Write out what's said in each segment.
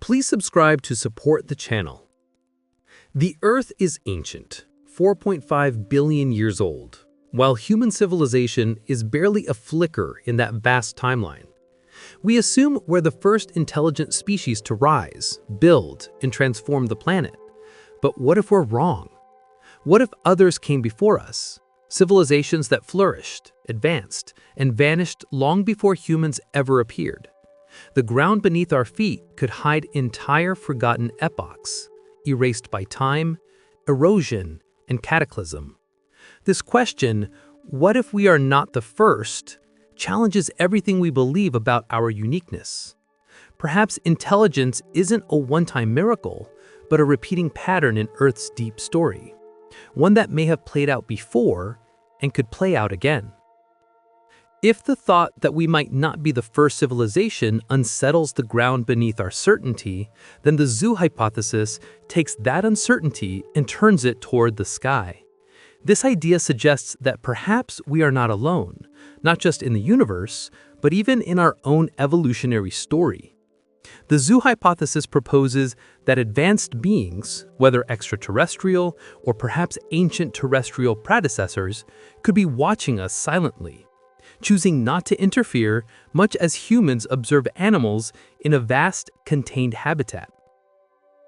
Please subscribe to support the channel. The Earth is ancient, 4.5 billion years old, while human civilization is barely a flicker in that vast timeline. We assume we're the first intelligent species to rise, build, and transform the planet. But what if we're wrong? What if others came before us? Civilizations that flourished, advanced, and vanished long before humans ever appeared. The ground beneath our feet could hide entire forgotten epochs, erased by time, erosion, and cataclysm. This question, what if we are not the first, challenges everything we believe about our uniqueness. Perhaps intelligence isn't a one-time miracle, but a repeating pattern in Earth's deep story, one that may have played out before and could play out again. If the thought that we might not be the first civilization unsettles the ground beneath our certainty, then the zoo hypothesis takes that uncertainty and turns it toward the sky. This idea suggests that perhaps we are not alone, not just in the universe, but even in our own evolutionary story. The zoo hypothesis proposes that advanced beings, whether extraterrestrial or perhaps ancient terrestrial predecessors, could be watching us silently, choosing not to interfere much as humans observe animals in a vast, contained habitat.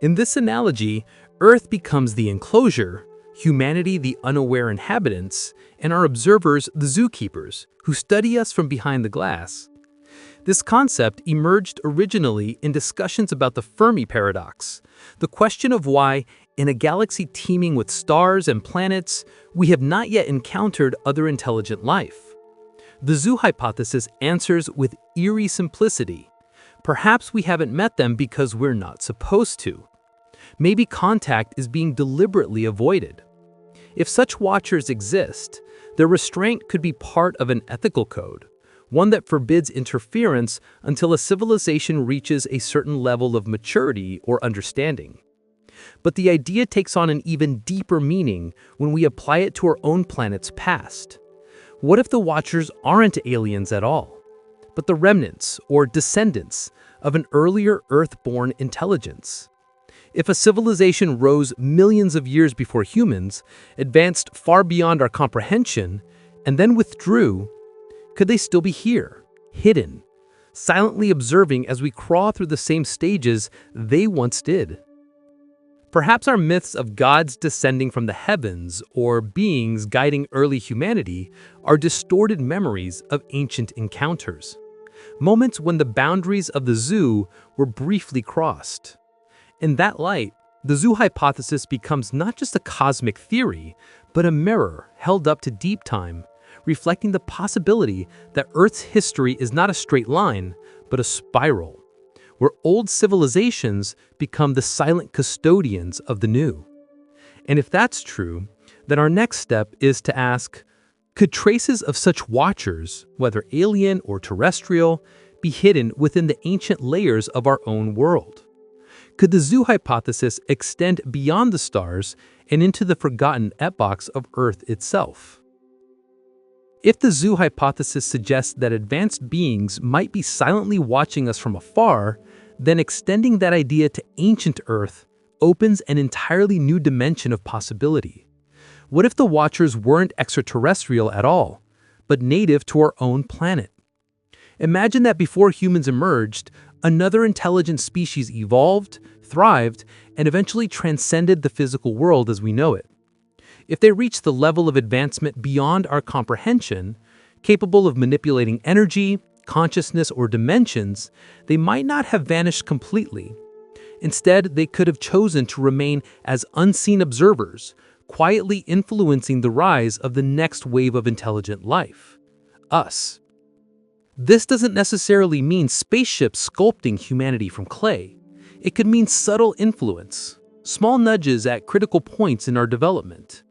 In this analogy, Earth becomes the enclosure, humanity the unaware inhabitants, and our observers the zookeepers, who study us from behind the glass. This concept emerged originally in discussions about the Fermi paradox, the question of why, in a galaxy teeming with stars and planets, we have not yet encountered other intelligent life. The zoo hypothesis answers with eerie simplicity. Perhaps we haven't met them because we're not supposed to. Maybe contact is being deliberately avoided. If such watchers exist, their restraint could be part of an ethical code, one that forbids interference until a civilization reaches a certain level of maturity or understanding. But the idea takes on an even deeper meaning when we apply it to our own planet's past. What if the watchers aren't aliens at all, but the remnants or descendants of an earlier Earth-born intelligence? If a civilization rose millions of years before humans, advanced far beyond our comprehension, and then withdrew, could they still be here, hidden, silently observing as we crawl through the same stages they once did? Perhaps our myths of gods descending from the heavens or beings guiding early humanity are distorted memories of ancient encounters, moments when the boundaries of the zoo were briefly crossed. In that light, the zoo hypothesis becomes not just a cosmic theory, but a mirror held up to deep time, reflecting the possibility that Earth's history is not a straight line, but a spiral, where old civilizations become the silent custodians of the new. And if that's true, then our next step is to ask, could traces of such watchers, whether alien or terrestrial, be hidden within the ancient layers of our own world? Could the zoo hypothesis extend beyond the stars and into the forgotten epochs of Earth itself? If the zoo hypothesis suggests that advanced beings might be silently watching us from afar, then extending that idea to ancient Earth opens an entirely new dimension of possibility. What if the watchers weren't extraterrestrial at all, but native to our own planet? Imagine that before humans emerged, another intelligent species evolved, thrived, and eventually transcended the physical world as we know it. If they reached the level of advancement beyond our comprehension, capable of manipulating energy, consciousness, or dimensions, they might not have vanished completely. Instead, they could have chosen to remain as unseen observers, quietly influencing the rise of the next wave of intelligent life, us. This doesn't necessarily mean spaceships sculpting humanity from clay. It could mean subtle influence, small nudges at critical points in our development.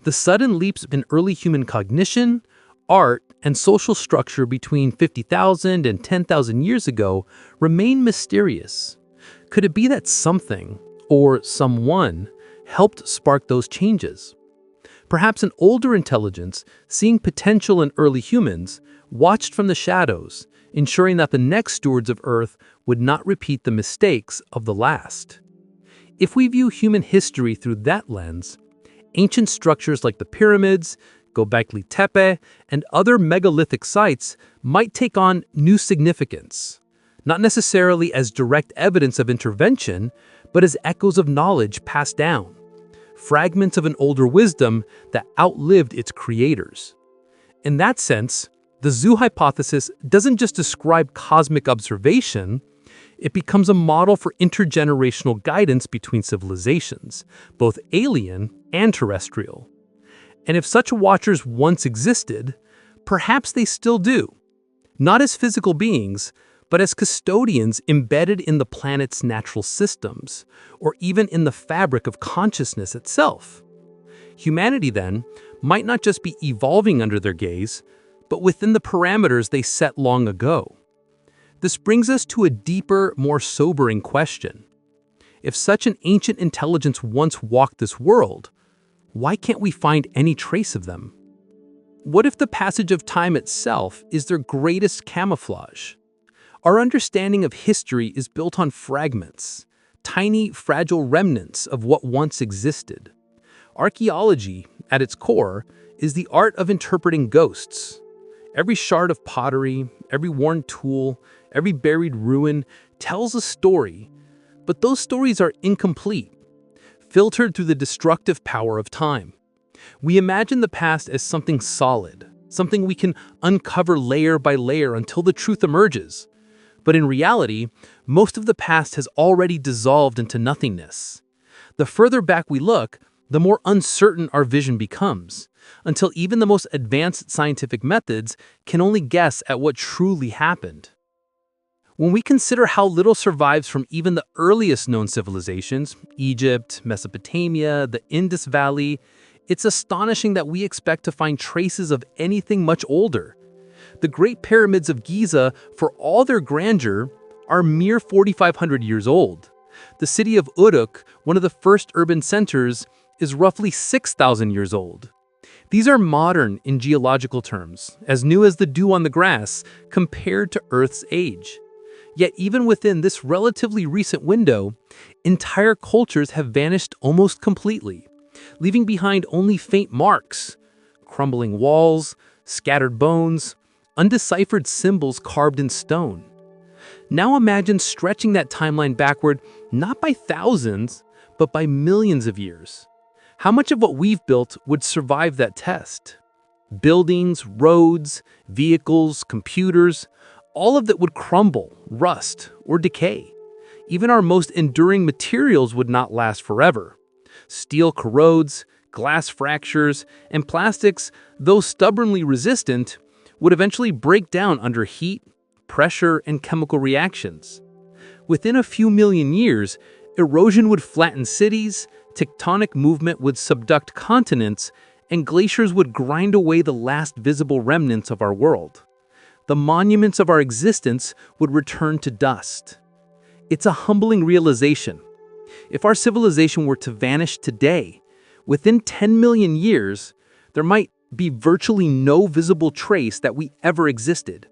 The sudden leaps in early human cognition, art, and social structure between 50,000 and 10,000 years ago remain mysterious. Could it be that something, or someone, helped spark those changes? Perhaps an older intelligence, seeing potential in early humans, watched from the shadows, ensuring that the next stewards of Earth would not repeat the mistakes of the last. If we view human history through that lens, ancient structures like the pyramids, Göbekli Tepe, and other megalithic sites might take on new significance, not necessarily as direct evidence of intervention, but as echoes of knowledge passed down, fragments of an older wisdom that outlived its creators. In that sense, the zoo hypothesis doesn't just describe cosmic observation, it becomes a model for intergenerational guidance between civilizations, both alien and terrestrial. And if such watchers once existed, perhaps they still do, not as physical beings, but as custodians embedded in the planet's natural systems, or even in the fabric of consciousness itself. Humanity, then, might not just be evolving under their gaze, but within the parameters they set long ago. This brings us to a deeper, more sobering question. If such an ancient intelligence once walked this world, why can't we find any trace of them? What if the passage of time itself is their greatest camouflage? Our understanding of history is built on fragments, tiny, fragile remnants of what once existed. Archaeology, at its core, is the art of interpreting ghosts. Every shard of pottery, every worn tool, every buried ruin tells a story, but those stories are incomplete, filtered through the destructive power of time. We imagine the past as something solid, something we can uncover layer by layer until the truth emerges. But in reality, most of the past has already dissolved into nothingness. The further back we look, the more uncertain our vision becomes, until even the most advanced scientific methods can only guess at what truly happened. When we consider how little survives from even the earliest known civilizations, Egypt, Mesopotamia, the Indus Valley, it's astonishing that we expect to find traces of anything much older. The Great Pyramids of Giza, for all their grandeur, are mere 4,500 years old. The city of Uruk, one of the first urban centers, is roughly 6,000 years old. These are modern in geological terms, as new as the dew on the grass, compared to Earth's age. Yet even within this relatively recent window, entire cultures have vanished almost completely, leaving behind only faint marks, crumbling walls, scattered bones, undeciphered symbols carved in stone. Now imagine stretching that timeline backward, not by thousands, but by millions of years. How much of what we've built would survive that test? Buildings, roads, vehicles, computers, all of that would crumble, rust, or decay. Even our most enduring materials would not last forever. Steel corrodes, glass fractures, and plastics, though stubbornly resistant, would eventually break down under heat, pressure, and chemical reactions. Within a few million years, erosion would flatten cities, tectonic movement would subduct continents, and glaciers would grind away the last visible remnants of our world. The monuments of our existence would return to dust. It's a humbling realization. If our civilization were to vanish today, within 10 million years, there might be virtually no visible trace that we ever existed.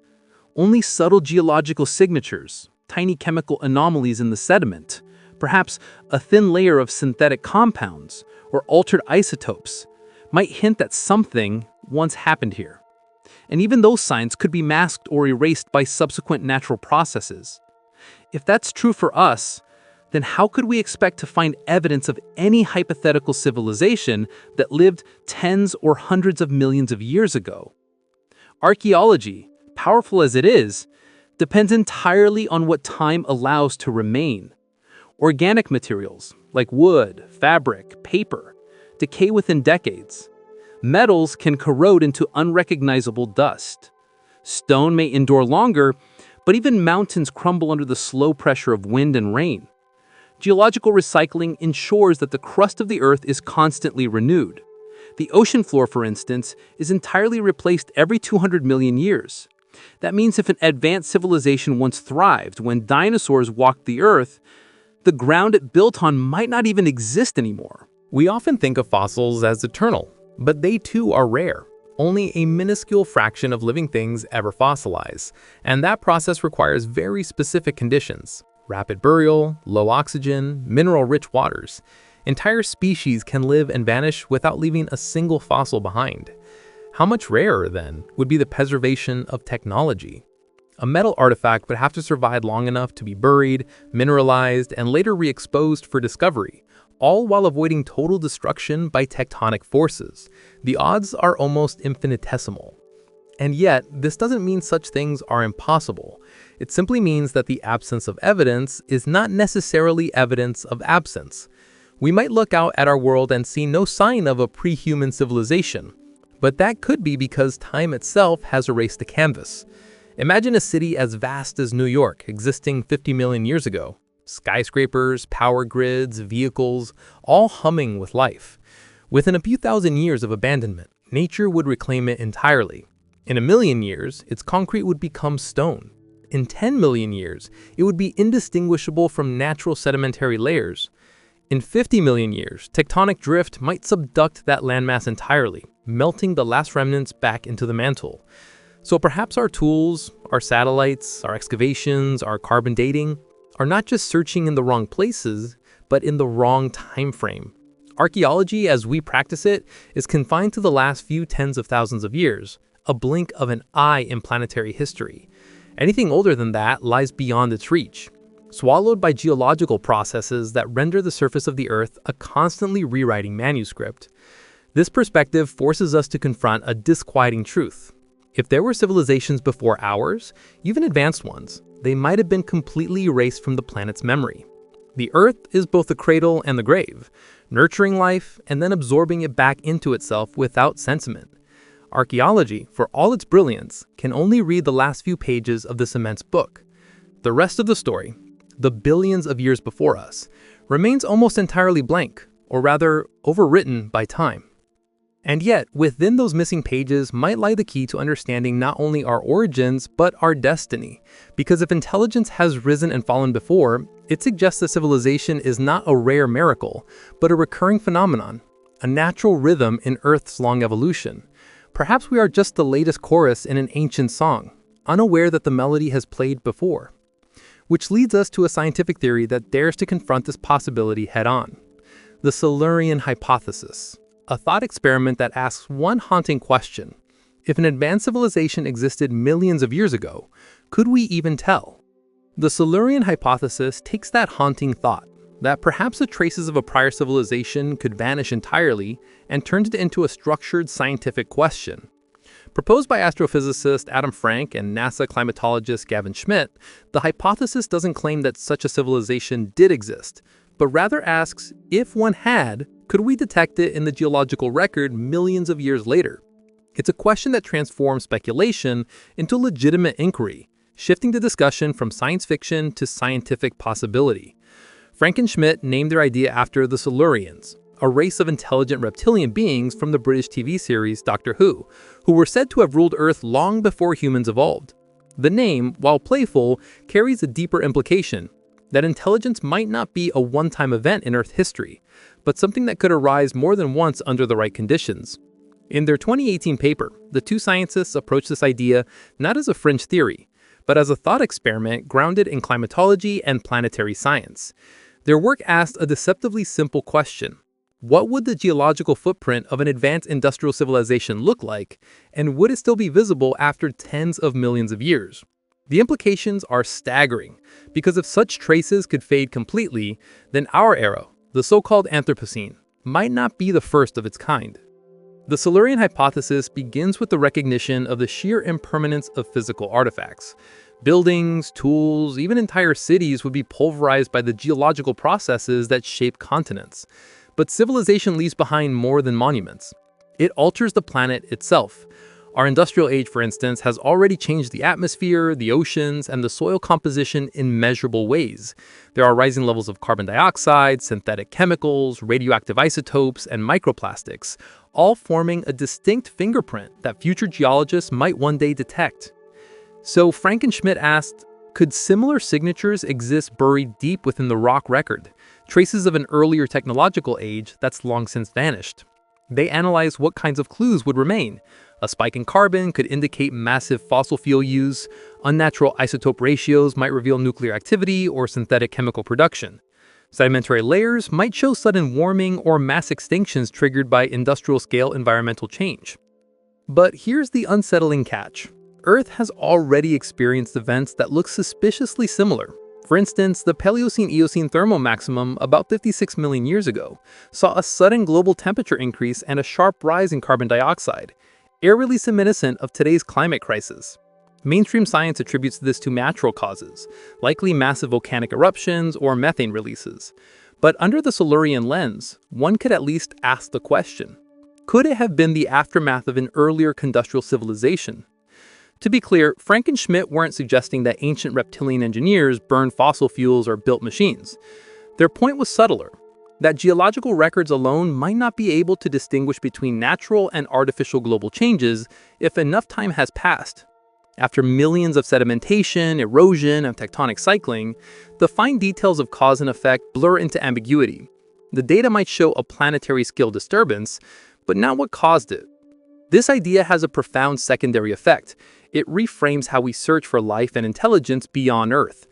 Only subtle geological signatures, tiny chemical anomalies in the sediment, perhaps a thin layer of synthetic compounds or altered isotopes, might hint that something once happened here. And even those signs could be masked or erased by subsequent natural processes. If that's true for us, then how could we expect to find evidence of any hypothetical civilization that lived tens or hundreds of millions of years ago? Archaeology, powerful as it is, depends entirely on what time allows to remain. Organic materials, like wood, fabric, paper, decay within decades. Metals can corrode into unrecognizable dust. Stone may endure longer, but even mountains crumble under the slow pressure of wind and rain. Geological recycling ensures that the crust of the Earth is constantly renewed. The ocean floor, for instance, is entirely replaced every 200 million years. That means if an advanced civilization once thrived when dinosaurs walked the Earth, the ground it built on might not even exist anymore. We often think of fossils as eternal, but they too are rare. only a minuscule fraction of living things ever fossilize, and that process requires very specific conditions: rapid burial, low oxygen, mineral-rich waters. Entire species can live and vanish without leaving a single fossil behind. How much rarer, then, would be the preservation of technology? A metal artifact would have to survive long enough to be buried, mineralized, and later re-exposed for discovery, all while avoiding total destruction by tectonic forces. The odds are almost infinitesimal. And yet, this doesn't mean such things are impossible. It simply means that the absence of evidence is not necessarily evidence of absence. We might look out at our world and see no sign of a pre-human civilization, but that could be because time itself has erased the canvas. Imagine a city as vast as New York existing 50 million years ago. Skyscrapers, power grids, vehicles, all humming with life. Within a few thousand years of abandonment, nature would reclaim it entirely. In a million years, its concrete would become stone. In 10 million years, it would be indistinguishable from natural sedimentary layers. In 50 million years, tectonic drift might subduct that landmass entirely, melting the last remnants back into the mantle. So perhaps our tools, our satellites, our excavations, our carbon dating are not just searching in the wrong places, but in the wrong time frame. Archaeology, as we practice it, is confined to the last few tens of thousands of years, a blink of an eye in planetary history. Anything older than that lies beyond its reach, swallowed by geological processes that render the surface of the Earth a constantly rewriting manuscript. This perspective forces us to confront a disquieting truth. If there were civilizations before ours, even advanced ones, they might have been completely erased from the planet's memory. The Earth is both the cradle and the grave, nurturing life and then absorbing it back into itself without sentiment. Archaeology, for all its brilliance, can only read the last few pages of this immense book. The rest of the story, the billions of years before us, remains almost entirely blank, or rather, overwritten by time. And yet, within those missing pages might lie the key to understanding not only our origins, but our destiny. Because if intelligence has risen and fallen before, it suggests that civilization is not a rare miracle, but a recurring phenomenon, a natural rhythm in Earth's long evolution. Perhaps we are just the latest chorus in an ancient song, unaware that the melody has played before. Which leads us to a scientific theory that dares to confront this possibility head-on. The Silurian hypothesis, a thought experiment that asks one haunting question. If an advanced civilization existed millions of years ago, could we even tell? The Silurian hypothesis takes that haunting thought, that perhaps the traces of a prior civilization could vanish entirely, and turns it into a structured scientific question. Proposed by astrophysicist Adam Frank and NASA climatologist Gavin Schmidt, the hypothesis doesn't claim that such a civilization did exist, but rather asks, if one had, could we detect it in the geological record millions of years later? It's a question that transforms speculation into legitimate inquiry, shifting the discussion from science fiction to scientific possibility. Frank and Schmidt named their idea after the Silurians, a race of intelligent reptilian beings from the British TV series Doctor Who were said to have ruled Earth long before humans evolved. The name, while playful, carries a deeper implication, that intelligence might not be a one-time event in Earth history, but something that could arise more than once under the right conditions. In their 2018 paper, the two scientists approached this idea not as a fringe theory, but as a thought experiment grounded in climatology and planetary science. Their work asked a deceptively simple question. What would the geological footprint of an advanced industrial civilization look like, and would it still be visible after tens of millions of years? The implications are staggering, because if such traces could fade completely, then our era, the so-called Anthropocene, might not be the first of its kind. The Silurian hypothesis begins with the recognition of the sheer impermanence of physical artifacts. Buildings, tools, even entire cities would be pulverized by the geological processes that shape continents. But civilization leaves behind more than monuments. It alters the planet itself. Our industrial age, for instance, has already changed the atmosphere, the oceans, and the soil composition in measurable ways. There are rising levels of carbon dioxide, synthetic chemicals, radioactive isotopes, and microplastics, all forming a distinct fingerprint that future geologists might one day detect. So Frank and Schmidt asked, could similar signatures exist buried deep within the rock record, traces of an earlier technological age that's long since vanished? They analyzed what kinds of clues would remain: A spike in carbon could indicate massive fossil fuel use. Unnatural isotope ratios might reveal nuclear activity or synthetic chemical production. Sedimentary layers might show sudden warming or mass extinctions triggered by industrial-scale environmental change. But here's the unsettling catch. Earth has already experienced events that look suspiciously similar. For instance, the Paleocene-Eocene thermal maximum about 56 million years ago saw a sudden global temperature increase and a sharp rise in carbon dioxide, eerily reminiscent of today's climate crisis. Mainstream science attributes this to natural causes, likely massive volcanic eruptions or methane releases. But under the Silurian lens, one could at least ask the question, could it have been the aftermath of an earlier industrial civilization? To be clear, Frank and Schmidt weren't suggesting that ancient reptilian engineers burned fossil fuels or built machines. Their point was subtler, that geological records alone might not be able to distinguish between natural and artificial global changes if enough time has passed. After millions of sedimentation, erosion, and tectonic cycling, the fine details of cause and effect blur into ambiguity. The data might show a planetary scale disturbance, but not what caused it. This idea has a profound secondary effect. It reframes how we search for life and intelligence beyond Earth.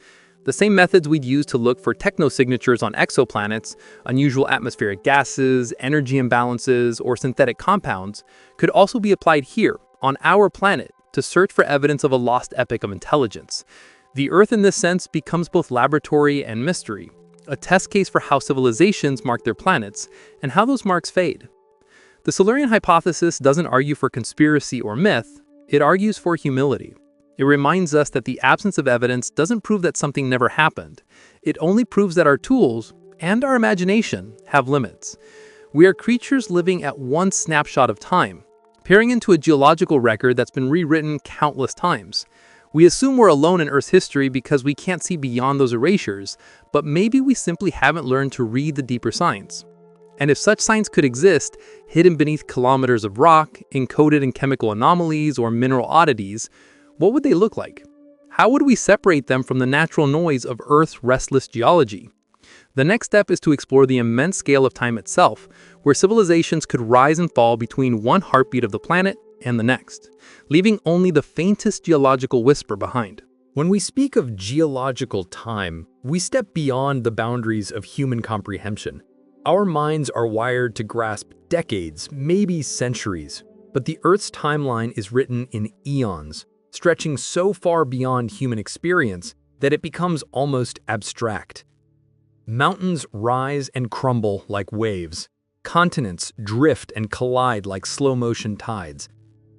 The same methods we'd use to look for technosignatures on exoplanets, unusual atmospheric gases, energy imbalances, or synthetic compounds, could also be applied here, on our planet, to search for evidence of a lost epoch of intelligence. The Earth in this sense becomes both laboratory and mystery, a test case for how civilizations mark their planets, and how those marks fade. The Silurian hypothesis doesn't argue for conspiracy or myth, it argues for humility. It reminds us that the absence of evidence doesn't prove that something never happened. It only proves that our tools, and our imagination, have limits. We are creatures living at one snapshot of time, peering into a geological record that's been rewritten countless times. We assume we're alone in Earth's history because we can't see beyond those erasures, but maybe we simply haven't learned to read the deeper signs. And if such signs could exist, hidden beneath kilometers of rock, encoded in chemical anomalies or mineral oddities, what would they look like? How would we separate them from the natural noise of Earth's restless geology? The next step is to explore the immense scale of time itself, where civilizations could rise and fall between one heartbeat of the planet and the next, leaving only the faintest geological whisper behind. When we speak of geological time, we step beyond the boundaries of human comprehension. Our minds are wired to grasp decades, maybe centuries, but the Earth's timeline is written in eons, stretching so far beyond human experience that it becomes almost abstract. Mountains rise and crumble like waves. Continents drift and collide like slow-motion tides.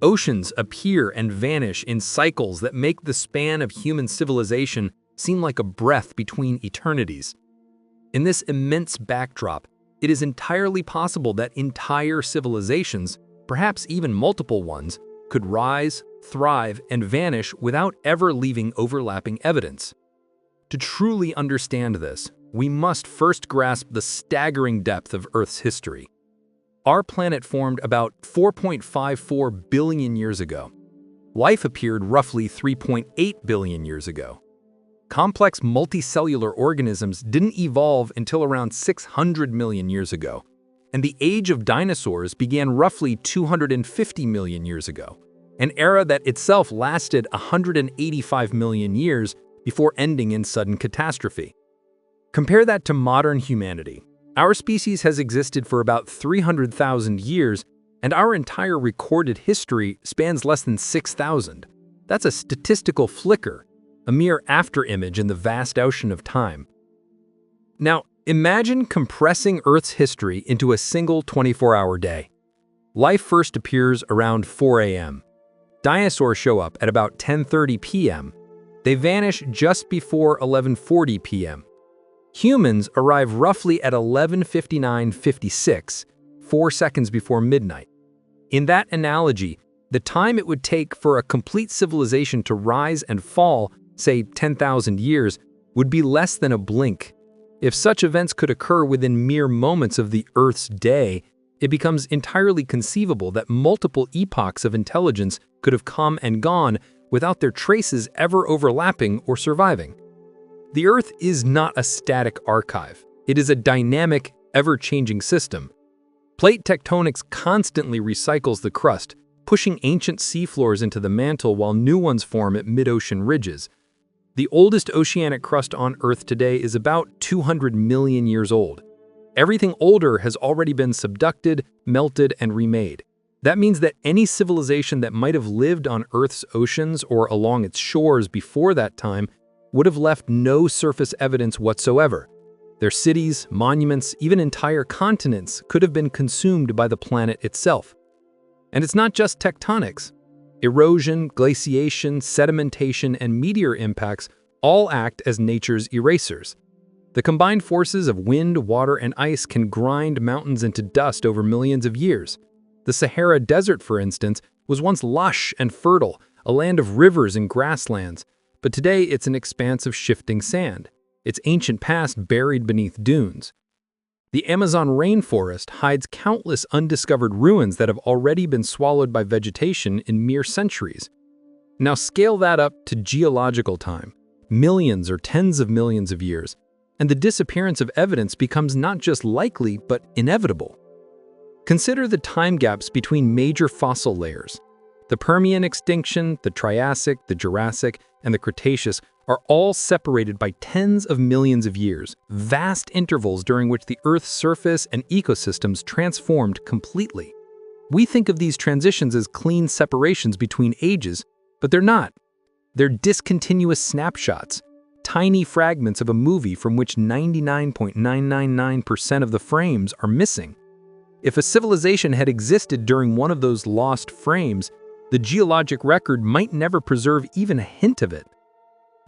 Oceans appear and vanish in cycles that make the span of human civilization seem like a breath between eternities. In this immense backdrop, it is entirely possible that entire civilizations, perhaps even multiple ones, could rise, thrive, and vanish without ever leaving overlapping evidence. To truly understand this, we must first grasp the staggering depth of Earth's history. Our planet formed about 4.54 billion years ago. Life appeared roughly 3.8 billion years ago. Complex multicellular organisms didn't evolve until around 600 million years ago, and the age of dinosaurs began roughly 250 million years ago, an era that itself lasted 185 million years before ending in sudden catastrophe. Compare that to modern humanity. Our species has existed for about 300,000 years, and our entire recorded history spans less than 6,000. That's a statistical flicker, a mere afterimage in the vast ocean of time. Now, imagine compressing Earth's history into a single 24-hour day. Life first appears around 4 a.m. Dinosaurs show up at about 10:30 p.m. They vanish just before 11:40 p.m. Humans arrive roughly at 11:59:56, 4 seconds before midnight. In that analogy, the time it would take for a complete civilization to rise and fall, say 10,000 years, would be less than a blink. If such events could occur within mere moments of the Earth's day, it becomes entirely conceivable that multiple epochs of intelligence could have come and gone without their traces ever overlapping or surviving. The Earth is not a static archive. It is a dynamic, ever-changing system. Plate tectonics constantly recycles the crust, pushing ancient seafloors into the mantle while new ones form at mid-ocean ridges. The oldest oceanic crust on Earth today is about 200 million years old. Everything older has already been subducted, melted, and remade. That means that any civilization that might have lived on Earth's oceans or along its shores before that time would have left no surface evidence whatsoever. Their cities, monuments, even entire continents could have been consumed by the planet itself. And it's not just tectonics. Erosion, glaciation, sedimentation, and meteor impacts all act as nature's erasers. The combined forces of wind, water, and ice can grind mountains into dust over millions of years. The Sahara Desert, for instance, was once lush and fertile, a land of rivers and grasslands, but today it's an expanse of shifting sand, its ancient past buried beneath dunes. The Amazon rainforest hides countless undiscovered ruins that have already been swallowed by vegetation in mere centuries. Now scale that up to geological time, millions or tens of millions of years, and the disappearance of evidence becomes not just likely, but inevitable. Consider the time gaps between major fossil layers. The Permian extinction, the Triassic, the Jurassic, and the Cretaceous are all separated by tens of millions of years, vast intervals during which the Earth's surface and ecosystems transformed completely. We think of these transitions as clean separations between ages, but they're not. They're discontinuous snapshots, tiny fragments of a movie from which 99.999% of the frames are missing. If a civilization had existed during one of those lost frames, the geologic record might never preserve even a hint of it.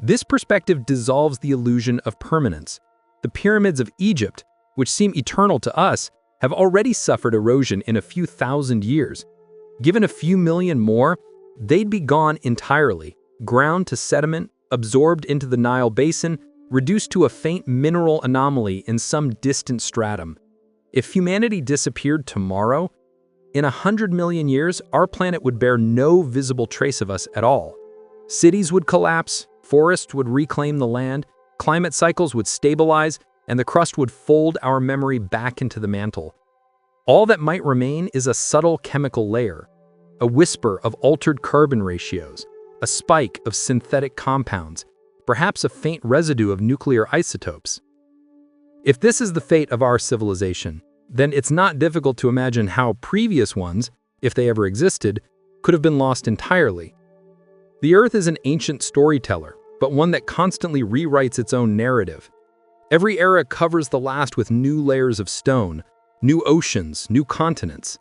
This perspective dissolves the illusion of permanence. The pyramids of Egypt, which seem eternal to us, have already suffered erosion in a few thousand years. Given a few million more, they'd be gone entirely, ground to sediment, absorbed into the Nile basin, reduced to a faint mineral anomaly in some distant stratum. If humanity disappeared tomorrow, in 100 million years, our planet would bear no visible trace of us at all. Cities would collapse, forests would reclaim the land, climate cycles would stabilize, and the crust would fold our memory back into the mantle. All that might remain is a subtle chemical layer, a whisper of altered carbon ratios, a spike of synthetic compounds, perhaps a faint residue of nuclear isotopes. If this is the fate of our civilization, then it's not difficult to imagine how previous ones, if they ever existed, could have been lost entirely. The Earth is an ancient storyteller, but one that constantly rewrites its own narrative. Every era covers the last with new layers of stone, new oceans, new continents.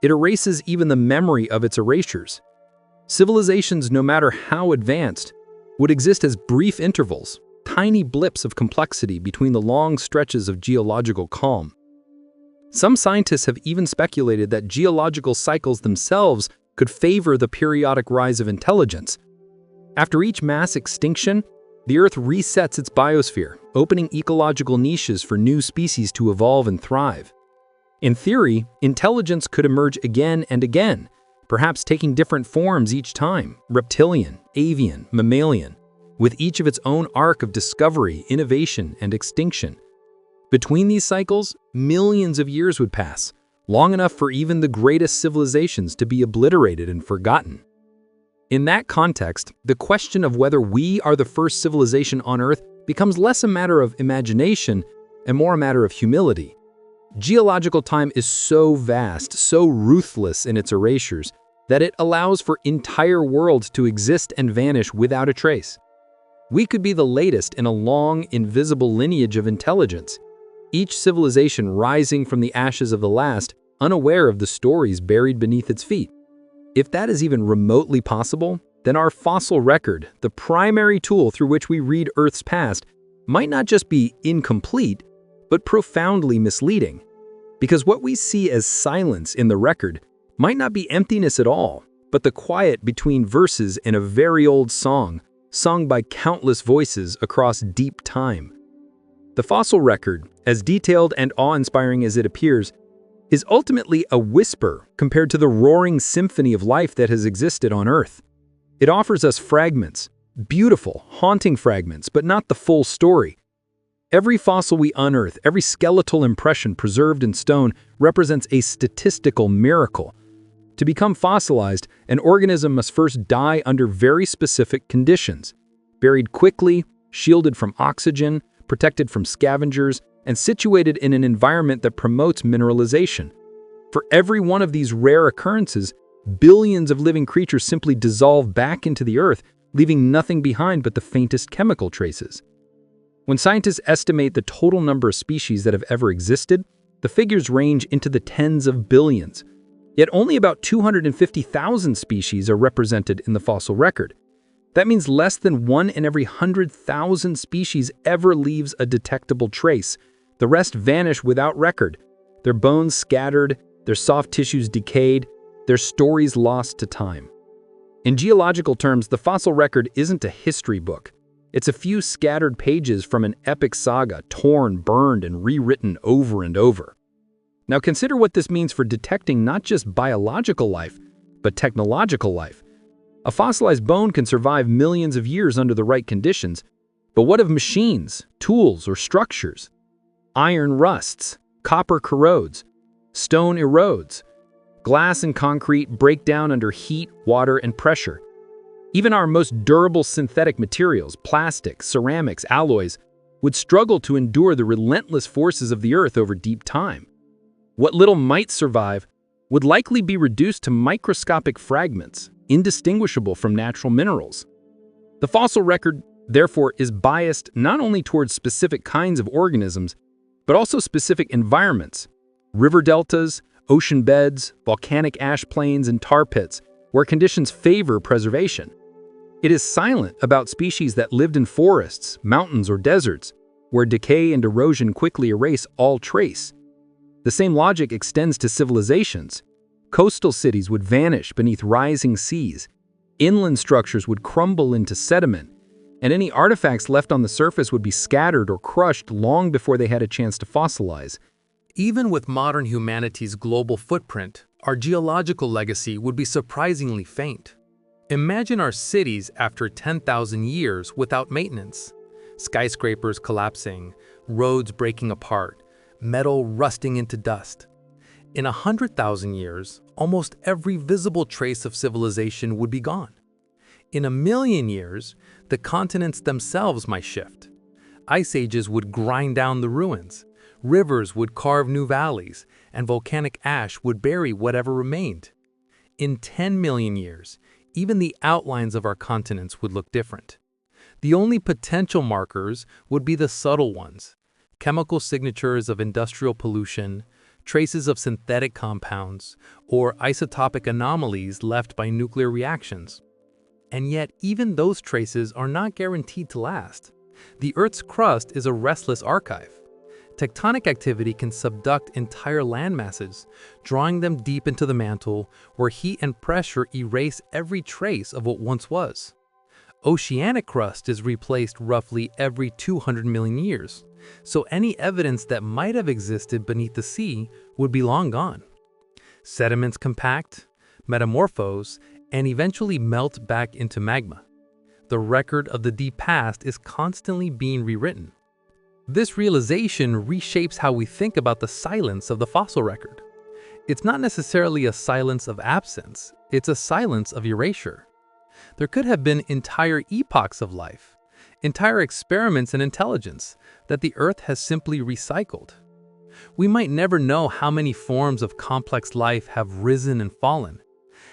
It erases even the memory of its erasures. Civilizations, no matter how advanced, would exist as brief intervals, tiny blips of complexity between the long stretches of geological calm. Some scientists have even speculated that geological cycles themselves could favor the periodic rise of intelligence. After each mass extinction, the Earth resets its biosphere, opening ecological niches for new species to evolve and thrive. In theory, intelligence could emerge again and again, perhaps taking different forms each time: reptilian, avian, mammalian, with each of its own arc of discovery, innovation, and extinction. Between these cycles, millions of years would pass, long enough for even the greatest civilizations to be obliterated and forgotten. In that context, the question of whether we are the first civilization on Earth becomes less a matter of imagination and more a matter of humility. Geological time is so vast, so ruthless in its erasures, that it allows for entire worlds to exist and vanish without a trace. We could be the latest in a long, invisible lineage of intelligence, each civilization rising from the ashes of the last, unaware of the stories buried beneath its feet. If that is even remotely possible, then our fossil record, the primary tool through which we read Earth's past, might not just be incomplete, but profoundly misleading. Because what we see as silence in the record might not be emptiness at all, but the quiet between verses in a very old song, sung by countless voices across deep time. The fossil record, as detailed and awe-inspiring as it appears, is ultimately a whisper compared to the roaring symphony of life that has existed on Earth. It offers us fragments, beautiful, haunting fragments, but not the full story. Every fossil we unearth, every skeletal impression preserved in stone represents a statistical miracle. To become fossilized, an organism must first die under very specific conditions: buried quickly, shielded from oxygen, protected from scavengers, and situated in an environment that promotes mineralization. For every one of these rare occurrences, billions of living creatures simply dissolve back into the earth, leaving nothing behind but the faintest chemical traces. When scientists estimate the total number of species that have ever existed, the figures range into the tens of billions. Yet only about 250,000 species are represented in the fossil record. That means less than 1 in every 100,000 species ever leaves a detectable trace. The rest vanish without record, their bones scattered, their soft tissues decayed, their stories lost to time. In geological terms, the fossil record isn't a history book. It's a few scattered pages from an epic saga, torn, burned, and rewritten over and over. Now consider what this means for detecting not just biological life, but technological life. A fossilized bone can survive millions of years under the right conditions, but what of machines, tools, or structures? Iron rusts, copper corrodes, stone erodes, glass and concrete break down under heat, water, and pressure. Even our most durable synthetic materials, plastics, ceramics, alloys, would struggle to endure the relentless forces of the earth over deep time. What little might survive would likely be reduced to microscopic fragments, indistinguishable from natural minerals. The fossil record, therefore, is biased not only towards specific kinds of organisms, but also specific environments: river deltas, ocean beds, volcanic ash plains, and tar pits, where conditions favor preservation. It is silent about species that lived in forests, mountains, or deserts, where decay and erosion quickly erase all trace. The same logic extends to civilizations. Coastal cities would vanish beneath rising seas, inland structures would crumble into sediment, and any artifacts left on the surface would be scattered or crushed long before they had a chance to fossilize. Even with modern humanity's global footprint, our geological legacy would be surprisingly faint. Imagine our cities after 10,000 years without maintenance. Skyscrapers collapsing, roads breaking apart, metal rusting into dust. In 100,000 years, almost every visible trace of civilization would be gone. In 1,000,000 years, the continents themselves might shift. Ice ages would grind down the ruins, rivers would carve new valleys, and volcanic ash would bury whatever remained. In 10 million years, even the outlines of our continents would look different. The only potential markers would be the subtle ones: chemical signatures of industrial pollution, traces of synthetic compounds, or isotopic anomalies left by nuclear reactions. And yet, even those traces are not guaranteed to last. The Earth's crust is a restless archive. Tectonic activity can subduct entire landmasses, drawing them deep into the mantle, where heat and pressure erase every trace of what once was. Oceanic crust is replaced roughly every 200 million years, so any evidence that might have existed beneath the sea would be long gone. Sediments compact, metamorphose, and eventually melt back into magma. The record of the deep past is constantly being rewritten. This realization reshapes how we think about the silence of the fossil record. It's not necessarily a silence of absence, it's a silence of erasure. There could have been entire epochs of life, entire experiments in intelligence that the Earth has simply recycled. We might never know how many forms of complex life have risen and fallen,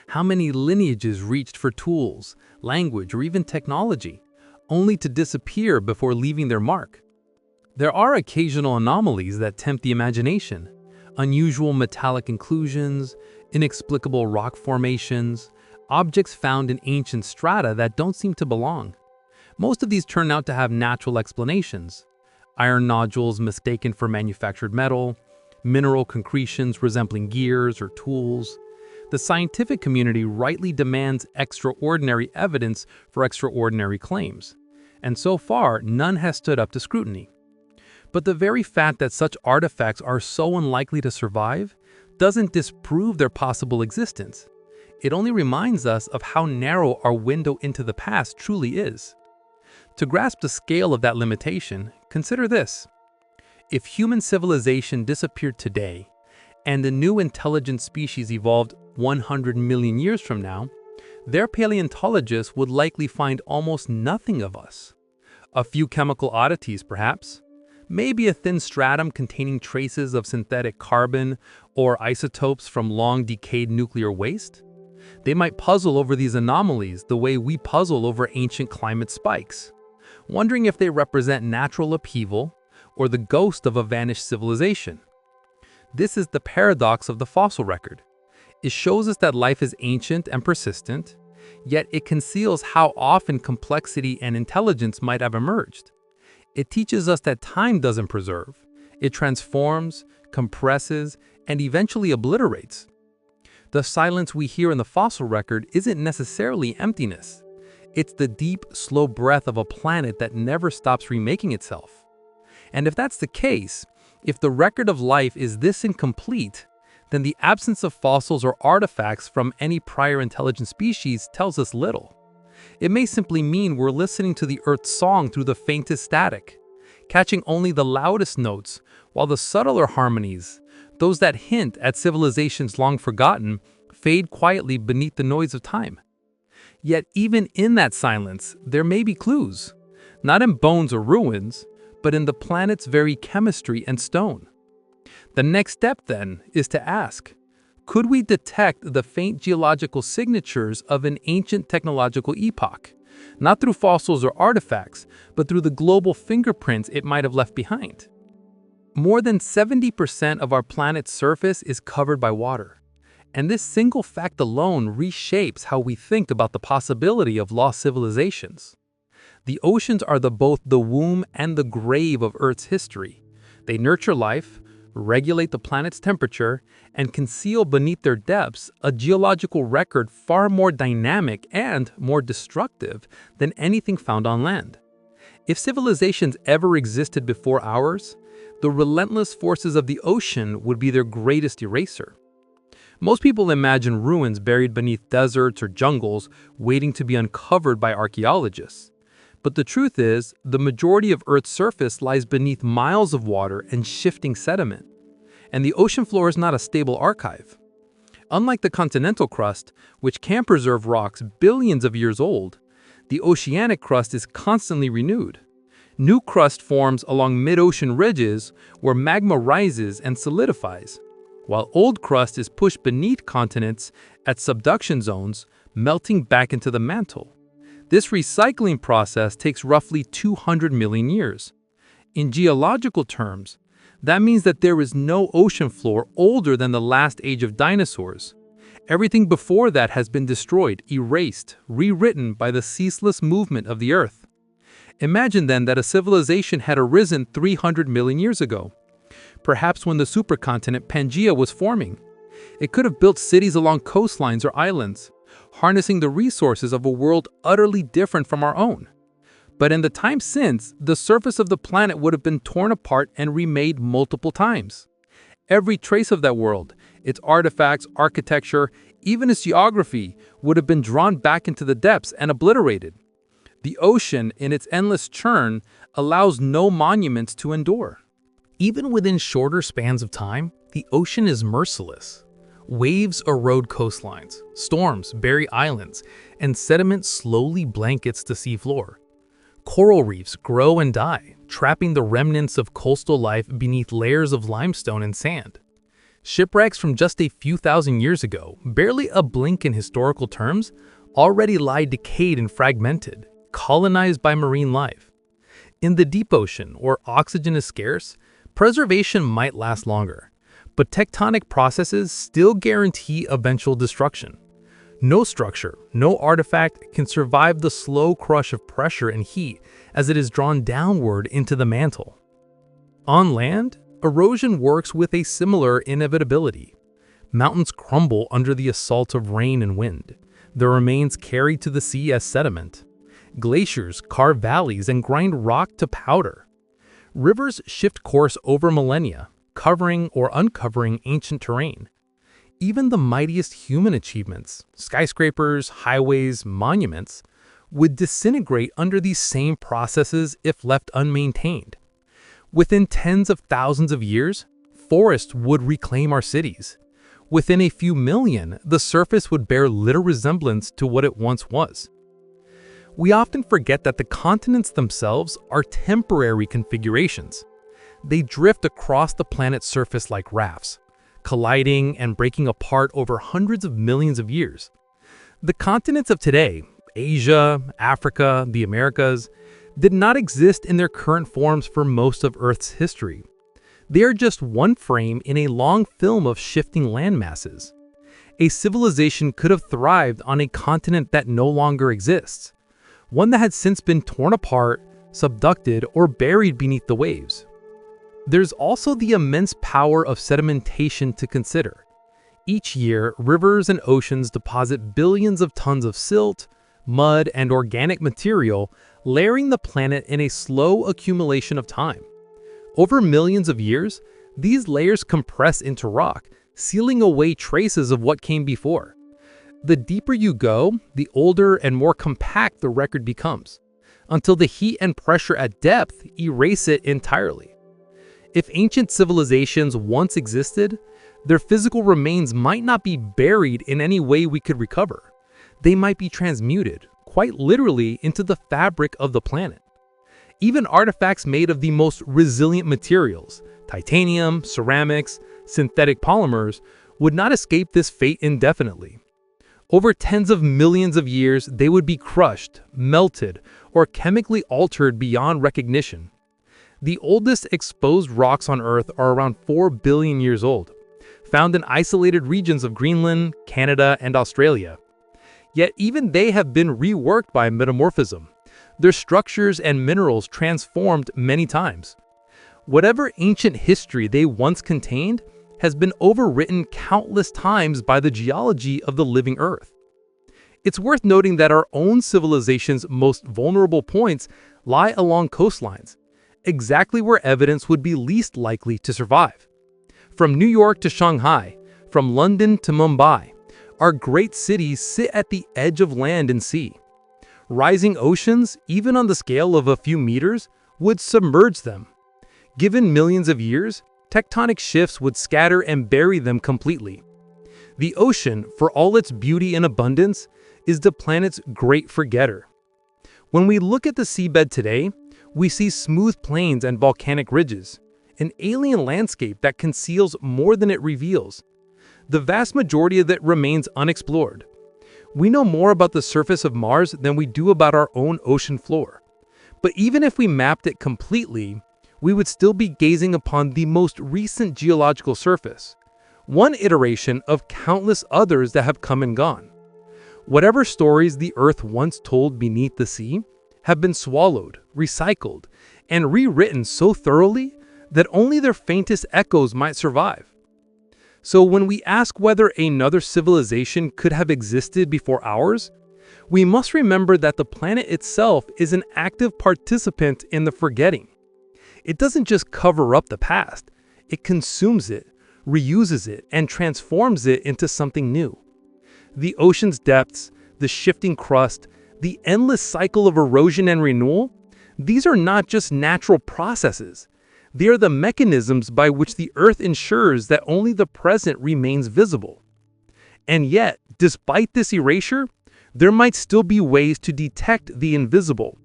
how many lineages reached for tools, language, or even technology, only to disappear before leaving their mark. There are occasional anomalies that tempt the imagination: unusual metallic inclusions, inexplicable rock formations, objects found in ancient strata that don't seem to belong. Most of these turn out to have natural explanations: iron nodules mistaken for manufactured metal, mineral concretions resembling gears or tools. The scientific community rightly demands extraordinary evidence for extraordinary claims, and so far, none has stood up to scrutiny. But the very fact that such artifacts are so unlikely to survive doesn't disprove their possible existence. It only reminds us of how narrow our window into the past truly is. To grasp the scale of that limitation, consider this. If human civilization disappeared today, and a new intelligent species evolved 100 million years from now, their paleontologists would likely find almost nothing of us. A few chemical oddities, perhaps. Maybe a thin stratum containing traces of synthetic carbon or isotopes from long-decayed nuclear waste. They might puzzle over these anomalies the way we puzzle over ancient climate spikes, wondering if they represent natural upheaval or the ghost of a vanished civilization. This is the paradox of the fossil record. It shows us that life is ancient and persistent, yet it conceals how often complexity and intelligence might have emerged. It teaches us that time doesn't preserve. It transforms, compresses, and eventually obliterates. The silence we hear in the fossil record isn't necessarily emptiness. It's the deep, slow breath of a planet that never stops remaking itself. And if that's the case, if the record of life is this incomplete, then the absence of fossils or artifacts from any prior intelligent species tells us little. It may simply mean we're listening to the Earth's song through the faintest static, catching only the loudest notes, while the subtler harmonies, those that hint at civilizations long forgotten, fade quietly beneath the noise of time. Yet even in that silence, there may be clues, not in bones or ruins, but in the planet's very chemistry and stone. The next step, then, is to ask, could we detect the faint geological signatures of an ancient technological epoch, not through fossils or artifacts, but through the global fingerprints it might have left behind? More than 70% of our planet's surface is covered by water, and this single fact alone reshapes how we think about the possibility of lost civilizations. The oceans are both the womb and the grave of Earth's history. They nurture life, regulate the planet's temperature, and conceal beneath their depths a geological record far more dynamic and more destructive than anything found on land. If civilizations ever existed before ours, the relentless forces of the ocean would be their greatest eraser. Most people imagine ruins buried beneath deserts or jungles waiting to be uncovered by archaeologists. But the truth is, the majority of Earth's surface lies beneath miles of water and shifting sediment. And the ocean floor is not a stable archive. Unlike the continental crust, which can preserve rocks billions of years old, the oceanic crust is constantly renewed. New crust forms along mid-ocean ridges where magma rises and solidifies, while old crust is pushed beneath continents at subduction zones, melting back into the mantle. This recycling process takes roughly 200 million years. In geological terms, that means that there is no ocean floor older than the last age of dinosaurs. Everything before that has been destroyed, erased, rewritten by the ceaseless movement of the Earth. Imagine then that a civilization had arisen 300 million years ago, perhaps when the supercontinent Pangaea was forming. It could have built cities along coastlines or islands, harnessing the resources of a world utterly different from our own. But in the time since, the surface of the planet would have been torn apart and remade multiple times. Every trace of that world, its artifacts, architecture, even its geography, would have been drawn back into the depths and obliterated. The ocean, in its endless churn, allows no monuments to endure. Even within shorter spans of time, the ocean is merciless. Waves erode coastlines, storms bury islands, and sediment slowly blankets the seafloor. Coral reefs grow and die, trapping the remnants of coastal life beneath layers of limestone and sand. Shipwrecks from just a few thousand years ago, barely a blink in historical terms, already lie decayed and fragmented, colonized by marine life. In the deep ocean, where oxygen is scarce, preservation might last longer, but tectonic processes still guarantee eventual destruction. No structure, no artifact can survive the slow crush of pressure and heat as it is drawn downward into the mantle. On land, erosion works with a similar inevitability. Mountains crumble under the assault of rain and wind, their remains carried to the sea as sediment. Glaciers carve valleys and grind rock to powder. Rivers shift course over millennia, covering or uncovering ancient terrain. Even the mightiest human achievements, skyscrapers, highways, monuments, would disintegrate under these same processes if left unmaintained. Within tens of thousands of years, forests would reclaim our cities. Within a few million, the surface would bear little resemblance to what it once was. We often forget that the continents themselves are temporary configurations. They drift across the planet's surface like rafts, colliding and breaking apart over hundreds of millions of years. The continents of today, Asia, Africa, the Americas, did not exist in their current forms for most of Earth's history. They are just one frame in a long film of shifting landmasses. A civilization could have thrived on a continent that no longer exists, one that had since been torn apart, subducted, or buried beneath the waves. There's also the immense power of sedimentation to consider. Each year, rivers and oceans deposit billions of tons of silt, mud, and organic material, layering the planet in a slow accumulation of time. Over millions of years, these layers compress into rock, sealing away traces of what came before. The deeper you go, the older and more compact the record becomes, until the heat and pressure at depth erase it entirely. If ancient civilizations once existed, their physical remains might not be buried in any way we could recover. They might be transmuted, quite literally, into the fabric of the planet. Even artifacts made of the most resilient materials, titanium, ceramics, synthetic polymers, would not escape this fate indefinitely. Over tens of millions of years, they would be crushed, melted, or chemically altered beyond recognition. The oldest exposed rocks on Earth are around 4 billion years old, found in isolated regions of Greenland, Canada, and Australia. Yet even they have been reworked by metamorphism, their structures and minerals transformed many times. Whatever ancient history they once contained has been overwritten countless times by the geology of the living Earth. It's worth noting that our own civilization's most vulnerable points lie along coastlines, exactly where evidence would be least likely to survive. From New York to Shanghai, from London to Mumbai, our great cities sit at the edge of land and sea. Rising oceans, even on the scale of a few meters, would submerge them. Given millions of years, tectonic shifts would scatter and bury them completely. The ocean, for all its beauty and abundance, is the planet's great forgetter. When we look at the seabed today, we see smooth plains and volcanic ridges, an alien landscape that conceals more than it reveals. The vast majority of it remains unexplored. We know more about the surface of Mars than we do about our own ocean floor. But even if we mapped it completely, we would still be gazing upon the most recent geological surface, one iteration of countless others that have come and gone. Whatever stories the Earth once told beneath the sea have been swallowed, recycled, and rewritten so thoroughly that only their faintest echoes might survive. So when we ask whether another civilization could have existed before ours, we must remember that the planet itself is an active participant in the forgetting. It doesn't just cover up the past, it consumes it, reuses it, and transforms it into something new. The ocean's depths, the shifting crust, the endless cycle of erosion and renewal, these are not just natural processes. They are the mechanisms by which the Earth ensures that only the present remains visible. And yet, despite this erasure, there might still be ways to detect the invisible.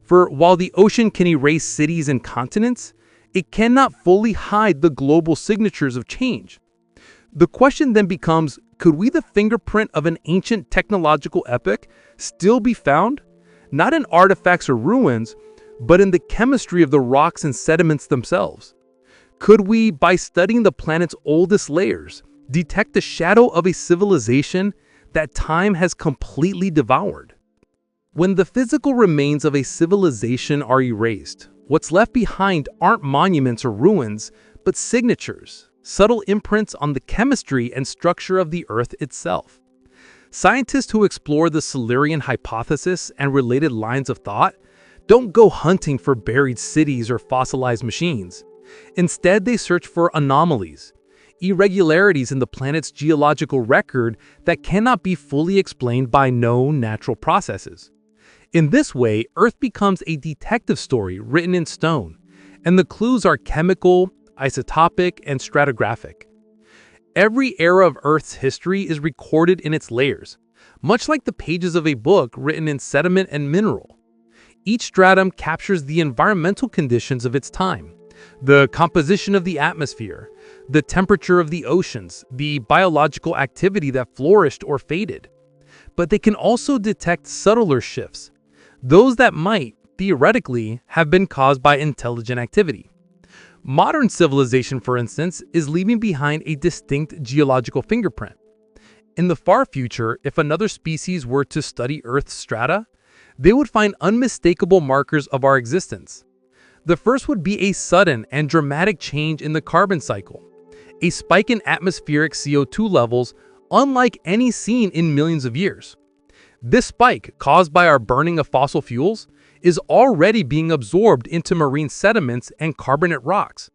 For while the ocean can erase cities and continents, it cannot fully hide the global signatures of change. The question then becomes, could we, the fingerprint of an ancient technological epoch, still be found? Not in artifacts or ruins, but in the chemistry of the rocks and sediments themselves? Could we, by studying the planet's oldest layers, detect the shadow of a civilization that time has completely devoured? When the physical remains of a civilization are erased, what's left behind aren't monuments or ruins, but signatures, subtle imprints on the chemistry and structure of the Earth itself. Scientists who explore the Silurian hypothesis and related lines of thought don't go hunting for buried cities or fossilized machines. Instead, they search for anomalies, irregularities in the planet's geological record that cannot be fully explained by known natural processes. In this way, Earth becomes a detective story written in stone, and the clues are chemical, isotopic, and stratigraphic. Every era of Earth's history is recorded in its layers, much like the pages of a book written in sediment and mineral. Each stratum captures the environmental conditions of its time, the composition of the atmosphere, the temperature of the oceans, the biological activity that flourished or faded. But they can also detect subtler shifts, those that might, theoretically, have been caused by intelligent activity. Modern civilization, for instance, is leaving behind a distinct geological fingerprint. In the far future, if another species were to study Earth's strata, they would find unmistakable markers of our existence. The first would be a sudden and dramatic change in the carbon cycle, a spike in atmospheric CO2 levels unlike any seen in millions of years. This spike, caused by our burning of fossil fuels, is already being absorbed into marine sediments and carbonate rocks.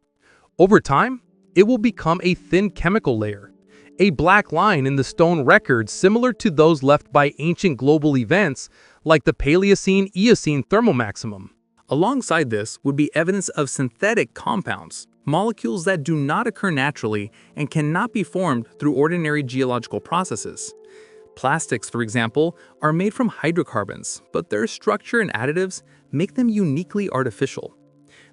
Over time, it will become a thin chemical layer, a black line in the stone record similar to those left by ancient global events like the Paleocene-Eocene thermal maximum. Alongside this would be evidence of synthetic compounds, molecules that do not occur naturally and cannot be formed through ordinary geological processes. Plastics, for example, are made from hydrocarbons, but their structure and additives make them uniquely artificial.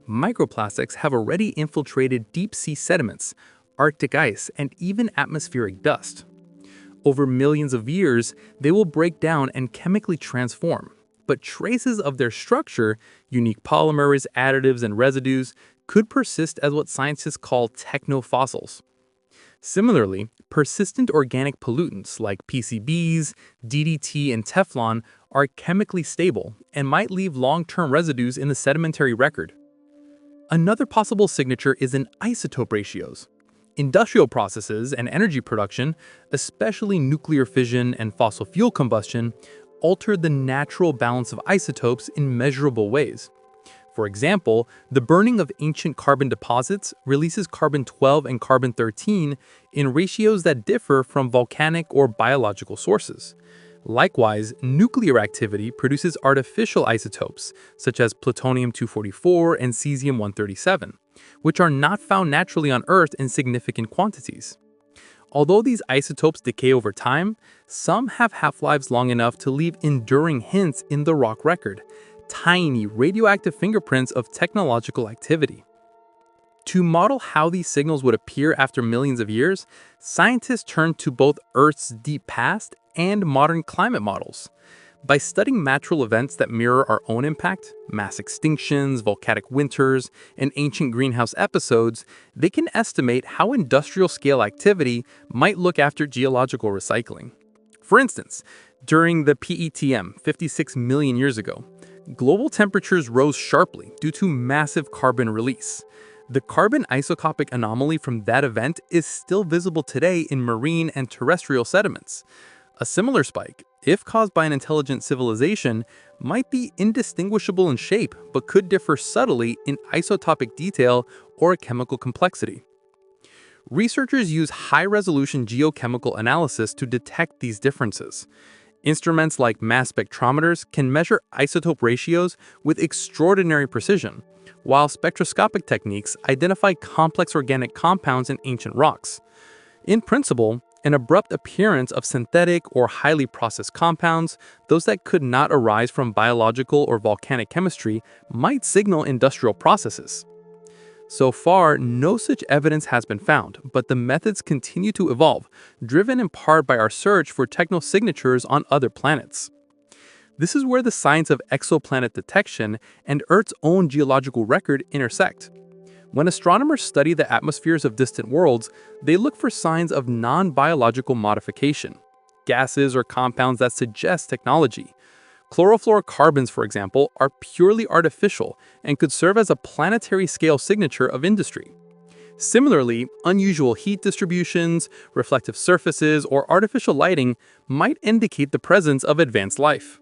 Microplastics have already infiltrated deep-sea sediments, Arctic ice, and even atmospheric dust. Over millions of years, they will break down and chemically transform, but traces of their structure, unique polymers, additives, and residues, could persist as what scientists call technofossils. Similarly, persistent organic pollutants like PCBs, DDT, and Teflon are chemically stable and might leave long-term residues in the sedimentary record. Another possible signature is in isotope ratios. Industrial processes and energy production, especially nuclear fission and fossil fuel combustion, alter the natural balance of isotopes in measurable ways. For example, the burning of ancient carbon deposits releases carbon-12 and carbon-13 in ratios that differ from volcanic or biological sources. Likewise, nuclear activity produces artificial isotopes, such as plutonium-244 and cesium-137, which are not found naturally on Earth in significant quantities. Although these isotopes decay over time, some have half-lives long enough to leave enduring hints in the rock record, tiny radioactive fingerprints of technological activity. To model how these signals would appear after millions of years, scientists turned to both Earth's deep past and modern climate models. By studying natural events that mirror our own impact, mass extinctions, volcanic winters, and ancient greenhouse episodes, they can estimate how industrial-scale activity might look after geological recycling. For instance, during the PETM 56 million years ago, global temperatures rose sharply due to massive carbon release. The carbon isotopic anomaly from that event is still visible today in marine and terrestrial sediments. A similar spike, if caused by an intelligent civilization, might be indistinguishable in shape but could differ subtly in isotopic detail or chemical complexity. Researchers use high-resolution geochemical analysis to detect these differences. Instruments like mass spectrometers can measure isotope ratios with extraordinary precision, while spectroscopic techniques identify complex organic compounds in ancient rocks. In principle, an abrupt appearance of synthetic or highly processed compounds, those that could not arise from biological or volcanic chemistry, might signal industrial processes. So far, no such evidence has been found, but the methods continue to evolve, driven in part by our search for technosignatures on other planets. This is where the science of exoplanet detection and Earth's own geological record intersect. When astronomers study the atmospheres of distant worlds, they look for signs of non-biological modification, gases or compounds that suggest technology. Chlorofluorocarbons, for example, are purely artificial and could serve as a planetary-scale signature of industry. Similarly, unusual heat distributions, reflective surfaces, or artificial lighting might indicate the presence of advanced life.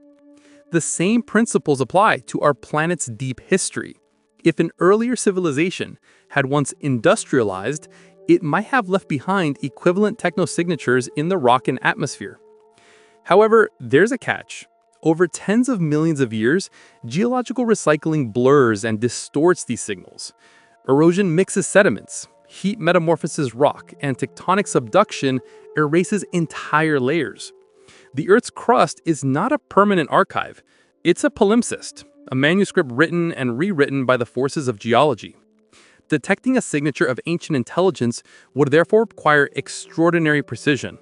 The same principles apply to our planet's deep history. If an earlier civilization had once industrialized, it might have left behind equivalent technosignatures in the rock and atmosphere. However, there's a catch. Over tens of millions of years, geological recycling blurs and distorts these signals. Erosion mixes sediments, heat metamorphoses rock, and tectonic subduction erases entire layers. The Earth's crust is not a permanent archive. It's a palimpsest, a manuscript written and rewritten by the forces of geology. Detecting a signature of ancient intelligence would therefore require extraordinary precision,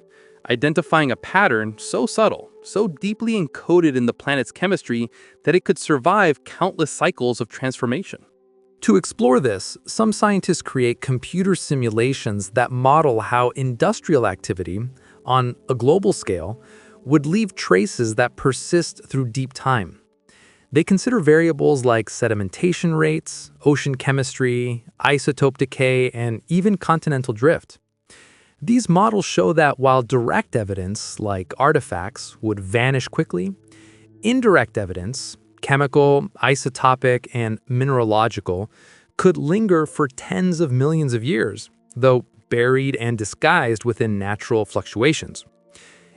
identifying a pattern so subtle, so deeply encoded in the planet's chemistry that it could survive countless cycles of transformation. To explore this, some scientists create computer simulations that model how industrial activity, on a global scale, would leave traces that persist through deep time. They consider variables like sedimentation rates, ocean chemistry, isotope decay, and even continental drift. These models show that while direct evidence, like artifacts, would vanish quickly, indirect evidence, chemical, isotopic, and mineralogical, could linger for tens of millions of years, though buried and disguised within natural fluctuations.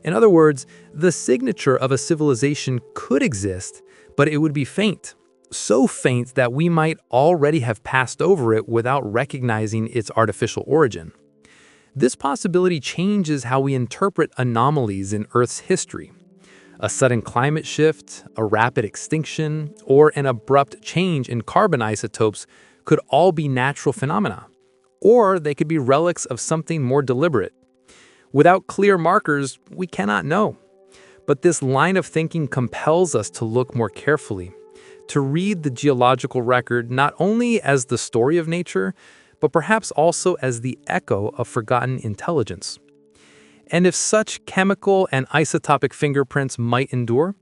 In other words, the signature of a civilization could exist, but it would be faint, so faint that we might already have passed over it without recognizing its artificial origin. This possibility changes how we interpret anomalies in Earth's history. A sudden climate shift, a rapid extinction, or an abrupt change in carbon isotopes could all be natural phenomena, or they could be relics of something more deliberate. Without clear markers, we cannot know. But this line of thinking compels us to look more carefully, to read the geological record not only as the story of nature, but perhaps also as the echo of forgotten intelligence. And if such chemical and isotopic fingerprints might endure,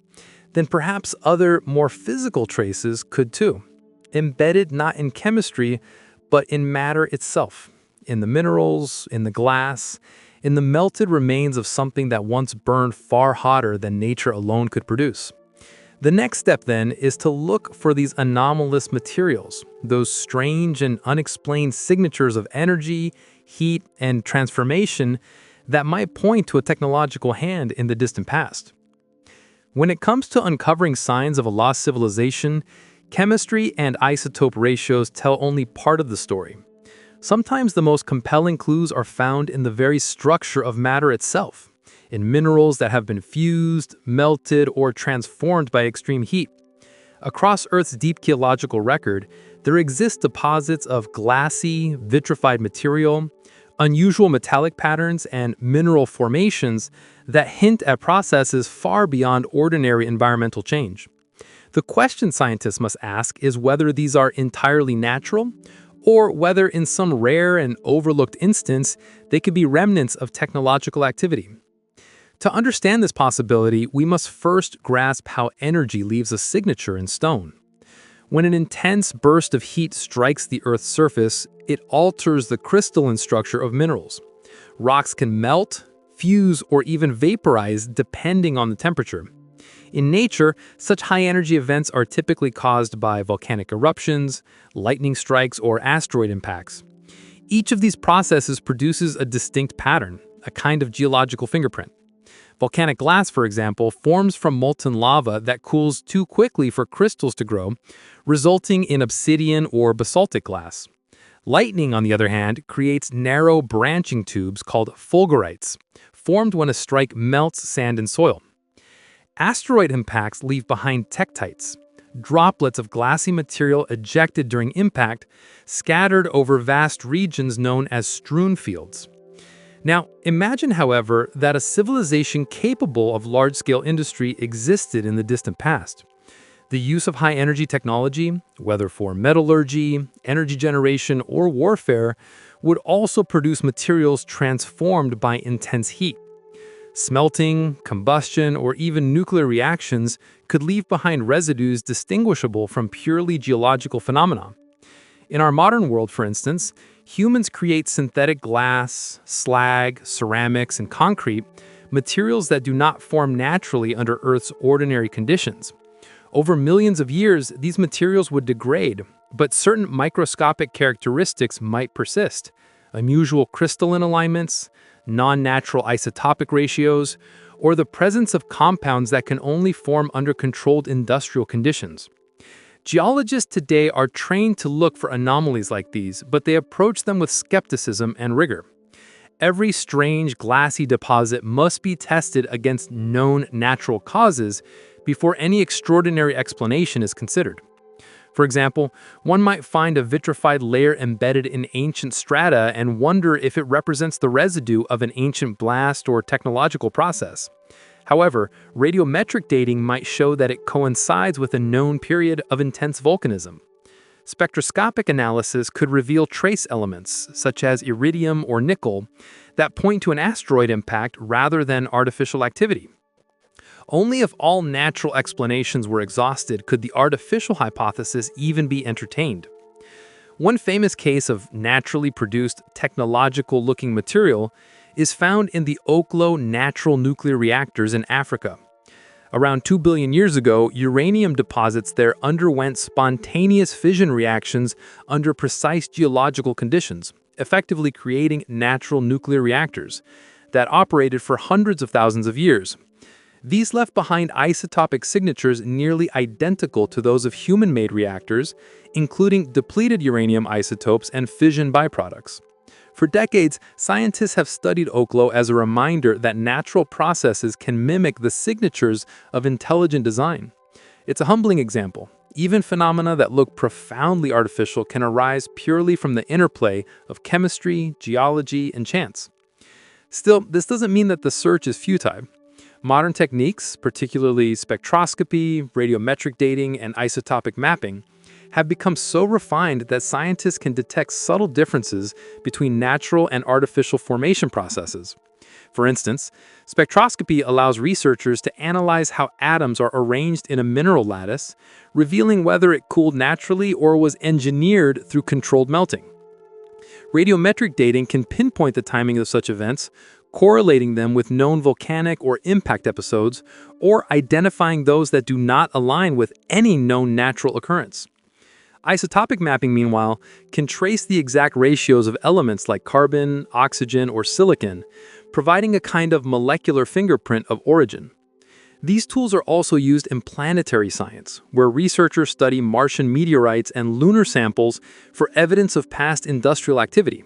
then perhaps other, more physical traces could too, embedded not in chemistry, but in matter itself, in the minerals, in the glass, in the melted remains of something that once burned far hotter than nature alone could produce. The next step, then, is to look for these anomalous materials, those strange and unexplained signatures of energy, heat, and transformation that might point to a technological hand in the distant past. When it comes to uncovering signs of a lost civilization, chemistry and isotope ratios tell only part of the story. Sometimes the most compelling clues are found in the very structure of matter itself, in minerals that have been fused, melted, or transformed by extreme heat. Across Earth's deep geological record, there exist deposits of glassy, vitrified material, unusual metallic patterns, and mineral formations that hint at processes far beyond ordinary environmental change. The question scientists must ask is whether these are entirely natural, or whether in some rare and overlooked instance, they could be remnants of technological activity. To understand this possibility, we must first grasp how energy leaves a signature in stone. When an intense burst of heat strikes the Earth's surface, it alters the crystalline structure of minerals. Rocks can melt, fuse, or even vaporize depending on the temperature. In nature, such high-energy events are typically caused by volcanic eruptions, lightning strikes, or asteroid impacts. Each of these processes produces a distinct pattern, a kind of geological fingerprint. Volcanic glass, for example, forms from molten lava that cools too quickly for crystals to grow, resulting in obsidian or basaltic glass. Lightning, on the other hand, creates narrow branching tubes called fulgurites, formed when a strike melts sand and soil. Asteroid impacts leave behind tektites, droplets of glassy material ejected during impact, scattered over vast regions known as strewn fields. Now, imagine, however, that a civilization capable of large-scale industry existed in the distant past. The use of high-energy technology, whether for metallurgy, energy generation, or warfare, would also produce materials transformed by intense heat. Smelting, combustion, or even nuclear reactions could leave behind residues distinguishable from purely geological phenomena. In our modern world, for instance, humans create synthetic glass, slag, ceramics, and concrete, materials that do not form naturally under Earth's ordinary conditions. Over millions of years, these materials would degrade, but certain microscopic characteristics might persist. Unusual crystalline alignments, non-natural isotopic ratios, or the presence of compounds that can only form under controlled industrial conditions. Geologists today are trained to look for anomalies like these, but they approach them with skepticism and rigor. Every strange, glassy deposit must be tested against known natural causes before any extraordinary explanation is considered. For example, one might find a vitrified layer embedded in ancient strata and wonder if it represents the residue of an ancient blast or technological process. However, radiometric dating might show that it coincides with a known period of intense volcanism. Spectroscopic analysis could reveal trace elements, such as iridium or nickel, that point to an asteroid impact rather than artificial activity. Only if all natural explanations were exhausted could the artificial hypothesis even be entertained. One famous case of naturally produced, technological-looking material is found in the Oklo natural nuclear reactors in Africa. Around 2 billion years ago, uranium deposits there underwent spontaneous fission reactions under precise geological conditions, effectively creating natural nuclear reactors that operated for hundreds of thousands of years. These left behind isotopic signatures nearly identical to those of human-made reactors, including depleted uranium isotopes and fission byproducts. For decades, scientists have studied Oklo as a reminder that natural processes can mimic the signatures of intelligent design. It's a humbling example. Even phenomena that look profoundly artificial can arise purely from the interplay of chemistry, geology, and chance. Still, this doesn't mean that the search is futile. Modern techniques, particularly spectroscopy, radiometric dating, and isotopic mapping, have become so refined that scientists can detect subtle differences between natural and artificial formation processes. For instance, spectroscopy allows researchers to analyze how atoms are arranged in a mineral lattice, revealing whether it cooled naturally or was engineered through controlled melting. Radiometric dating can pinpoint the timing of such events, correlating them with known volcanic or impact episodes, or identifying those that do not align with any known natural occurrence. Isotopic mapping, meanwhile, can trace the exact ratios of elements like carbon, oxygen, or silicon, providing a kind of molecular fingerprint of origin. These tools are also used in planetary science, where researchers study Martian meteorites and lunar samples for evidence of past industrial activity.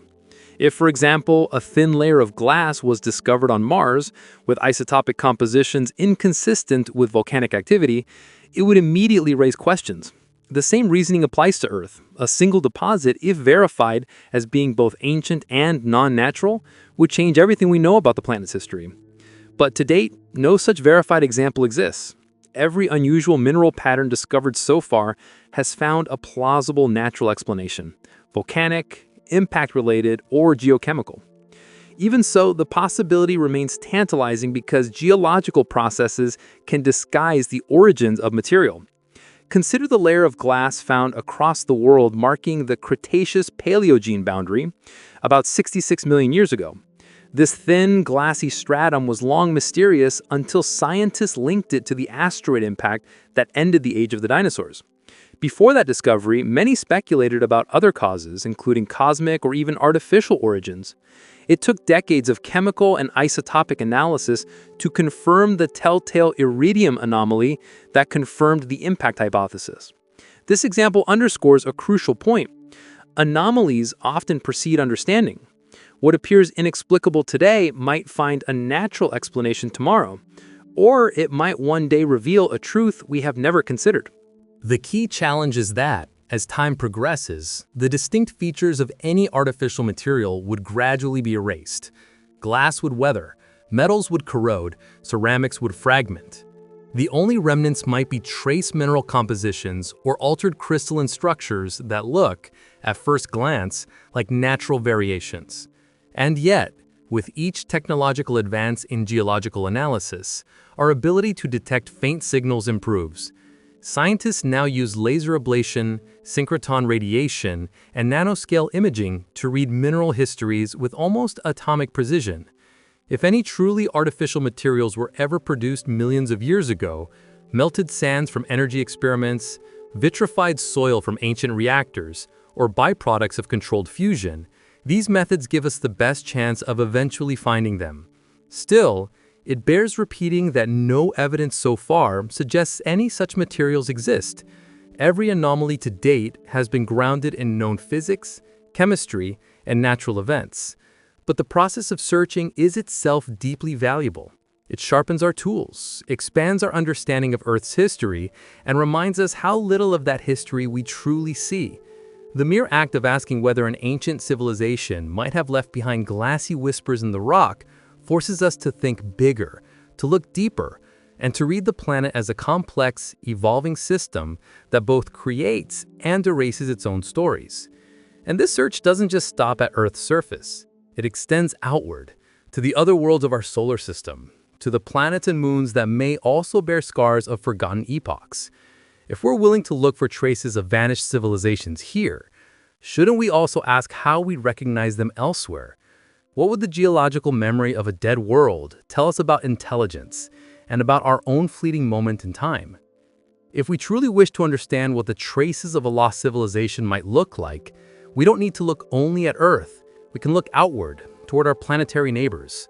If, for example, a thin layer of glass was discovered on Mars with isotopic compositions inconsistent with volcanic activity, it would immediately raise questions. The same reasoning applies to Earth. A single deposit, if verified as being both ancient and non-natural, would change everything we know about the planet's history. But to date, no such verified example exists. Every unusual mineral pattern discovered so far has found a plausible natural explanation: volcanic, impact-related, or geochemical. Even so, the possibility remains tantalizing because geological processes can disguise the origins of material. Consider the layer of glass found across the world marking the Cretaceous-Paleogene boundary about 66 million years ago. This thin, glassy stratum was long mysterious until scientists linked it to the asteroid impact that ended the age of the dinosaurs. Before that discovery, many speculated about other causes, including cosmic or even artificial origins. It took decades of chemical and isotopic analysis to confirm the telltale iridium anomaly that confirmed the impact hypothesis. This example underscores a crucial point. Anomalies often precede understanding. What appears inexplicable today might find a natural explanation tomorrow, or it might one day reveal a truth we have never considered. The key challenge is that, as time progresses, the distinct features of any artificial material would gradually be erased. Glass would weather, metals would corrode, ceramics would fragment. The only remnants might be trace mineral compositions or altered crystalline structures that look, at first glance, like natural variations. And yet, with each technological advance in geological analysis, our ability to detect faint signals improves. Scientists now use laser ablation, synchrotron radiation, and nanoscale imaging to read mineral histories with almost atomic precision. If any truly artificial materials were ever produced millions of years ago, melted sands from energy experiments, vitrified soil from ancient reactors, or byproducts of controlled fusion, these methods give us the best chance of eventually finding them. Still, it bears repeating that no evidence so far suggests any such materials exist. Every anomaly to date has been grounded in known physics, chemistry, and natural events. But the process of searching is itself deeply valuable. It sharpens our tools, expands our understanding of Earth's history, and reminds us how little of that history we truly see. The mere act of asking whether an ancient civilization might have left behind glassy whispers in the rock forces us to think bigger, to look deeper, and to read the planet as a complex, evolving system that both creates and erases its own stories. And this search doesn't just stop at Earth's surface. It extends outward, to the other worlds of our solar system, to the planets and moons that may also bear scars of forgotten epochs. If we're willing to look for traces of vanished civilizations here, shouldn't we also ask how we recognize them elsewhere? What would the geological memory of a dead world tell us about intelligence and about our own fleeting moment in time? If we truly wish to understand what the traces of a lost civilization might look like, we don't need to look only at Earth. We can look outward, toward our planetary neighbors.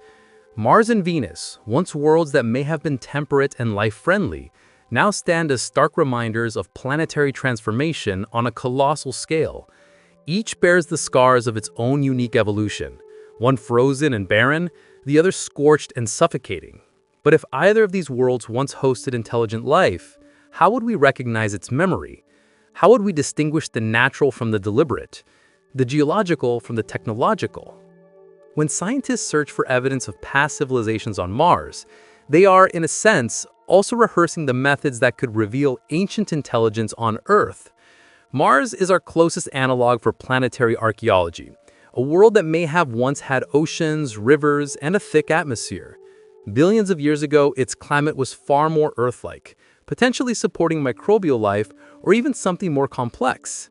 Mars and Venus, once worlds that may have been temperate and life-friendly, now stand as stark reminders of planetary transformation on a colossal scale. Each bears the scars of its own unique evolution, one frozen and barren, the other scorched and suffocating. But if either of these worlds once hosted intelligent life, how would we recognize its memory? How would we distinguish the natural from the deliberate, the geological from the technological? When scientists search for evidence of past civilizations on Mars, they are, in a sense, also rehearsing the methods that could reveal ancient intelligence on Earth. Mars is our closest analog for planetary archaeology, a world that may have once had oceans, rivers, and a thick atmosphere. Billions of years ago, its climate was far more Earth-like, potentially supporting microbial life or even something more complex.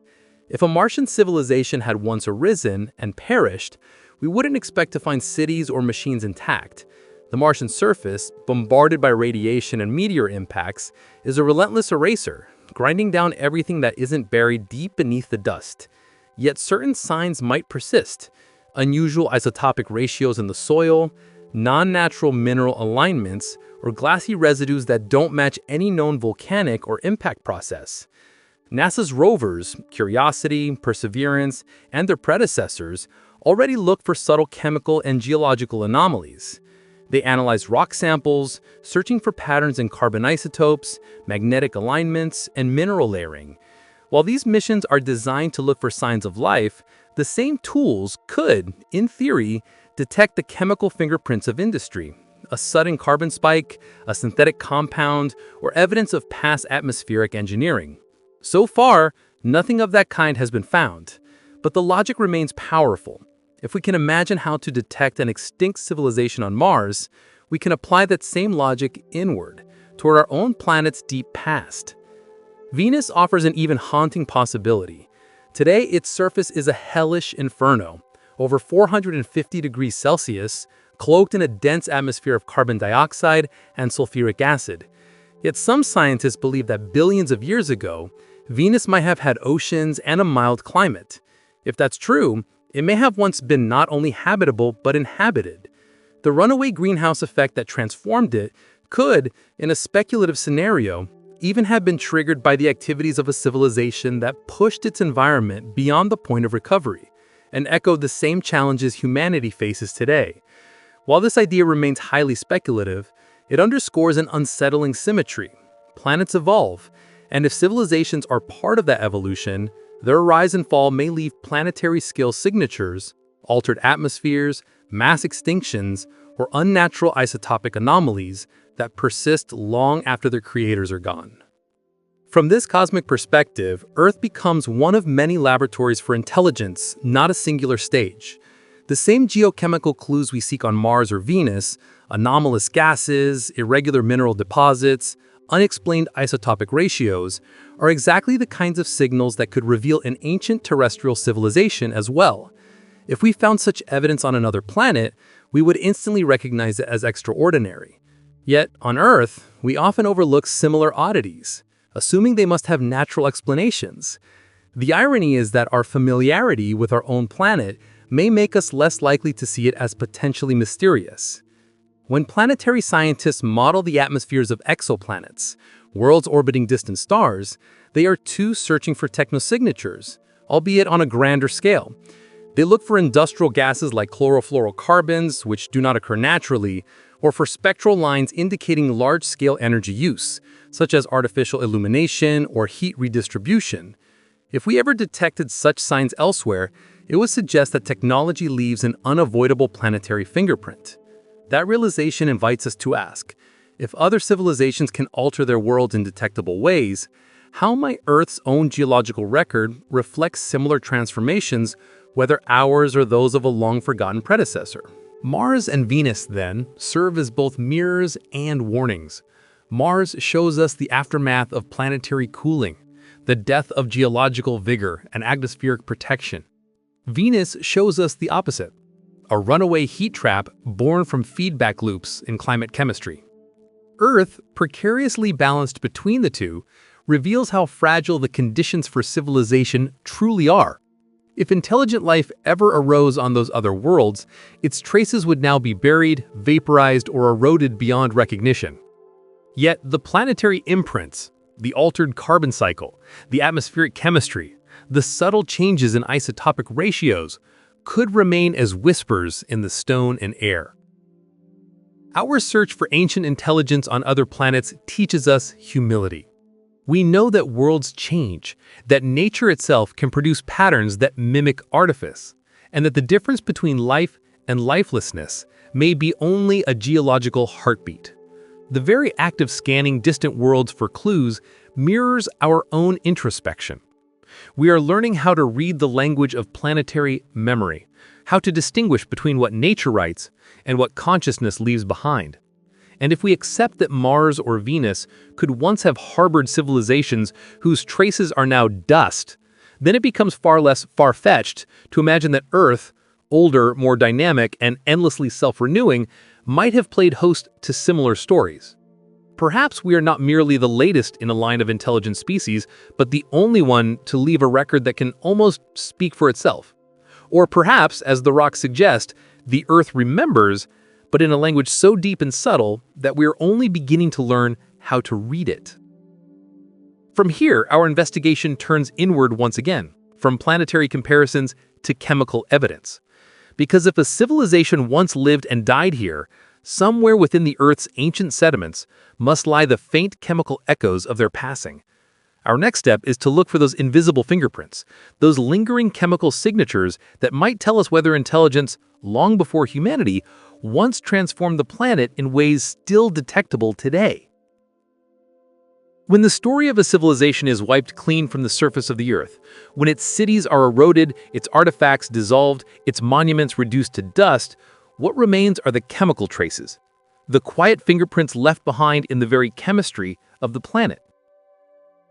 If a Martian civilization had once arisen and perished, we wouldn't expect to find cities or machines intact. The Martian surface, bombarded by radiation and meteor impacts, is a relentless eraser, grinding down everything that isn't buried deep beneath the dust. Yet certain signs might persist: unusual isotopic ratios in the soil, non-natural mineral alignments, or glassy residues that don't match any known volcanic or impact process. NASA's rovers, Curiosity, Perseverance, and their predecessors already look for subtle chemical and geological anomalies. They analyze rock samples, searching for patterns in carbon isotopes, magnetic alignments, and mineral layering. While these missions are designed to look for signs of life, the same tools could, in theory, detect the chemical fingerprints of industry: a sudden carbon spike, a synthetic compound, or evidence of past atmospheric engineering. So far, nothing of that kind has been found, but the logic remains powerful. If we can imagine how to detect an extinct civilization on Mars, we can apply that same logic inward, toward our own planet's deep past. Venus offers an even haunting possibility. Today, its surface is a hellish inferno, over 450 degrees Celsius, cloaked in a dense atmosphere of carbon dioxide and sulfuric acid. Yet some scientists believe that billions of years ago, Venus might have had oceans and a mild climate. If that's true, it may have once been not only habitable but inhabited. The runaway greenhouse effect that transformed it could, in a speculative scenario, even have been triggered by the activities of a civilization that pushed its environment beyond the point of recovery and echoed the same challenges humanity faces today. While this idea remains highly speculative, it underscores an unsettling symmetry. Planets evolve, and if civilizations are part of that evolution, their rise and fall may leave planetary scale signatures, altered atmospheres, mass extinctions, or unnatural isotopic anomalies that persist long after their creators are gone. From this cosmic perspective, Earth becomes one of many laboratories for intelligence, not a singular stage. The same geochemical clues we seek on Mars or Venus, anomalous gases, irregular mineral deposits, unexplained isotopic ratios, are exactly the kinds of signals that could reveal an ancient terrestrial civilization as well. If we found such evidence on another planet, we would instantly recognize it as extraordinary. Yet, on Earth, we often overlook similar oddities, assuming they must have natural explanations. The irony is that our familiarity with our own planet may make us less likely to see it as potentially mysterious. When planetary scientists model the atmospheres of exoplanets, worlds orbiting distant stars, they are too searching for technosignatures, albeit on a grander scale. They look for industrial gases like chlorofluorocarbons, which do not occur naturally, or for spectral lines indicating large-scale energy use, such as artificial illumination or heat redistribution. If we ever detected such signs elsewhere, it would suggest that technology leaves an unavoidable planetary fingerprint. That realization invites us to ask, if other civilizations can alter their worlds in detectable ways, how might Earth's own geological record reflect similar transformations, whether ours or those of a long-forgotten predecessor? Mars and Venus, then, serve as both mirrors and warnings. Mars shows us the aftermath of planetary cooling, the death of geological vigor and atmospheric protection. Venus shows us the opposite, a runaway heat trap born from feedback loops in climate chemistry. Earth, precariously balanced between the two, reveals how fragile the conditions for civilization truly are. If intelligent life ever arose on those other worlds, its traces would now be buried, vaporized, or eroded beyond recognition. Yet the planetary imprints, the altered carbon cycle, the atmospheric chemistry, the subtle changes in isotopic ratios, could remain as whispers in the stone and air. Our search for ancient intelligence on other planets teaches us humility. We know that worlds change, that nature itself can produce patterns that mimic artifice, and that the difference between life and lifelessness may be only a geological heartbeat. The very act of scanning distant worlds for clues mirrors our own introspection. We are learning how to read the language of planetary memory, how to distinguish between what nature writes and what consciousness leaves behind. And if we accept that Mars or Venus could once have harbored civilizations whose traces are now dust, then it becomes far less far-fetched to imagine that Earth, older, more dynamic, and endlessly self-renewing, might have played host to similar stories. Perhaps we are not merely the latest in a line of intelligent species, but the only one to leave a record that can almost speak for itself. Or perhaps, as the rocks suggest, the Earth remembers, but in a language so deep and subtle that we are only beginning to learn how to read it. From here, our investigation turns inward once again, from planetary comparisons to chemical evidence. Because if a civilization once lived and died here, somewhere within the Earth's ancient sediments must lie the faint chemical echoes of their passing. Our next step is to look for those invisible fingerprints, those lingering chemical signatures that might tell us whether intelligence, long before humanity, once transformed the planet in ways still detectable today. When the story of a civilization is wiped clean from the surface of the Earth, when its cities are eroded, its artifacts dissolved, its monuments reduced to dust, what remains are the chemical traces, the quiet fingerprints left behind in the very chemistry of the planet.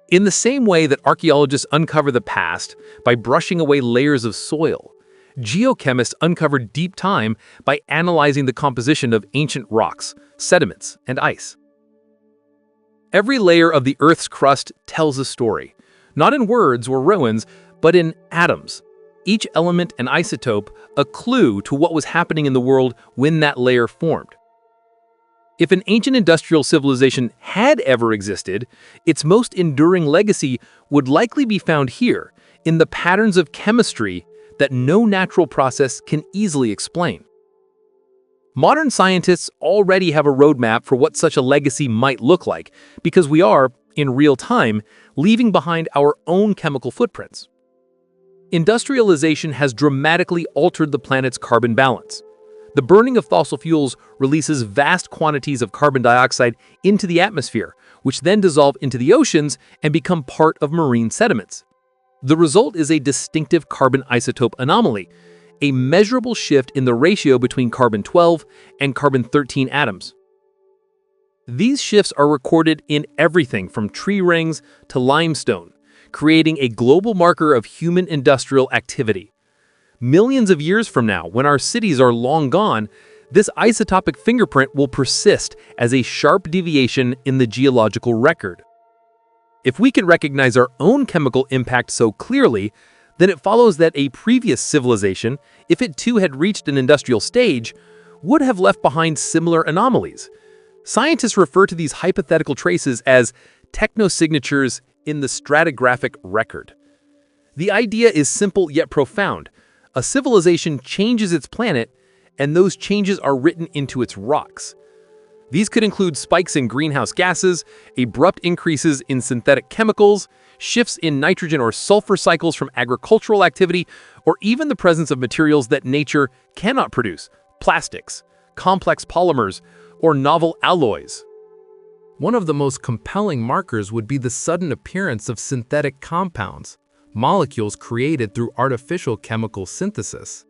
In the same way that archaeologists uncover the past by brushing away layers of soil, geochemists uncover deep time by analyzing the composition of ancient rocks, sediments, and ice. Every layer of the Earth's crust tells a story, not in words or ruins, but in atoms. Each element and isotope a clue to what was happening in the world when that layer formed. If an ancient industrial civilization had ever existed, its most enduring legacy would likely be found here, in the patterns of chemistry that no natural process can easily explain. Modern scientists already have a roadmap for what such a legacy might look like, because we are, in real time, leaving behind our own chemical footprints. Industrialization has dramatically altered the planet's carbon balance. The burning of fossil fuels releases vast quantities of carbon dioxide into the atmosphere, which then dissolve into the oceans and become part of marine sediments. The result is a distinctive carbon isotope anomaly, a measurable shift in the ratio between carbon-12 and carbon-13 atoms. These shifts are recorded in everything from tree rings to limestone, creating a global marker of human industrial activity. Millions of years from now, when our cities are long gone, this isotopic fingerprint will persist as a sharp deviation in the geological record. If we can recognize our own chemical impact so clearly, then it follows that a previous civilization, if it too had reached an industrial stage, would have left behind similar anomalies. Scientists refer to these hypothetical traces as technosignatures in the stratigraphic record. The idea is simple yet profound. A civilization changes its planet, and those changes are written into its rocks. These could include spikes in greenhouse gases, abrupt increases in synthetic chemicals, shifts in nitrogen or sulfur cycles from agricultural activity, or even the presence of materials that nature cannot produce, plastics, complex polymers, or novel alloys. One of the most compelling markers would be the sudden appearance of synthetic compounds, molecules created through artificial chemical synthesis.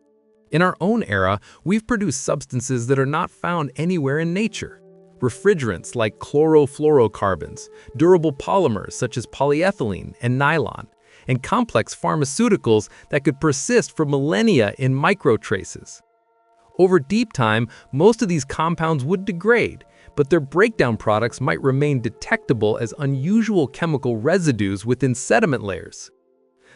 In our own era, we've produced substances that are not found anywhere in nature. Refrigerants like chlorofluorocarbons, durable polymers such as polyethylene and nylon, and complex pharmaceuticals that could persist for millennia in microtraces. Over deep time, most of these compounds would degrade, but their breakdown products might remain detectable as unusual chemical residues within sediment layers.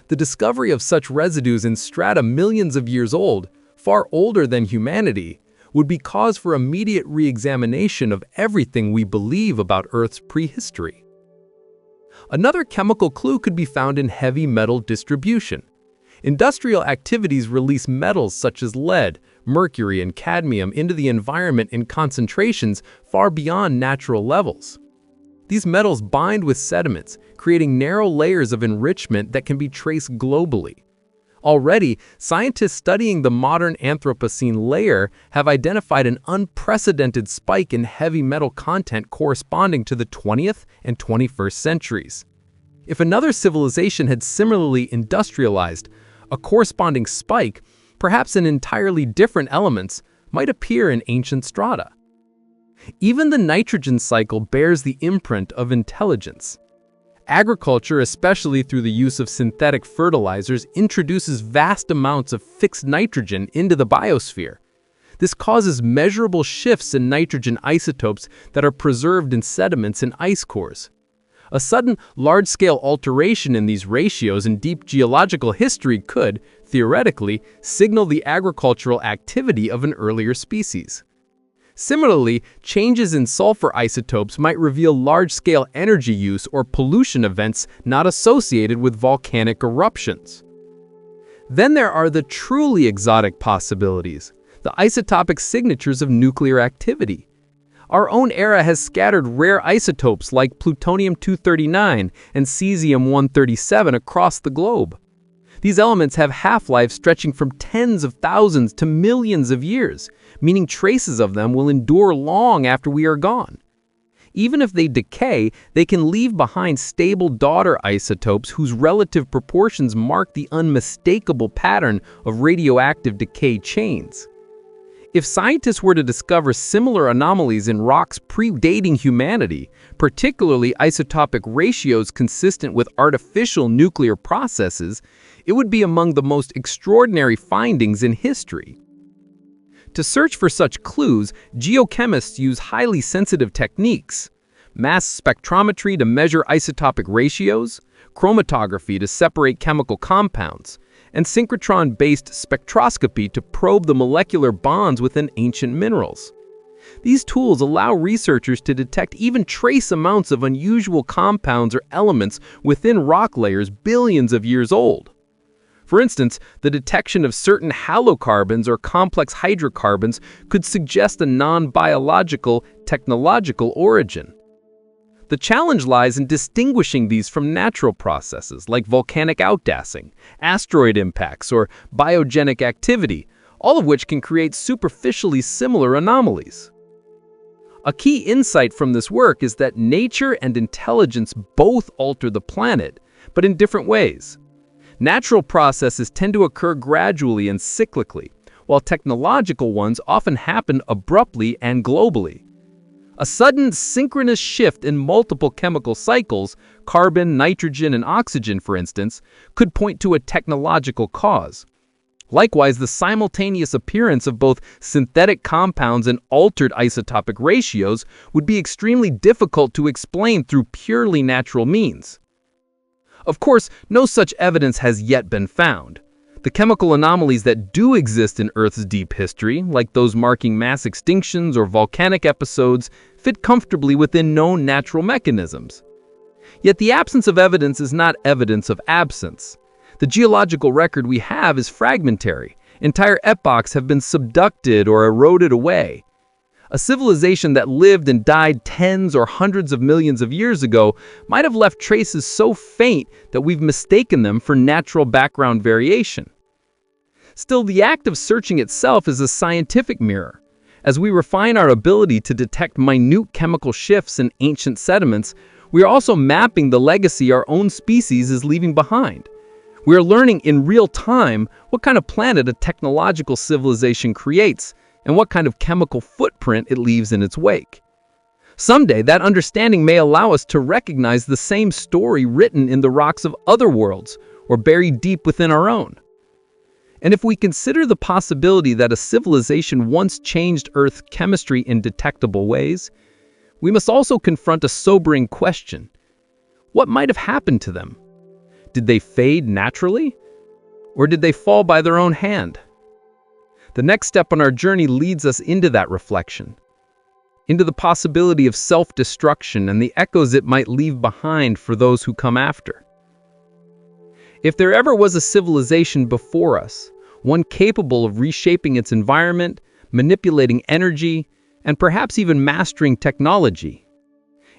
The discovery of such residues in strata millions of years old, far older than humanity, would be cause for immediate re-examination of everything we believe about Earth's prehistory. Another chemical clue could be found in heavy metal distribution. Industrial activities release metals such as lead, mercury, and cadmium into the environment in concentrations far beyond natural levels. These metals bind with sediments, creating narrow layers of enrichment that can be traced globally. Already, scientists studying the modern Anthropocene layer have identified an unprecedented spike in heavy metal content corresponding to the 20th and 21st centuries. If another civilization had similarly industrialized, a corresponding spike, perhaps in entirely different elements, might appear in ancient strata. Even the nitrogen cycle bears the imprint of intelligence. Agriculture, especially through the use of synthetic fertilizers, introduces vast amounts of fixed nitrogen into the biosphere. This causes measurable shifts in nitrogen isotopes that are preserved in sediments and ice cores. A sudden, large-scale alteration in these ratios in deep geological history could, theoretically, signal the agricultural activity of an earlier species. Similarly, changes in sulfur isotopes might reveal large-scale energy use or pollution events not associated with volcanic eruptions. Then there are the truly exotic possibilities, the isotopic signatures of nuclear activity. Our own era has scattered rare isotopes like plutonium-239 and cesium-137 across the globe. These elements have half-lives stretching from tens of thousands to millions of years, meaning traces of them will endure long after we are gone. Even if they decay, they can leave behind stable daughter isotopes whose relative proportions mark the unmistakable pattern of radioactive decay chains. If scientists were to discover similar anomalies in rocks predating humanity, particularly isotopic ratios consistent with artificial nuclear processes, it would be among the most extraordinary findings in history. To search for such clues, geochemists use highly sensitive techniques: mass spectrometry to measure isotopic ratios, chromatography to separate chemical compounds, and synchrotron-based spectroscopy to probe the molecular bonds within ancient minerals. These tools allow researchers to detect even trace amounts of unusual compounds or elements within rock layers billions of years old. For instance, the detection of certain halocarbons or complex hydrocarbons could suggest a non-biological, technological origin. The challenge lies in distinguishing these from natural processes like volcanic outgassing, asteroid impacts, or biogenic activity, all of which can create superficially similar anomalies. A key insight from this work is that nature and intelligence both alter the planet, but in different ways. Natural processes tend to occur gradually and cyclically, while technological ones often happen abruptly and globally. A sudden synchronous shift in multiple chemical cycles, carbon, nitrogen, and oxygen, for instance, could point to a technological cause. Likewise, the simultaneous appearance of both synthetic compounds and altered isotopic ratios would be extremely difficult to explain through purely natural means. Of course, no such evidence has yet been found. The chemical anomalies that do exist in Earth's deep history, like those marking mass extinctions or volcanic episodes, fit comfortably within known natural mechanisms. Yet the absence of evidence is not evidence of absence. The geological record we have is fragmentary. Entire epochs have been subducted or eroded away. A civilization that lived and died tens or hundreds of millions of years ago might have left traces so faint that we've mistaken them for natural background variation. Still, the act of searching itself is a scientific mirror. As we refine our ability to detect minute chemical shifts in ancient sediments, we are also mapping the legacy our own species is leaving behind. We are learning in real time what kind of planet a technological civilization creates, and what kind of chemical footprint it leaves in its wake. Someday, that understanding may allow us to recognize the same story written in the rocks of other worlds or buried deep within our own. And if we consider the possibility that a civilization once changed Earth's chemistry in detectable ways, we must also confront a sobering question. What might have happened to them? Did they fade naturally? Or did they fall by their own hand? The next step on our journey leads us into that reflection, into the possibility of self-destruction and the echoes it might leave behind for those who come after. If there ever was a civilization before us, one capable of reshaping its environment, manipulating energy, and perhaps even mastering technology,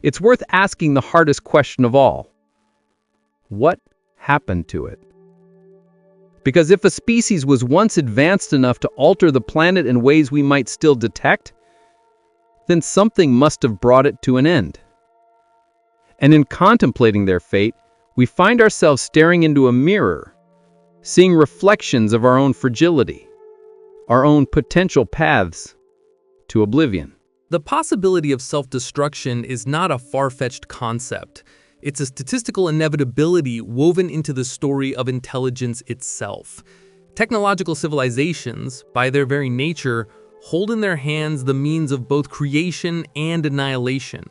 it's worth asking the hardest question of all. What happened to it? Because if a species was once advanced enough to alter the planet in ways we might still detect, then something must have brought it to an end. And in contemplating their fate, we find ourselves staring into a mirror, seeing reflections of our own fragility, our own potential paths to oblivion. The possibility of self-destruction is not a far-fetched concept. It's a statistical inevitability woven into the story of intelligence itself. Technological civilizations, by their very nature, hold in their hands the means of both creation and annihilation.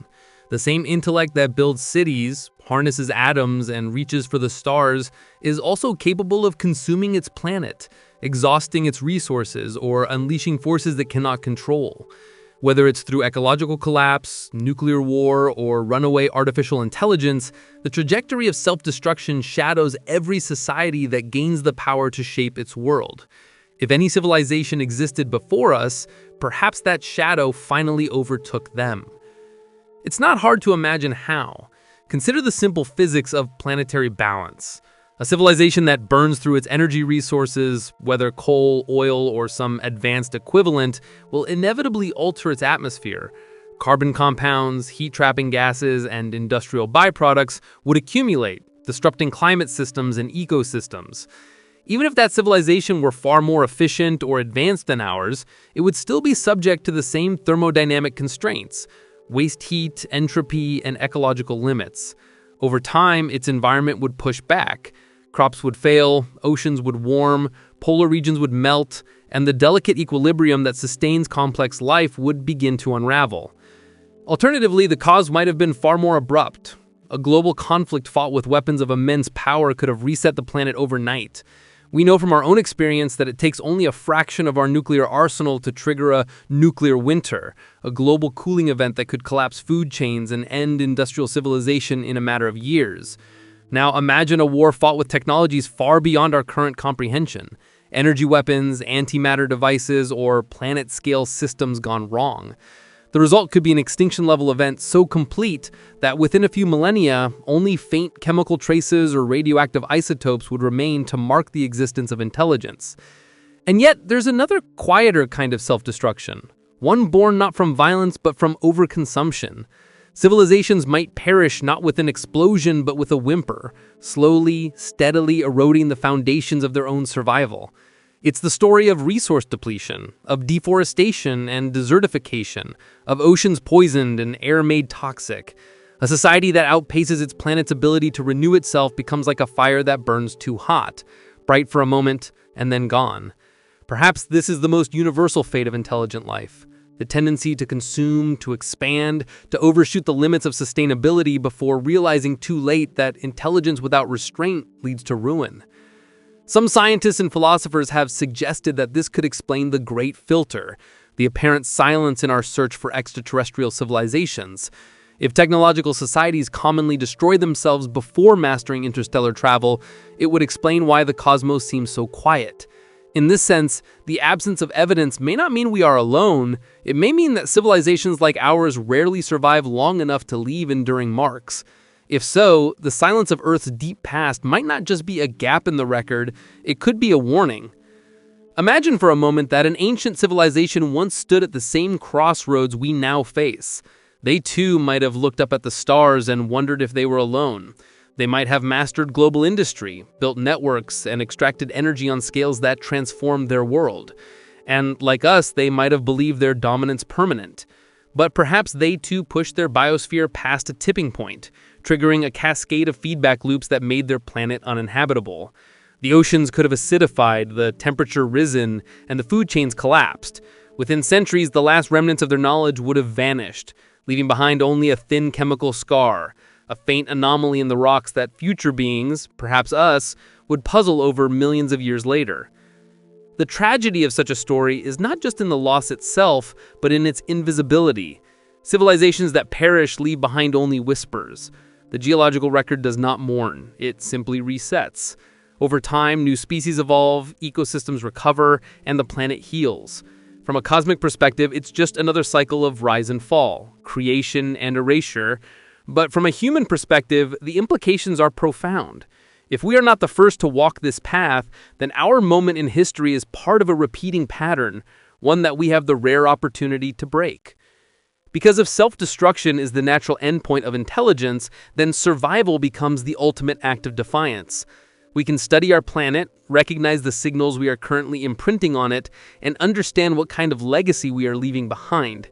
The same intellect that builds cities, harnesses atoms, and reaches for the stars is also capable of consuming its planet, exhausting its resources, or unleashing forces that cannot control. Whether it's through ecological collapse, nuclear war, or runaway artificial intelligence, the trajectory of self-destruction shadows every society that gains the power to shape its world. If any civilization existed before us, perhaps that shadow finally overtook them. It's not hard to imagine how. Consider the simple physics of planetary balance. A civilization that burns through its energy resources, whether coal, oil, or some advanced equivalent, will inevitably alter its atmosphere. Carbon compounds, heat-trapping gases, and industrial byproducts would accumulate, disrupting climate systems and ecosystems. Even if that civilization were far more efficient or advanced than ours, it would still be subject to the same thermodynamic constraints: waste heat, entropy, and ecological limits. Over time, its environment would push back. Crops would fail, oceans would warm, polar regions would melt, and the delicate equilibrium that sustains complex life would begin to unravel. Alternatively, the cause might have been far more abrupt. A global conflict fought with weapons of immense power could have reset the planet overnight. We know from our own experience that it takes only a fraction of our nuclear arsenal to trigger a nuclear winter, a global cooling event that could collapse food chains and end industrial civilization in a matter of years. Now imagine a war fought with technologies far beyond our current comprehension. Energy weapons, antimatter devices, or planet-scale systems gone wrong. The result could be an extinction-level event so complete that within a few millennia, only faint chemical traces or radioactive isotopes would remain to mark the existence of intelligence. And yet, there's another quieter kind of self-destruction, one born not from violence but from overconsumption. Civilizations might perish not with an explosion but with a whimper, slowly, steadily eroding the foundations of their own survival. It's the story of resource depletion, of deforestation and desertification, of oceans poisoned and air made toxic. A society that outpaces its planet's ability to renew itself becomes like a fire that burns too hot, bright for a moment and then gone. Perhaps this is the most universal fate of intelligent life. The tendency to consume, to expand, to overshoot the limits of sustainability before realizing too late that intelligence without restraint leads to ruin. Some scientists and philosophers have suggested that this could explain the Great Filter, the apparent silence in our search for extraterrestrial civilizations. If technological societies commonly destroy themselves before mastering interstellar travel, it would explain why the cosmos seems so quiet. In this sense, the absence of evidence may not mean we are alone. It may mean that civilizations like ours rarely survive long enough to leave enduring marks. If so, the silence of Earth's deep past might not just be a gap in the record, it could be a warning. Imagine for a moment that an ancient civilization once stood at the same crossroads we now face. They too might have looked up at the stars and wondered if they were alone. They might have mastered global industry, built networks, and extracted energy on scales that transformed their world. And like us, they might have believed their dominance permanent. But perhaps they too pushed their biosphere past a tipping point, triggering a cascade of feedback loops that made their planet uninhabitable. The oceans could have acidified, the temperature risen, and the food chains collapsed. Within centuries, the last remnants of their knowledge would have vanished, leaving behind only a thin chemical scar, a faint anomaly in the rocks that future beings, perhaps us, would puzzle over millions of years later. The tragedy of such a story is not just in the loss itself, but in its invisibility. Civilizations that perish leave behind only whispers. The geological record does not mourn, it simply resets. Over time, new species evolve, ecosystems recover, and the planet heals. From a cosmic perspective, it's just another cycle of rise and fall, creation and erasure. But from a human perspective, the implications are profound. If we are not the first to walk this path, then our moment in history is part of a repeating pattern, one that we have the rare opportunity to break. Because if self-destruction is the natural endpoint of intelligence, then survival becomes the ultimate act of defiance. We can study our planet, recognize the signals we are currently imprinting on it, and understand what kind of legacy we are leaving behind.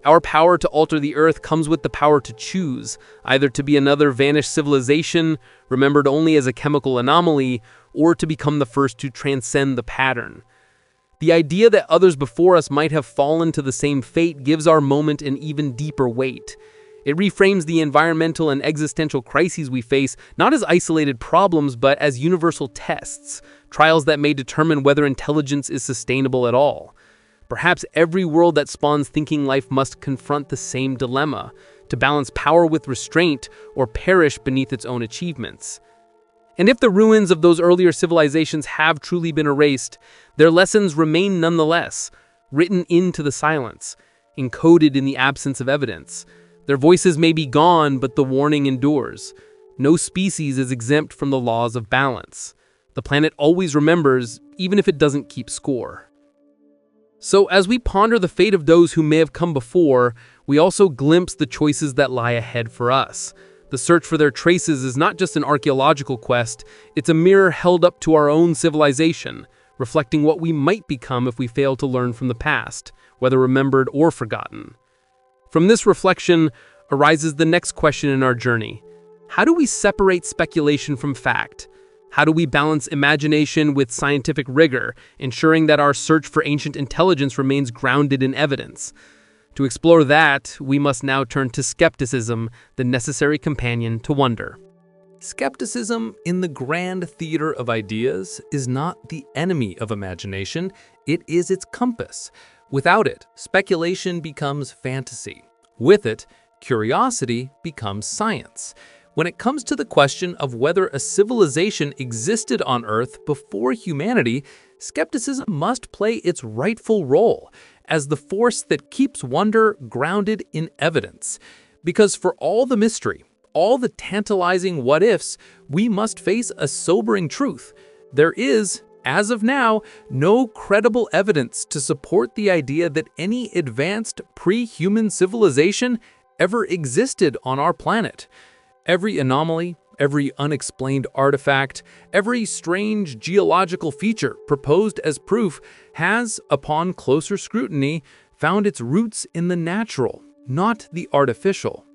Our power to alter the Earth comes with the power to choose, either to be another vanished civilization, remembered only as a chemical anomaly, or to become the first to transcend the pattern. The idea that others before us might have fallen to the same fate gives our moment an even deeper weight. It reframes the environmental and existential crises we face not as isolated problems, but as universal tests, trials that may determine whether intelligence is sustainable at all. Perhaps every world that spawns thinking life must confront the same dilemma, to balance power with restraint or perish beneath its own achievements. And if the ruins of those earlier civilizations have truly been erased, their lessons remain nonetheless, written into the silence, encoded in the absence of evidence. Their voices may be gone, but the warning endures. No species is exempt from the laws of balance. The planet always remembers, even if it doesn't keep score. So as we ponder the fate of those who may have come before, we also glimpse the choices that lie ahead for us. The search for their traces is not just an archaeological quest, it's a mirror held up to our own civilization, reflecting what we might become if we fail to learn from the past, whether remembered or forgotten. From this reflection arises the next question in our journey. How do we separate speculation from fact? How do we balance imagination with scientific rigor, ensuring that our search for ancient intelligence remains grounded in evidence? To explore that, we must now turn to skepticism, the necessary companion to wonder. Skepticism, in the grand theater of ideas, is not the enemy of imagination, it is its compass. Without it, speculation becomes fantasy. With it, curiosity becomes science. When it comes to the question of whether a civilization existed on Earth before humanity, skepticism must play its rightful role as the force that keeps wonder grounded in evidence. Because for all the mystery, all the tantalizing what-ifs, we must face a sobering truth. There is, as of now, no credible evidence to support the idea that any advanced pre-human civilization ever existed on our planet. Every anomaly, every unexplained artifact, every strange geological feature proposed as proof has, upon closer scrutiny, found its roots in the natural, not the artificial.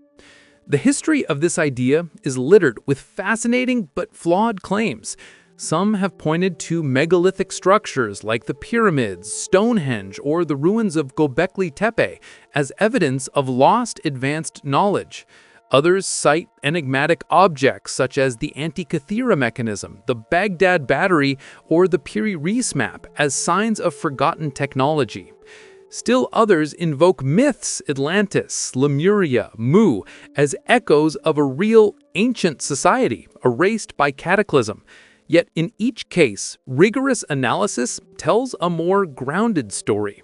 The history of this idea is littered with fascinating but flawed claims. Some have pointed to megalithic structures like the pyramids, Stonehenge, or the ruins of Göbekli Tepe as evidence of lost advanced knowledge. Others cite enigmatic objects such as the Antikythera mechanism, the Baghdad battery, or the Piri-Reis map as signs of forgotten technology. Still others invoke myths, Atlantis, Lemuria, Mu, as echoes of a real ancient society erased by cataclysm. Yet in each case, rigorous analysis tells a more grounded story.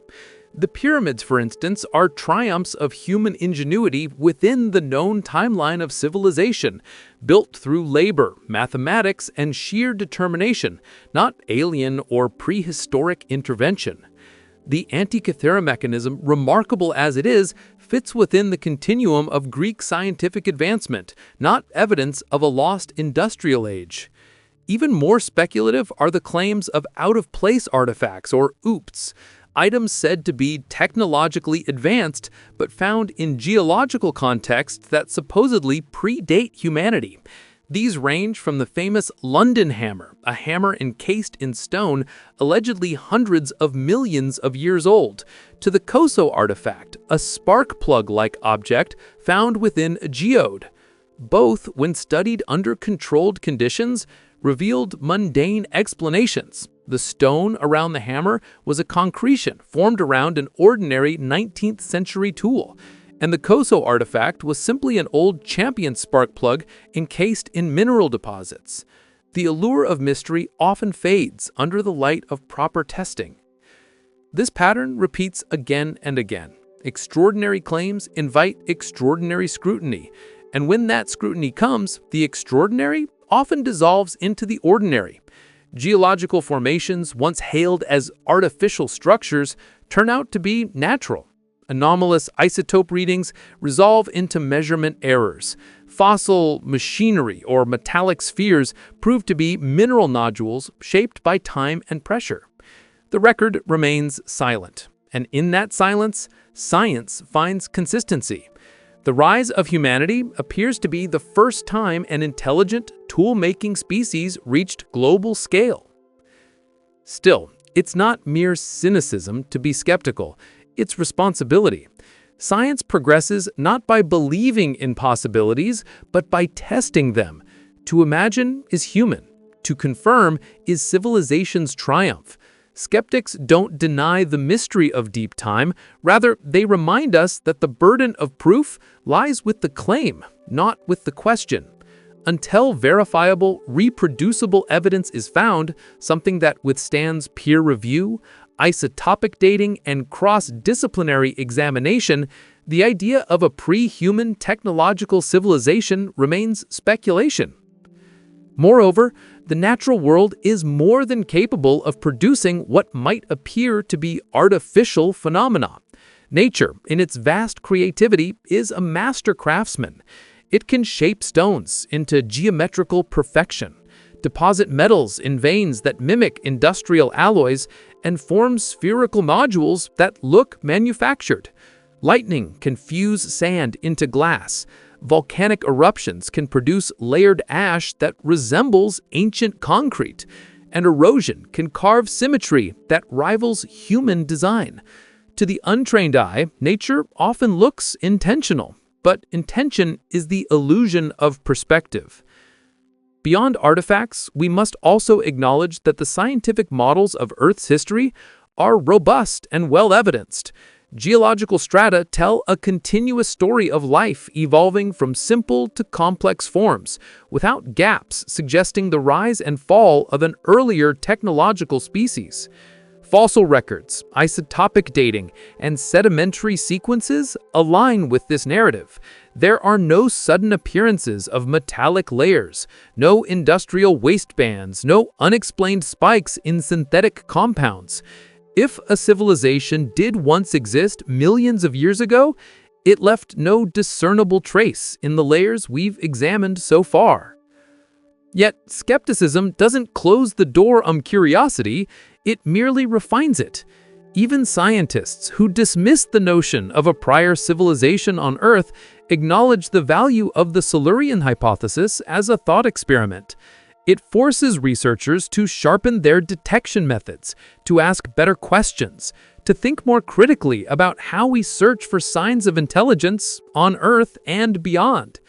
The pyramids, for instance, are triumphs of human ingenuity within the known timeline of civilization, built through labor, mathematics, and sheer determination, not alien or prehistoric intervention. The Antikythera mechanism, remarkable as it is, fits within the continuum of Greek scientific advancement, not evidence of a lost industrial age. Even more speculative are the claims of out-of-place artifacts, or OOPs, items said to be technologically advanced but found in geological contexts that supposedly predate humanity. These range from the famous London hammer, a hammer encased in stone allegedly hundreds of millions of years old, to the Koso artifact, a spark plug-like object found within a geode. Both, when studied under controlled conditions, revealed mundane explanations. The stone around the hammer was a concretion formed around an ordinary 19th century tool, and the Koso artifact was simply an old champion spark plug encased in mineral deposits. The allure of mystery often fades under the light of proper testing. This pattern repeats again and again. Extraordinary claims invite extraordinary scrutiny, and when that scrutiny comes, the extraordinary often dissolves into the ordinary. Geological formations, once hailed as artificial structures, turn out to be natural. Anomalous isotope readings resolve into measurement errors. Fossil machinery or metallic spheres prove to be mineral nodules shaped by time and pressure. The record remains silent, and in that silence, science finds consistency. The rise of humanity appears to be the first time an intelligent, tool-making species reached global scale. Still, it's not mere cynicism to be skeptical. It's responsibility. Science progresses not by believing in possibilities, but by testing them. To imagine is human. To confirm is civilization's triumph. Skeptics don't deny the mystery of deep time. Rather, they remind us that the burden of proof lies with the claim, not with the question. Until verifiable, reproducible evidence is found, something that withstands peer review, isotopic dating, and cross-disciplinary examination, the idea of a pre-human technological civilization remains speculation. Moreover, the natural world is more than capable of producing what might appear to be artificial phenomena. Nature, in its vast creativity, is a master craftsman. It can shape stones into geometrical perfection, deposit metals in veins that mimic industrial alloys, and form spherical modules that look manufactured. Lightning can fuse sand into glass. Volcanic eruptions can produce layered ash that resembles ancient concrete, and erosion can carve symmetry that rivals human design. To the untrained eye, nature often looks intentional, but intention is the illusion of perspective. Beyond artifacts, we must also acknowledge that the scientific models of Earth's history are robust and well-evidenced. Geological strata tell a continuous story of life evolving from simple to complex forms, without gaps suggesting the rise and fall of an earlier technological species. Fossil records, isotopic dating, and sedimentary sequences align with this narrative. There are no sudden appearances of metallic layers, no industrial waste bands, no unexplained spikes in synthetic compounds. If a civilization did once exist millions of years ago, it left no discernible trace in the layers we've examined so far. Yet, skepticism doesn't close the door on curiosity, it merely refines it. Even scientists who dismiss the notion of a prior civilization on Earth acknowledge the value of the Silurian hypothesis as a thought experiment. It forces researchers to sharpen their detection methods, to ask better questions, to think more critically about how we search for signs of intelligence on Earth and beyond.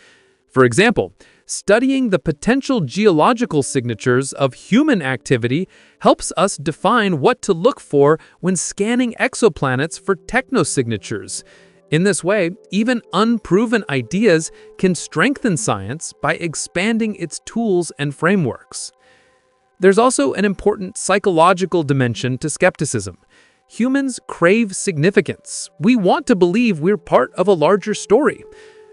For example, studying the potential geological signatures of human activity helps us define what to look for when scanning exoplanets for technosignatures. In this way, even unproven ideas can strengthen science by expanding its tools and frameworks. There's also an important psychological dimension to skepticism. Humans crave significance. We want to believe we're part of a larger story.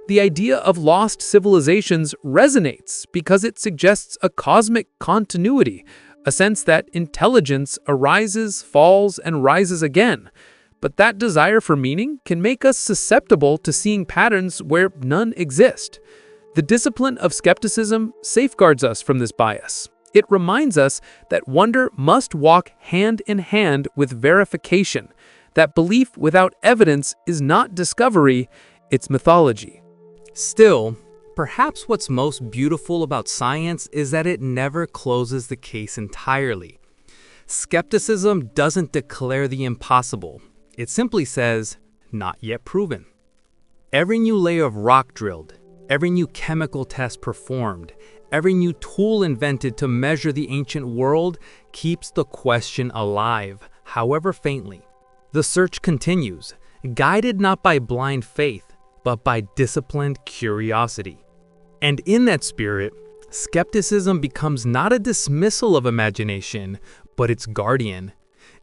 The idea of lost civilizations resonates because it suggests a cosmic continuity, a sense that intelligence arises, falls, and rises again. But that desire for meaning can make us susceptible to seeing patterns where none exist. The discipline of skepticism safeguards us from this bias. It reminds us that wonder must walk hand in hand with verification, that belief without evidence is not discovery, it's mythology. Still, perhaps what's most beautiful about science is that it never closes the case entirely. Skepticism doesn't declare the impossible. It simply says, not yet proven. Every new layer of rock drilled, every new chemical test performed, every new tool invented to measure the ancient world keeps the question alive, however faintly. The search continues, guided not by blind faith, but by disciplined curiosity. And in that spirit, skepticism becomes not a dismissal of imagination, but its guardian.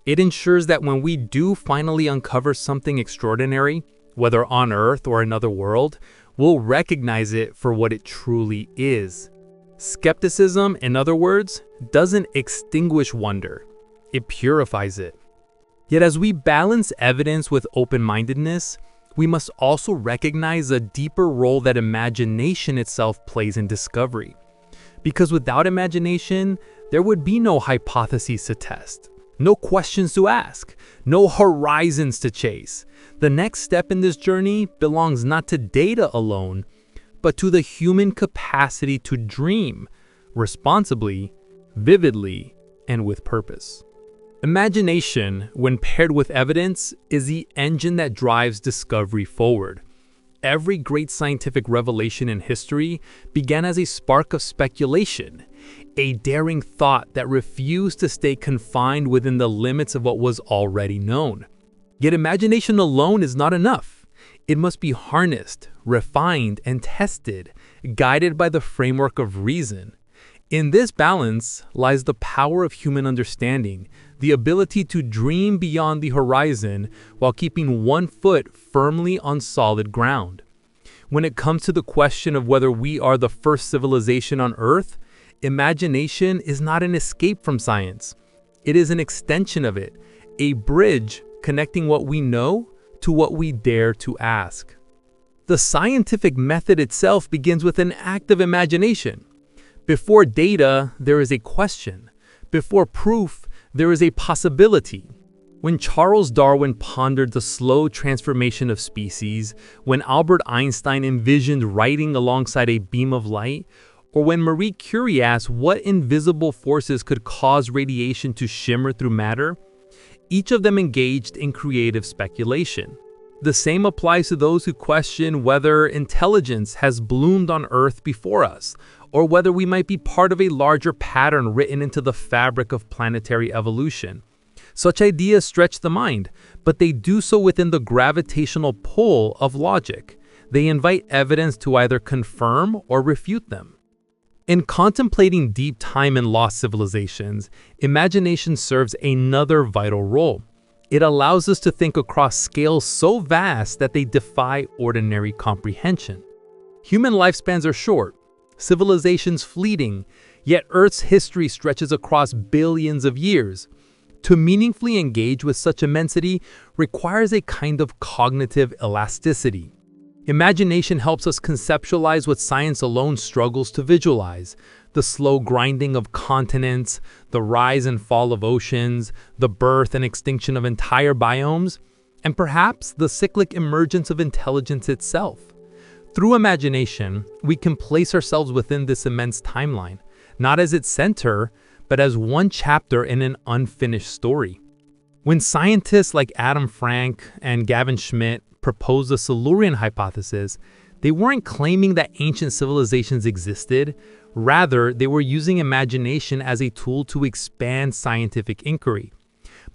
It ensures that when we do finally uncover something extraordinary, whether on Earth or another world, we'll recognize it for what it truly is. Skepticism, in other words, doesn't extinguish wonder. It purifies it. Yet as we balance evidence with open-mindedness, we must also recognize a deeper role that imagination itself plays in discovery. Because without imagination, there would be no hypotheses to test, no questions to ask, no horizons to chase. The next step in this journey belongs not to data alone, but to the human capacity to dream responsibly, vividly, and with purpose. Imagination, when paired with evidence, is the engine that drives discovery forward. Every great scientific revelation in history began as a spark of speculation, a daring thought that refused to stay confined within the limits of what was already known. Yet imagination alone is not enough. It must be harnessed, refined, and tested, guided by the framework of reason. In this balance lies the power of human understanding, the ability to dream beyond the horizon while keeping one foot firmly on solid ground. When it comes to the question of whether we are the first civilization on Earth, imagination is not an escape from science. It is an extension of it, a bridge connecting what we know to what we dare to ask. The scientific method itself begins with an act of imagination. Before data, there is a question. Before proof, there is a possibility. When Charles Darwin pondered the slow transformation of species, when Albert Einstein envisioned writing alongside a beam of light, or when Marie Curie asked what invisible forces could cause radiation to shimmer through matter, each of them engaged in creative speculation. The same applies to those who question whether intelligence has bloomed on Earth before us, or whether we might be part of a larger pattern written into the fabric of planetary evolution. Such ideas stretch the mind, but they do so within the gravitational pull of logic. They invite evidence to either confirm or refute them. In contemplating deep time and lost civilizations, imagination serves another vital role. It allows us to think across scales so vast that they defy ordinary comprehension. Human lifespans are short, civilizations fleeting, yet Earth's history stretches across billions of years. To meaningfully engage with such immensity requires a kind of cognitive elasticity. Imagination helps us conceptualize what science alone struggles to visualize: the slow grinding of continents, the rise and fall of oceans, the birth and extinction of entire biomes, and perhaps the cyclic emergence of intelligence itself. Through imagination, we can place ourselves within this immense timeline, not as its center, but as one chapter in an unfinished story. When scientists like Adam Frank and Gavin Schmidt proposed the Silurian hypothesis, they weren't claiming that ancient civilizations existed. Rather, they were using imagination as a tool to expand scientific inquiry.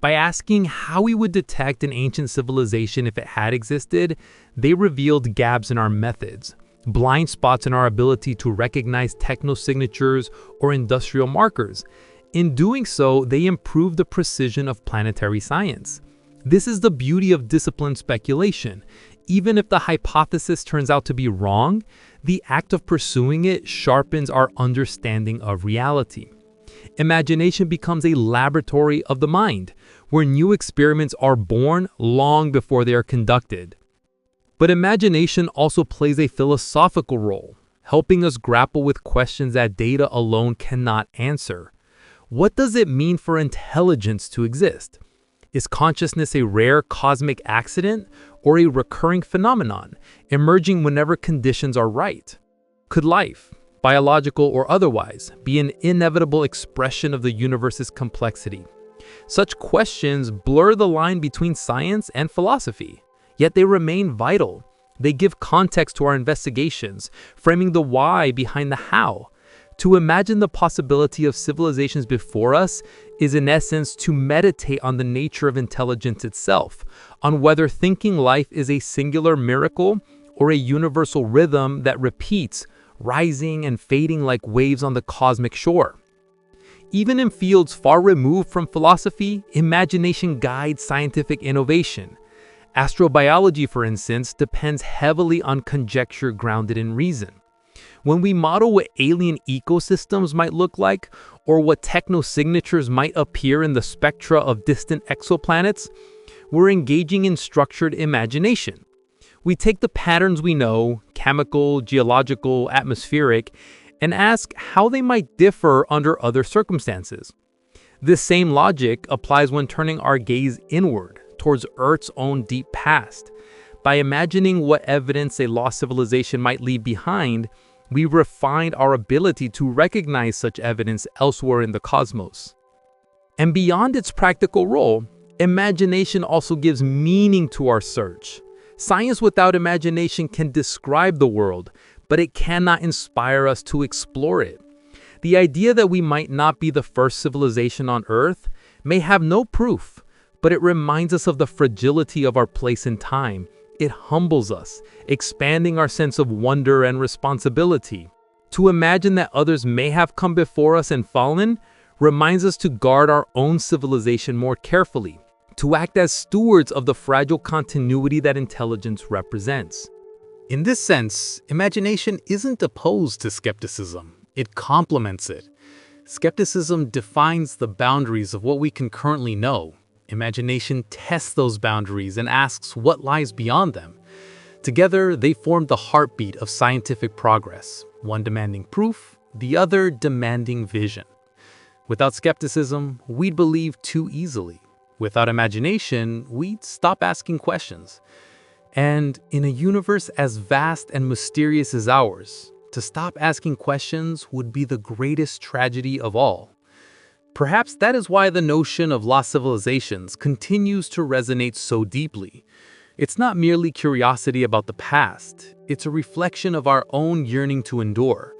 By asking how we would detect an ancient civilization if it had existed, they revealed gaps in our methods, blind spots in our ability to recognize technosignatures or industrial markers. In doing so, they improved the precision of planetary science. This is the beauty of disciplined speculation. Even if the hypothesis turns out to be wrong, the act of pursuing it sharpens our understanding of reality. Imagination becomes a laboratory of the mind, where new experiments are born long before they are conducted. But imagination also plays a philosophical role, helping us grapple with questions that data alone cannot answer. What does it mean for intelligence to exist? Is consciousness a rare cosmic accident or a recurring phenomenon, emerging whenever conditions are right? Could life, biological or otherwise, be an inevitable expression of the universe's complexity? Such questions blur the line between science and philosophy, yet they remain vital. They give context to our investigations, framing the why behind the how. To imagine the possibility of civilizations before us is in essence to meditate on the nature of intelligence itself, on whether thinking life is a singular miracle or a universal rhythm that repeats, rising and fading like waves on the cosmic shore. Even in fields far removed from philosophy, imagination guides scientific innovation. Astrobiology, for instance, depends heavily on conjecture grounded in reason. When we model what alien ecosystems might look like, or what technosignatures might appear in the spectra of distant exoplanets, we're engaging in structured imagination. We take the patterns we know, chemical, geological, atmospheric, and ask how they might differ under other circumstances. This same logic applies when turning our gaze inward, towards Earth's own deep past. By imagining what evidence a lost civilization might leave behind, we refined our ability to recognize such evidence elsewhere in the cosmos. And beyond its practical role, imagination also gives meaning to our search. Science without imagination can describe the world, but it cannot inspire us to explore it. The idea that we might not be the first civilization on Earth may have no proof, but it reminds us of the fragility of our place in time. It humbles us, expanding our sense of wonder and responsibility. To imagine that others may have come before us and fallen reminds us to guard our own civilization more carefully, to act as stewards of the fragile continuity that intelligence represents. In this sense, imagination isn't opposed to skepticism. It complements it. Skepticism defines the boundaries of what we can currently know. Imagination tests those boundaries and asks what lies beyond them. Together, they form the heartbeat of scientific progress, one demanding proof, the other demanding vision. Without skepticism, we'd believe too easily. Without imagination, we'd stop asking questions. And in a universe as vast and mysterious as ours, to stop asking questions would be the greatest tragedy of all. Perhaps that is why the notion of lost civilizations continues to resonate so deeply. It's not merely curiosity about the past, it's a reflection of our own yearning to endure.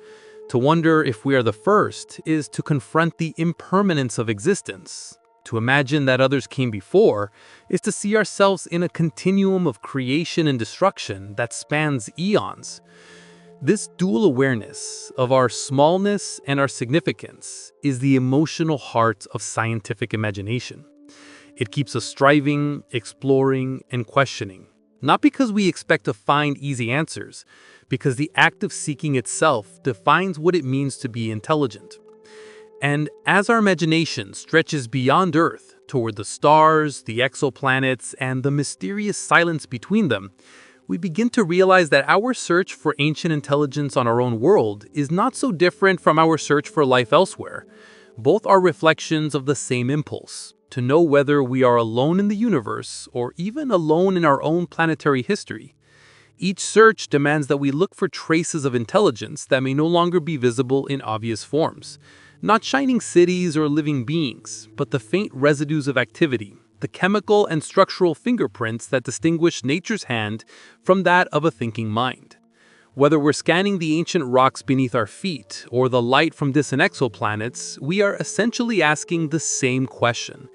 To wonder if we are the first is to confront the impermanence of existence. To imagine that others came before is to see ourselves in a continuum of creation and destruction that spans eons. This dual awareness of our smallness and our significance is the emotional heart of scientific imagination. It keeps us striving, exploring, and questioning, not because we expect to find easy answers, because the act of seeking itself defines what it means to be intelligent. And as our imagination stretches beyond Earth toward the stars, the exoplanets, and the mysterious silence between them, we begin to realize that our search for ancient intelligence on our own world is not so different from our search for life elsewhere. Both are reflections of the same impulse, to know whether we are alone in the universe or even alone in our own planetary history. Each search demands that we look for traces of intelligence that may no longer be visible in obvious forms. Not shining cities or living beings, but the faint residues of activity, the chemical and structural fingerprints that distinguish nature's hand from that of a thinking mind. Whether we're scanning the ancient rocks beneath our feet or the light from distant exoplanets, we are essentially asking the same question.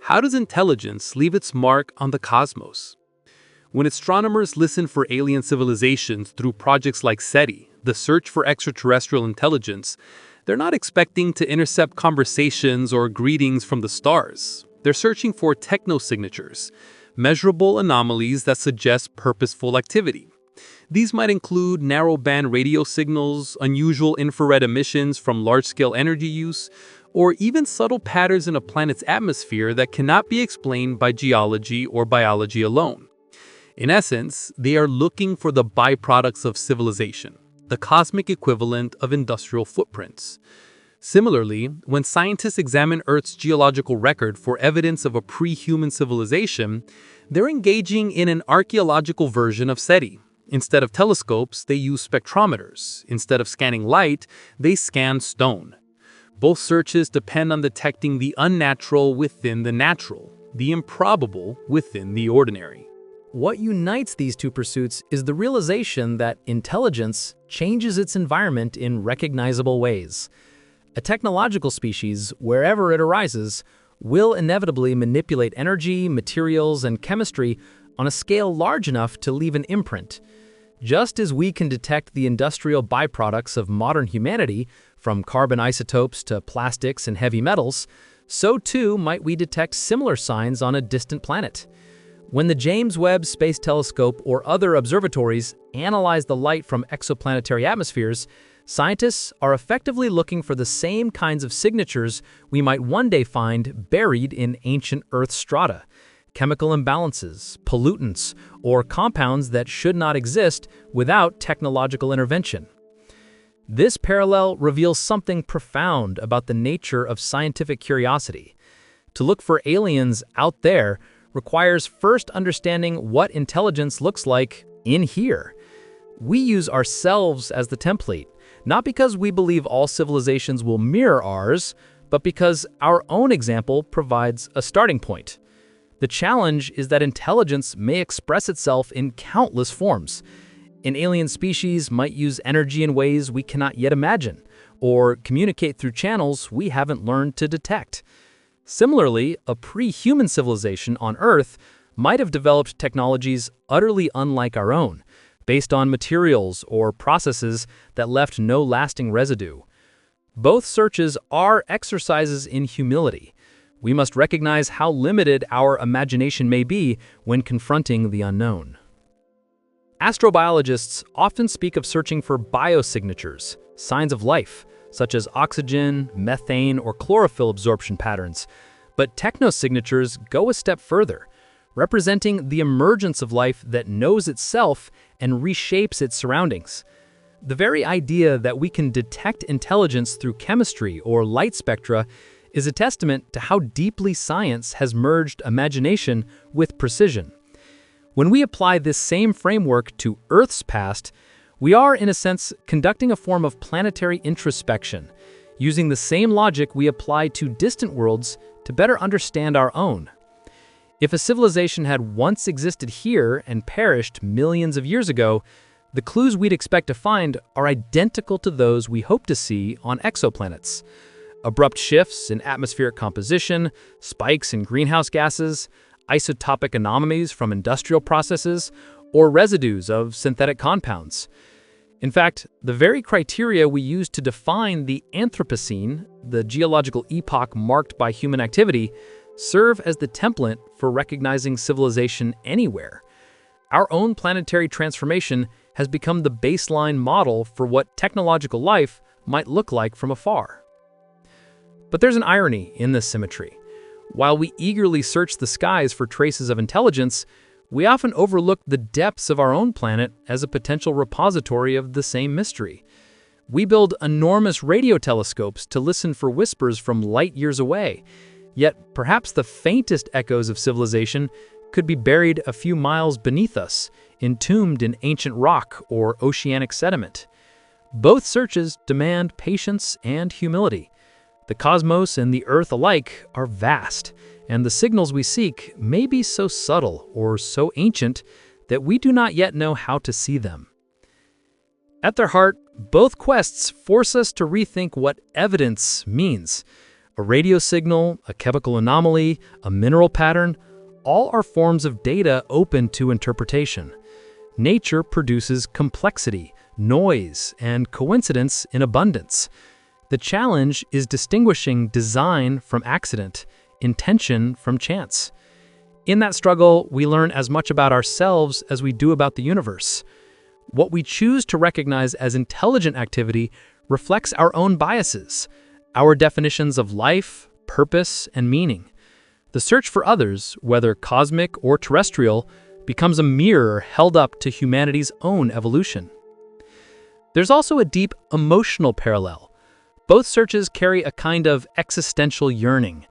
How does intelligence leave its mark on the cosmos? When astronomers listen for alien civilizations through projects like SETI, the search for extraterrestrial intelligence, they're not expecting to intercept conversations or greetings from the stars. They're searching for technosignatures, measurable anomalies that suggest purposeful activity. These might include narrowband radio signals, unusual infrared emissions from large-scale energy use, or even subtle patterns in a planet's atmosphere that cannot be explained by geology or biology alone. In essence, they are looking for the byproducts of civilization, the cosmic equivalent of industrial footprints. Similarly, when scientists examine Earth's geological record for evidence of a pre-human civilization, they're engaging in an archaeological version of SETI. Instead of telescopes, they use spectrometers. Instead of scanning light, they scan stone. Both searches depend on detecting the unnatural within the natural, the improbable within the ordinary. What unites these two pursuits is the realization that intelligence changes its environment in recognizable ways. A technological species, wherever it arises, will inevitably manipulate energy, materials, and chemistry on a scale large enough to leave an imprint. Just as we can detect the industrial byproducts of modern humanity, from carbon isotopes to plastics and heavy metals, so too might we detect similar signs on a distant planet. When the James Webb Space Telescope or other observatories analyze the light from exoplanetary atmospheres, scientists are effectively looking for the same kinds of signatures we might one day find buried in ancient Earth strata: chemical imbalances, pollutants, or compounds that should not exist without technological intervention. This parallel reveals something profound about the nature of scientific curiosity. To look for aliens out there requires first understanding what intelligence looks like in here. We use ourselves as the template, not because we believe all civilizations will mirror ours, but because our own example provides a starting point. The challenge is that intelligence may express itself in countless forms. An alien species might use energy in ways we cannot yet imagine, or communicate through channels we haven't learned to detect. Similarly, a pre-human civilization on Earth might have developed technologies utterly unlike our own, based on materials or processes that left no lasting residue. Both searches are exercises in humility. We must recognize how limited our imagination may be when confronting the unknown. Astrobiologists often speak of searching for biosignatures, signs of life, such as oxygen, methane, or chlorophyll absorption patterns. But technosignatures go a step further, representing the emergence of life that knows itself and reshapes its surroundings. The very idea that we can detect intelligence through chemistry or light spectra is a testament to how deeply science has merged imagination with precision. When we apply this same framework to Earth's past, we are, in a sense, conducting a form of planetary introspection, using the same logic we apply to distant worlds to better understand our own. If a civilization had once existed here and perished millions of years ago, the clues we'd expect to find are identical to those we hope to see on exoplanets. Abrupt shifts in atmospheric composition, spikes in greenhouse gases, isotopic anomalies from industrial processes, or residues of synthetic compounds. In fact, the very criteria we use to define the Anthropocene, the geological epoch marked by human activity, serve as the template for recognizing civilization anywhere. Our own planetary transformation has become the baseline model for what technological life might look like from afar. But there's an irony in this symmetry. While we eagerly search the skies for traces of intelligence, we often overlook the depths of our own planet as a potential repository of the same mystery. We build enormous radio telescopes to listen for whispers from light years away, yet perhaps the faintest echoes of civilization could be buried a few miles beneath us, entombed in ancient rock or oceanic sediment. Both searches demand patience and humility. The cosmos and the Earth alike are vast, and the signals we seek may be so subtle or so ancient that we do not yet know how to see them. At their heart, both quests force us to rethink what evidence means. A radio signal, a chemical anomaly, a mineral pattern, all are forms of data open to interpretation. Nature produces complexity, noise, and coincidence in abundance. The challenge is distinguishing design from accident, intention from chance. In that struggle, we learn as much about ourselves as we do about the universe. What we choose to recognize as intelligent activity reflects our own biases, our definitions of life, purpose, and meaning. The search for others, whether cosmic or terrestrial, becomes a mirror held up to humanity's own evolution. There's also a deep emotional parallel. Both searches carry a kind of existential yearning.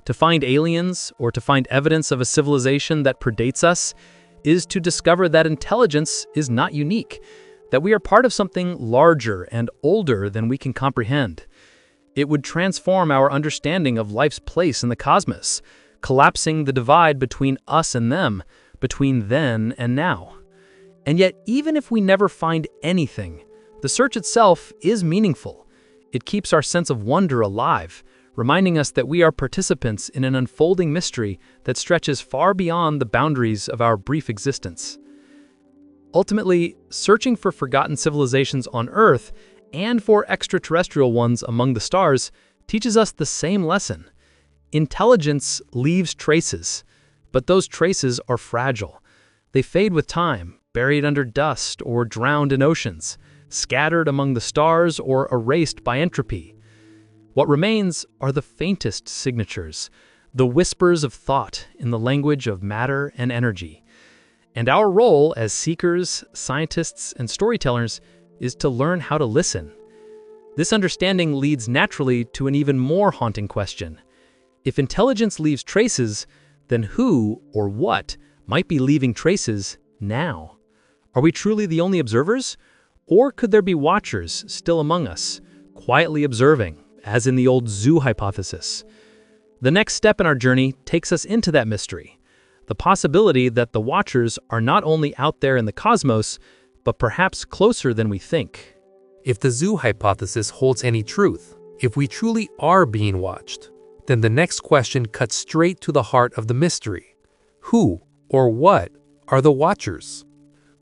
To find aliens or to find evidence of a civilization that predates us is to discover that intelligence is not unique, that we are part of something larger and older than we can comprehend. It would transform our understanding of life's place in the cosmos, collapsing the divide between us and them, between then and now. And yet, even if we never find anything, the search itself is meaningful. It keeps our sense of wonder alive, reminding us that we are participants in an unfolding mystery that stretches far beyond the boundaries of our brief existence. Ultimately, searching for forgotten civilizations on Earth and for extraterrestrial ones among the stars teaches us the same lesson. Intelligence leaves traces, but those traces are fragile. They fade with time, buried under dust or drowned in oceans, scattered among the stars or erased by entropy. What remains are the faintest signatures, the whispers of thought in the language of matter and energy. And our role as seekers, scientists, and storytellers is to learn how to listen. This understanding leads naturally to an even more haunting question. If intelligence leaves traces, then who or what might be leaving traces now? Are we truly the only observers? Or could there be watchers still among us, quietly observing, as in the old zoo hypothesis? The next step in our journey takes us into that mystery, the possibility that the watchers are not only out there in the cosmos, but perhaps closer than we think. If the zoo hypothesis holds any truth, if we truly are being watched, then the next question cuts straight to the heart of the mystery. Who or what are the watchers?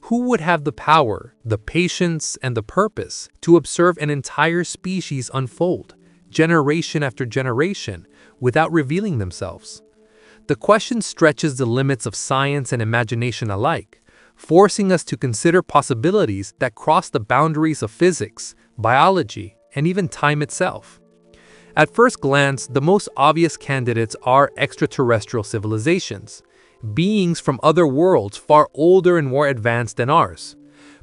Who would have the power, the patience, and the purpose to observe an entire species unfold, generation after generation, without revealing themselves? The question stretches the limits of science and imagination alike, forcing us to consider possibilities that cross the boundaries of physics, biology, and even time itself. At first glance, the most obvious candidates are extraterrestrial civilizations, beings from other worlds far older and more advanced than ours.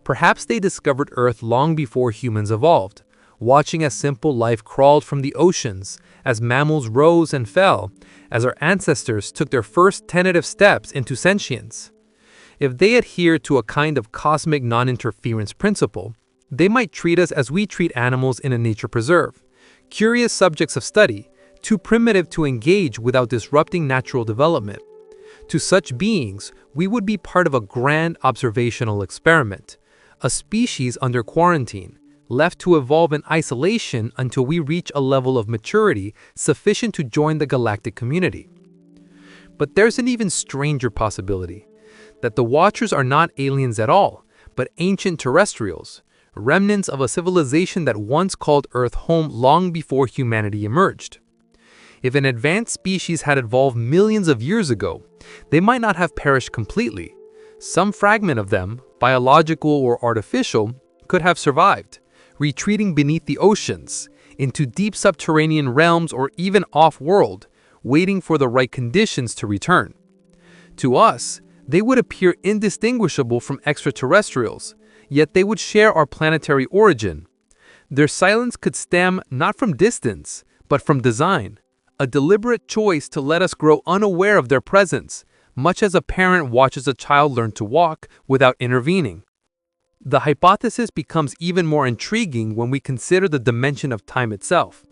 Perhaps they discovered Earth long before humans evolved, watching as simple life crawled from the oceans, as mammals rose and fell, as our ancestors took their first tentative steps into sentience. If they adhere to a kind of cosmic non-interference principle, they might treat us as we treat animals in a nature preserve, curious subjects of study, too primitive to engage without disrupting natural development. To such beings, we would be part of a grand observational experiment, a species under quarantine, left to evolve in isolation until we reach a level of maturity sufficient to join the galactic community. But there's an even stranger possibility, that the Watchers are not aliens at all, but ancient terrestrials, remnants of a civilization that once called Earth home long before humanity emerged. If an advanced species had evolved millions of years ago, they might not have perished completely. Some fragment of them, biological or artificial, could have survived, retreating beneath the oceans, into deep subterranean realms or even off-world, waiting for the right conditions to return. To us, they would appear indistinguishable from extraterrestrials, yet they would share our planetary origin. Their silence could stem not from distance, but from design, a deliberate choice to let us grow unaware of their presence, much as a parent watches a child learn to walk without intervening. The hypothesis becomes even more intriguing when we consider the dimension of time itself.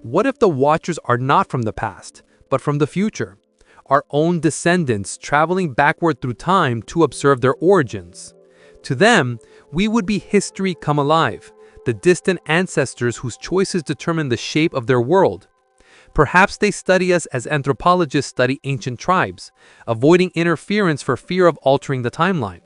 What if the Watchers are not from the past, but from the future? Our own descendants traveling backward through time to observe their origins. To them, we would be history come alive, the distant ancestors whose choices determine the shape of their world. Perhaps they study us as anthropologists study ancient tribes, avoiding interference for fear of altering the timeline.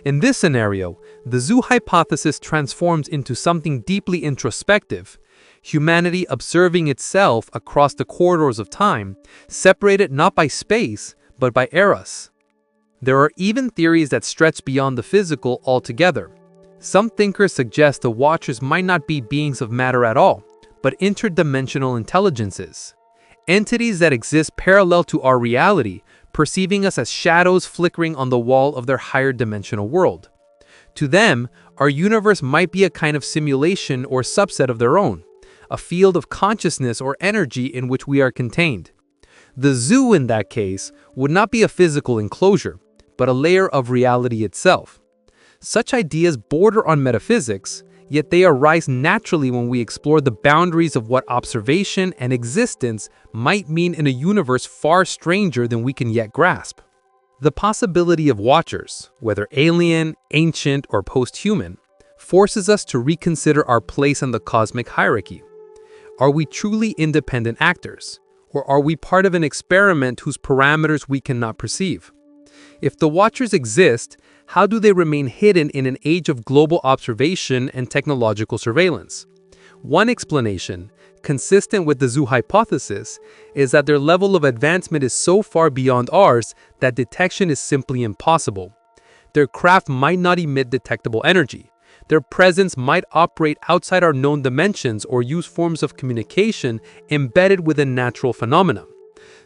In this scenario, the zoo hypothesis transforms into something deeply introspective, humanity observing itself across the corridors of time, separated not by space, but by eras. There are even theories that stretch beyond the physical altogether. Some thinkers suggest the Watchers might not be beings of matter at all, but interdimensional intelligences. Entities that exist parallel to our reality, perceiving us as shadows flickering on the wall of their higher dimensional world. To them, our universe might be a kind of simulation or subset of their own, a field of consciousness or energy in which we are contained. The zoo, in that case, would not be a physical enclosure, but a layer of reality itself. Such ideas border on metaphysics, yet they arise naturally when we explore the boundaries of what observation and existence might mean in a universe far stranger than we can yet grasp. The possibility of Watchers, whether alien, ancient, or post-human, forces us to reconsider our place in the cosmic hierarchy. Are we truly independent actors, or are we part of an experiment whose parameters we cannot perceive? If the Watchers exist, how do they remain hidden in an age of global observation and technological surveillance? One explanation, consistent with the zoo hypothesis, is that their level of advancement is so far beyond ours that detection is simply impossible. Their craft might not emit detectable energy. Their presence might operate outside our known dimensions or use forms of communication embedded within natural phenomena.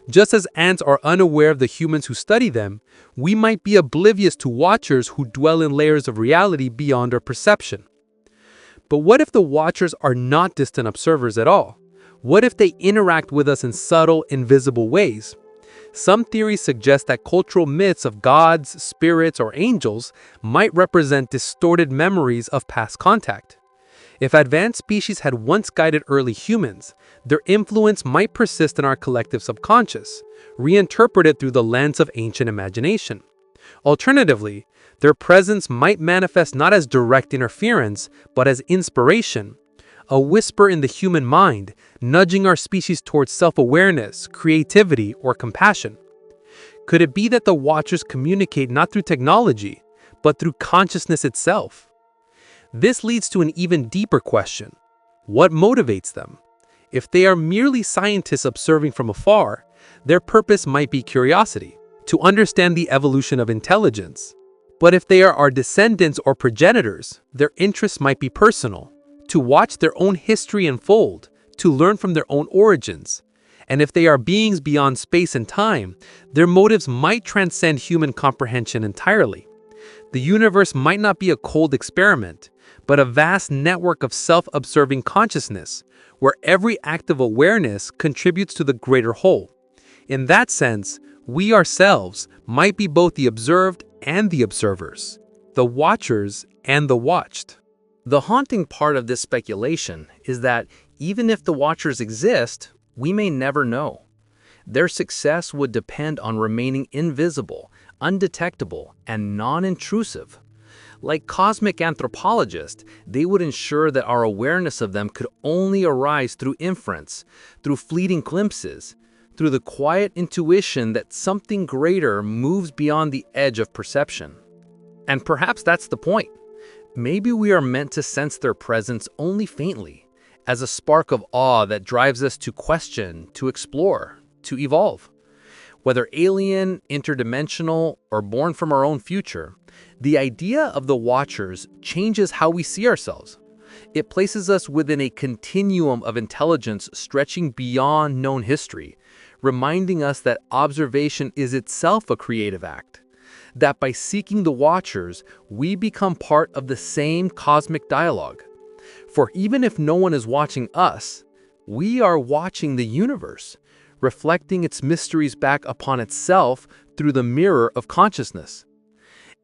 Just as ants are unaware of the humans who study them, we might be oblivious to Watchers who dwell in layers of reality beyond our perception. But what if the Watchers are not distant observers at all? What if they interact with us in subtle, invisible ways? Some theories suggest that cultural myths of gods, spirits, or angels might represent distorted memories of past contact. If advanced species had once guided early humans, their influence might persist in our collective subconscious, reinterpreted through the lens of ancient imagination. Alternatively, their presence might manifest not as direct interference, but as inspiration, a whisper in the human mind, nudging our species towards self-awareness, creativity, or compassion. Could it be that the Watchers communicate not through technology, but through consciousness itself? This leads to an even deeper question. What motivates them? If they are merely scientists observing from afar, their purpose might be curiosity, to understand the evolution of intelligence. But if they are our descendants or progenitors, their interests might be personal, to watch their own history unfold, to learn from their own origins. And if they are beings beyond space and time, their motives might transcend human comprehension entirely. The universe might not be a cold experiment, but a vast network of self-observing consciousness, where every act of awareness contributes to the greater whole. In that sense, we ourselves might be both the observed and the observers, the Watchers and the watched. The haunting part of this speculation is that even if the Watchers exist, we may never know. Their success would depend on remaining invisible, undetectable, and non-intrusive. Like cosmic anthropologists, they would ensure that our awareness of them could only arise through inference, through fleeting glimpses, through the quiet intuition that something greater moves beyond the edge of perception. And perhaps that's the point. Maybe we are meant to sense their presence only faintly, as a spark of awe that drives us to question, to explore, to evolve. Whether alien, interdimensional, or born from our own future, the idea of the Watchers changes how we see ourselves. It places us within a continuum of intelligence stretching beyond known history, reminding us that observation is itself a creative act. That by seeking the Watchers, we become part of the same cosmic dialogue. For even if no one is watching us, we are watching the universe, reflecting its mysteries back upon itself through the mirror of consciousness.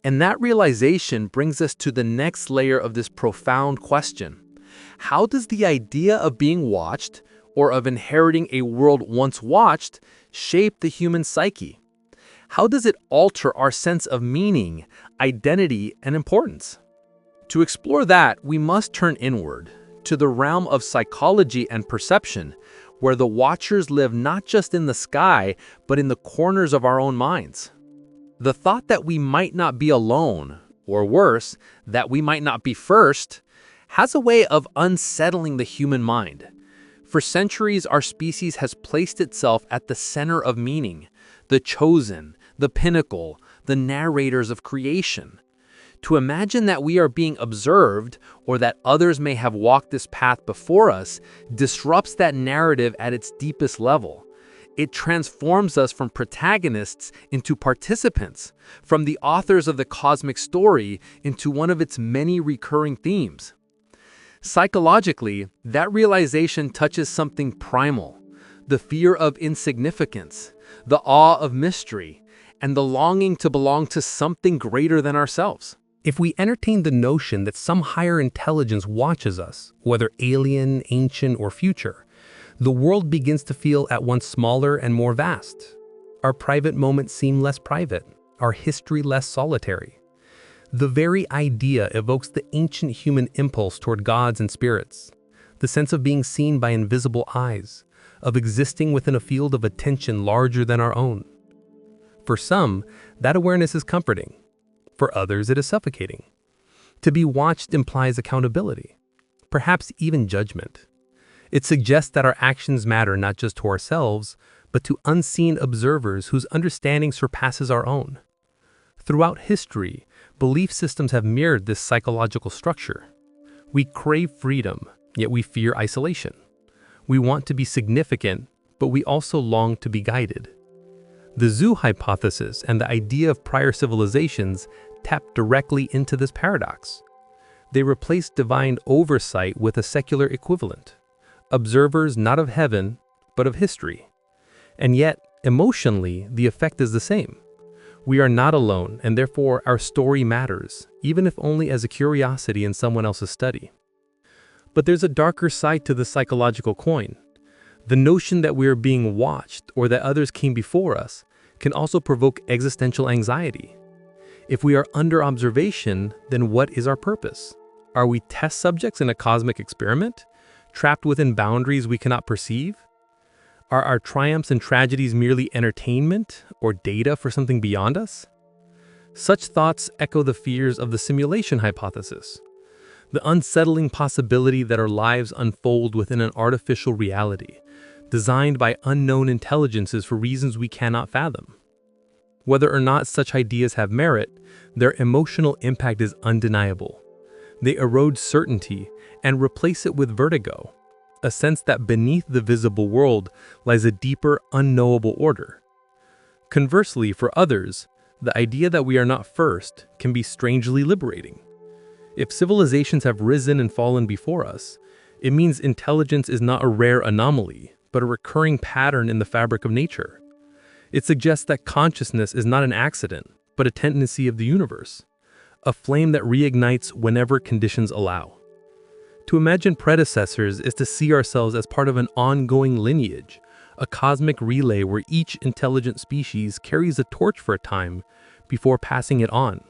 And that realization brings us to the next layer of this profound question. How does the idea of being watched, or of inheriting a world once watched shape the human psyche? How does it alter our sense of meaning, identity, and importance? To explore that, we must turn inward, to the realm of psychology and perception, where the watchers live not just in the sky, but in the corners of our own minds. The thought that we might not be alone, or worse, that we might not be first, has a way of unsettling the human mind. For centuries, our species has placed itself at the center of meaning, the chosen, the pinnacle, the narrators of creation. To imagine that we are being observed, or that others may have walked this path before us, disrupts that narrative at its deepest level. It transforms us from protagonists into participants, from the authors of the cosmic story into one of its many recurring themes. Psychologically, that realization touches something primal, the fear of insignificance, the awe of mystery, and the longing to belong to something greater than ourselves. If we entertain the notion that some higher intelligence watches us, whether alien, ancient, or future, the world begins to feel at once smaller and more vast. Our private moments seem less private, our history less solitary. The very idea evokes the ancient human impulse toward gods and spirits, the sense of being seen by invisible eyes, of existing within a field of attention larger than our own. For some, that awareness is comforting. For others, it is suffocating. To be watched implies accountability, perhaps even judgment. It suggests that our actions matter not just to ourselves, but to unseen observers whose understanding surpasses our own. Throughout history, belief systems have mirrored this psychological structure. We crave freedom, yet we fear isolation. We want to be significant, but we also long to be guided. The zoo hypothesis and the idea of prior civilizations tap directly into this paradox. They replace divine oversight with a secular equivalent, observers not of heaven, but of history. And yet, emotionally, the effect is the same. We are not alone, and therefore our story matters, even if only as a curiosity in someone else's study. But there's a darker side to the psychological coin. The notion that we are being watched or that others came before us can also provoke existential anxiety. If we are under observation, then what is our purpose? Are we test subjects in a cosmic experiment, trapped within boundaries we cannot perceive? Are our triumphs and tragedies merely entertainment or data for something beyond us? Such thoughts echo the fears of the simulation hypothesis, the unsettling possibility that our lives unfold within an artificial reality, designed by unknown intelligences for reasons we cannot fathom. Whether or not such ideas have merit, their emotional impact is undeniable. They erode certainty and replace it with vertigo, a sense that beneath the visible world lies a deeper, unknowable order. Conversely, for others, the idea that we are not first can be strangely liberating. If civilizations have risen and fallen before us, it means intelligence is not a rare anomaly, but a recurring pattern in the fabric of nature. It suggests that consciousness is not an accident, but a tendency of the universe, a flame that reignites whenever conditions allow. To imagine predecessors is to see ourselves as part of an ongoing lineage, a cosmic relay where each intelligent species carries a torch for a time before passing it on.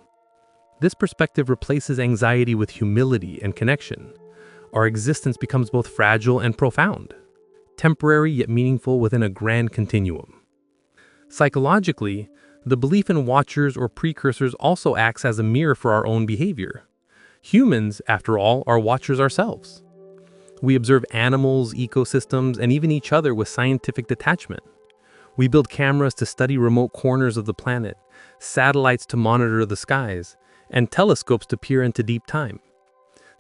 This perspective replaces anxiety with humility and connection. Our existence becomes both fragile and profound, temporary yet meaningful within a grand continuum. Psychologically, the belief in watchers or precursors also acts as a mirror for our own behavior. Humans, after all, are watchers ourselves. We observe animals, ecosystems, and even each other with scientific detachment. We build cameras to study remote corners of the planet, satellites to monitor the skies, and telescopes to peer into deep time.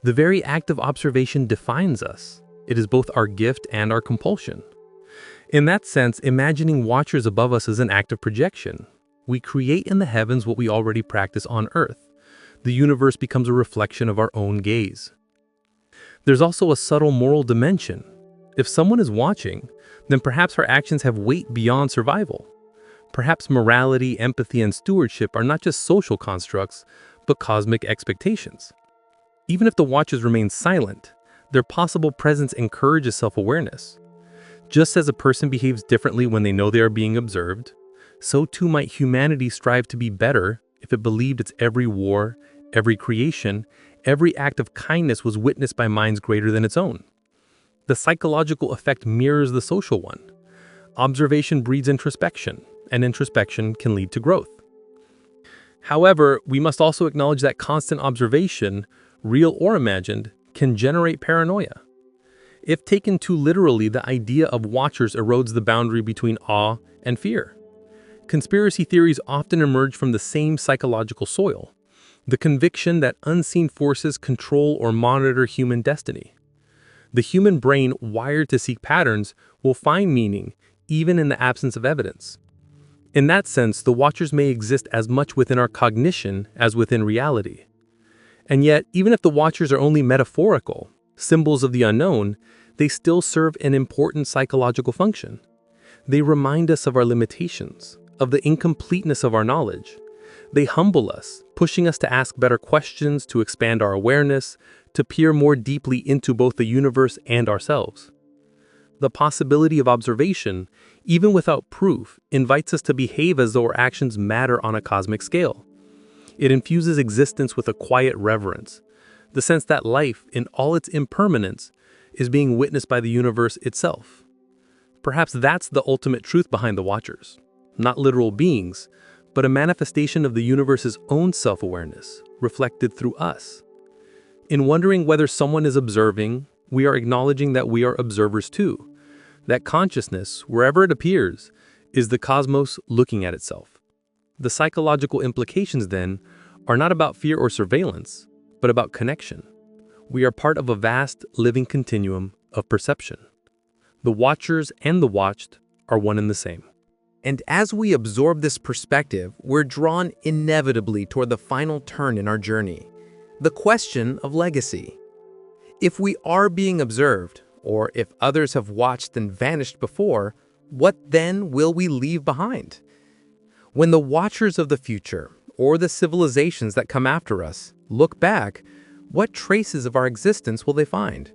The very act of observation defines us. It is both our gift and our compulsion. In that sense, imagining watchers above us is an act of projection. We create in the heavens what we already practice on Earth. The universe becomes a reflection of our own gaze. There's also a subtle moral dimension. If someone is watching, then perhaps our actions have weight beyond survival. Perhaps morality, empathy, and stewardship are not just social constructs, but cosmic expectations. Even if the watchers remain silent, their possible presence encourages self-awareness. Just as a person behaves differently when they know they are being observed, so too might humanity strive to be better if it believed its every war, every creation, every act of kindness was witnessed by minds greater than its own. The psychological effect mirrors the social one. Observation breeds introspection, and introspection can lead to growth. However, we must also acknowledge that constant observation, real or imagined, can generate paranoia. If taken too literally, the idea of watchers erodes the boundary between awe and fear. Conspiracy theories often emerge from the same psychological soil, the conviction that unseen forces control or monitor human destiny. The human brain, wired to seek patterns, will find meaning even in the absence of evidence. In that sense, the watchers may exist as much within our cognition as within reality. And yet, even if the watchers are only metaphorical, symbols of the unknown, they still serve an important psychological function. They remind us of our limitations, of the incompleteness of our knowledge. They humble us, pushing us to ask better questions, to expand our awareness, to peer more deeply into both the universe and ourselves. The possibility of observation, even without proof, invites us to behave as though our actions matter on a cosmic scale. It infuses existence with a quiet reverence, the sense that life, in all its impermanence, is being witnessed by the universe itself. Perhaps that's the ultimate truth behind the watchers. Not literal beings, but a manifestation of the universe's own self-awareness, reflected through us. In wondering whether someone is observing, we are acknowledging that we are observers too. That consciousness, wherever it appears, is the cosmos looking at itself. The psychological implications, then, are not about fear or surveillance, but about connection. We are part of a vast, living continuum of perception. The watchers and the watched are one and the same. And as we absorb this perspective, we're drawn inevitably toward the final turn in our journey, the question of legacy. If we are being observed, or if others have watched and vanished before, what then will we leave behind? When the watchers of the future, or the civilizations that come after us, look back, what traces of our existence will they find?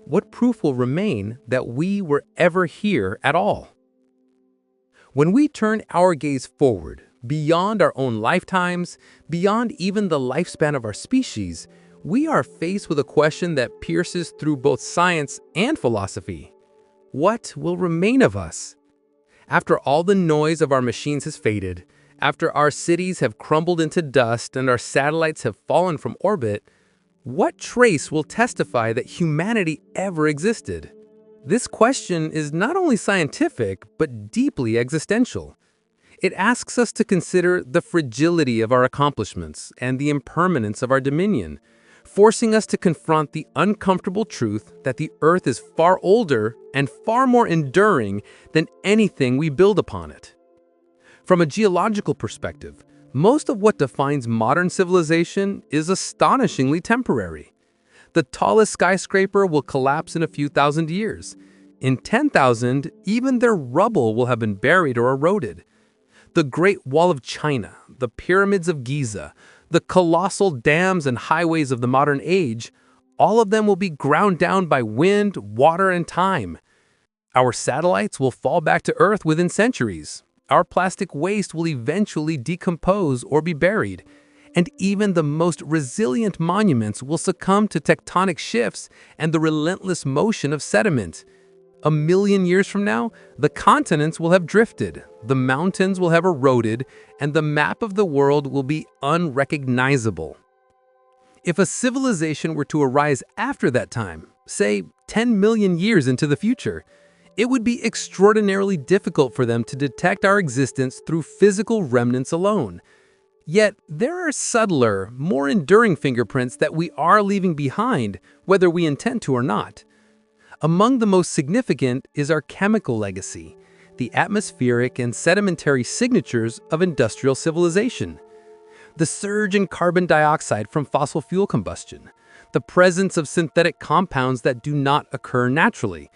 What proof will remain that we were ever here at all? When we turn our gaze forward, beyond our own lifetimes, beyond even the lifespan of our species, we are faced with a question that pierces through both science and philosophy. What will remain of us? After all the noise of our machines has faded, after our cities have crumbled into dust and our satellites have fallen from orbit, what trace will testify that humanity ever existed? This question is not only scientific, but deeply existential. It asks us to consider the fragility of our accomplishments and the impermanence of our dominion, forcing us to confront the uncomfortable truth that the Earth is far older and far more enduring than anything we build upon it. From a geological perspective, most of what defines modern civilization is astonishingly temporary. The tallest skyscraper will collapse in a few thousand years. In 10,000, even their rubble will have been buried or eroded. The Great Wall of China, the pyramids of Giza, the colossal dams and highways of the modern age, all of them will be ground down by wind, water, and time. Our satellites will fall back to Earth within centuries. Our plastic waste will eventually decompose or be buried. And even the most resilient monuments will succumb to tectonic shifts and the relentless motion of sediment. 1,000,000 years from now, the continents will have drifted, the mountains will have eroded, and the map of the world will be unrecognizable. If a civilization were to arise after that time, say 10 million years into the future, it would be extraordinarily difficult for them to detect our existence through physical remnants alone. Yet, there are subtler, more enduring fingerprints that we are leaving behind, whether we intend to or not. Among the most significant is our chemical legacy, the atmospheric and sedimentary signatures of industrial civilization. The surge in carbon dioxide from fossil fuel combustion, the presence of synthetic compounds that do not occur naturally,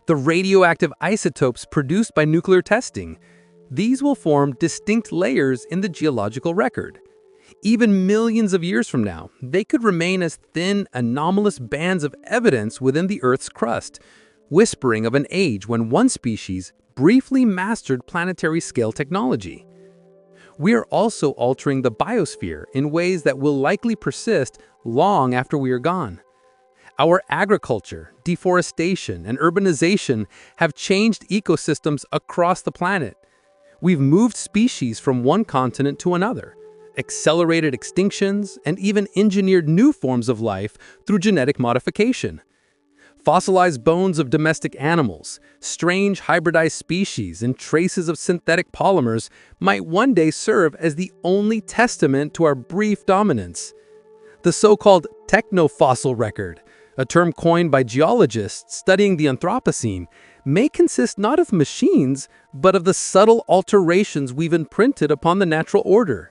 the radioactive isotopes produced by nuclear testing. These will form distinct layers in the geological record. Even millions of years from now, they could remain as thin, anomalous bands of evidence within the Earth's crust, whispering of an age when one species briefly mastered planetary scale technology. We are also altering the biosphere in ways that will likely persist long after we are gone. Our agriculture, deforestation, and urbanization have changed ecosystems across the planet. We've moved species from one continent to another, accelerated extinctions, and even engineered new forms of life through genetic modification. Fossilized bones of domestic animals, strange hybridized species, and traces of synthetic polymers might one day serve as the only testament to our brief dominance. The so-called technofossil record, a term coined by geologists studying the Anthropocene, may consist not of machines, but of the subtle alterations we've imprinted upon the natural order.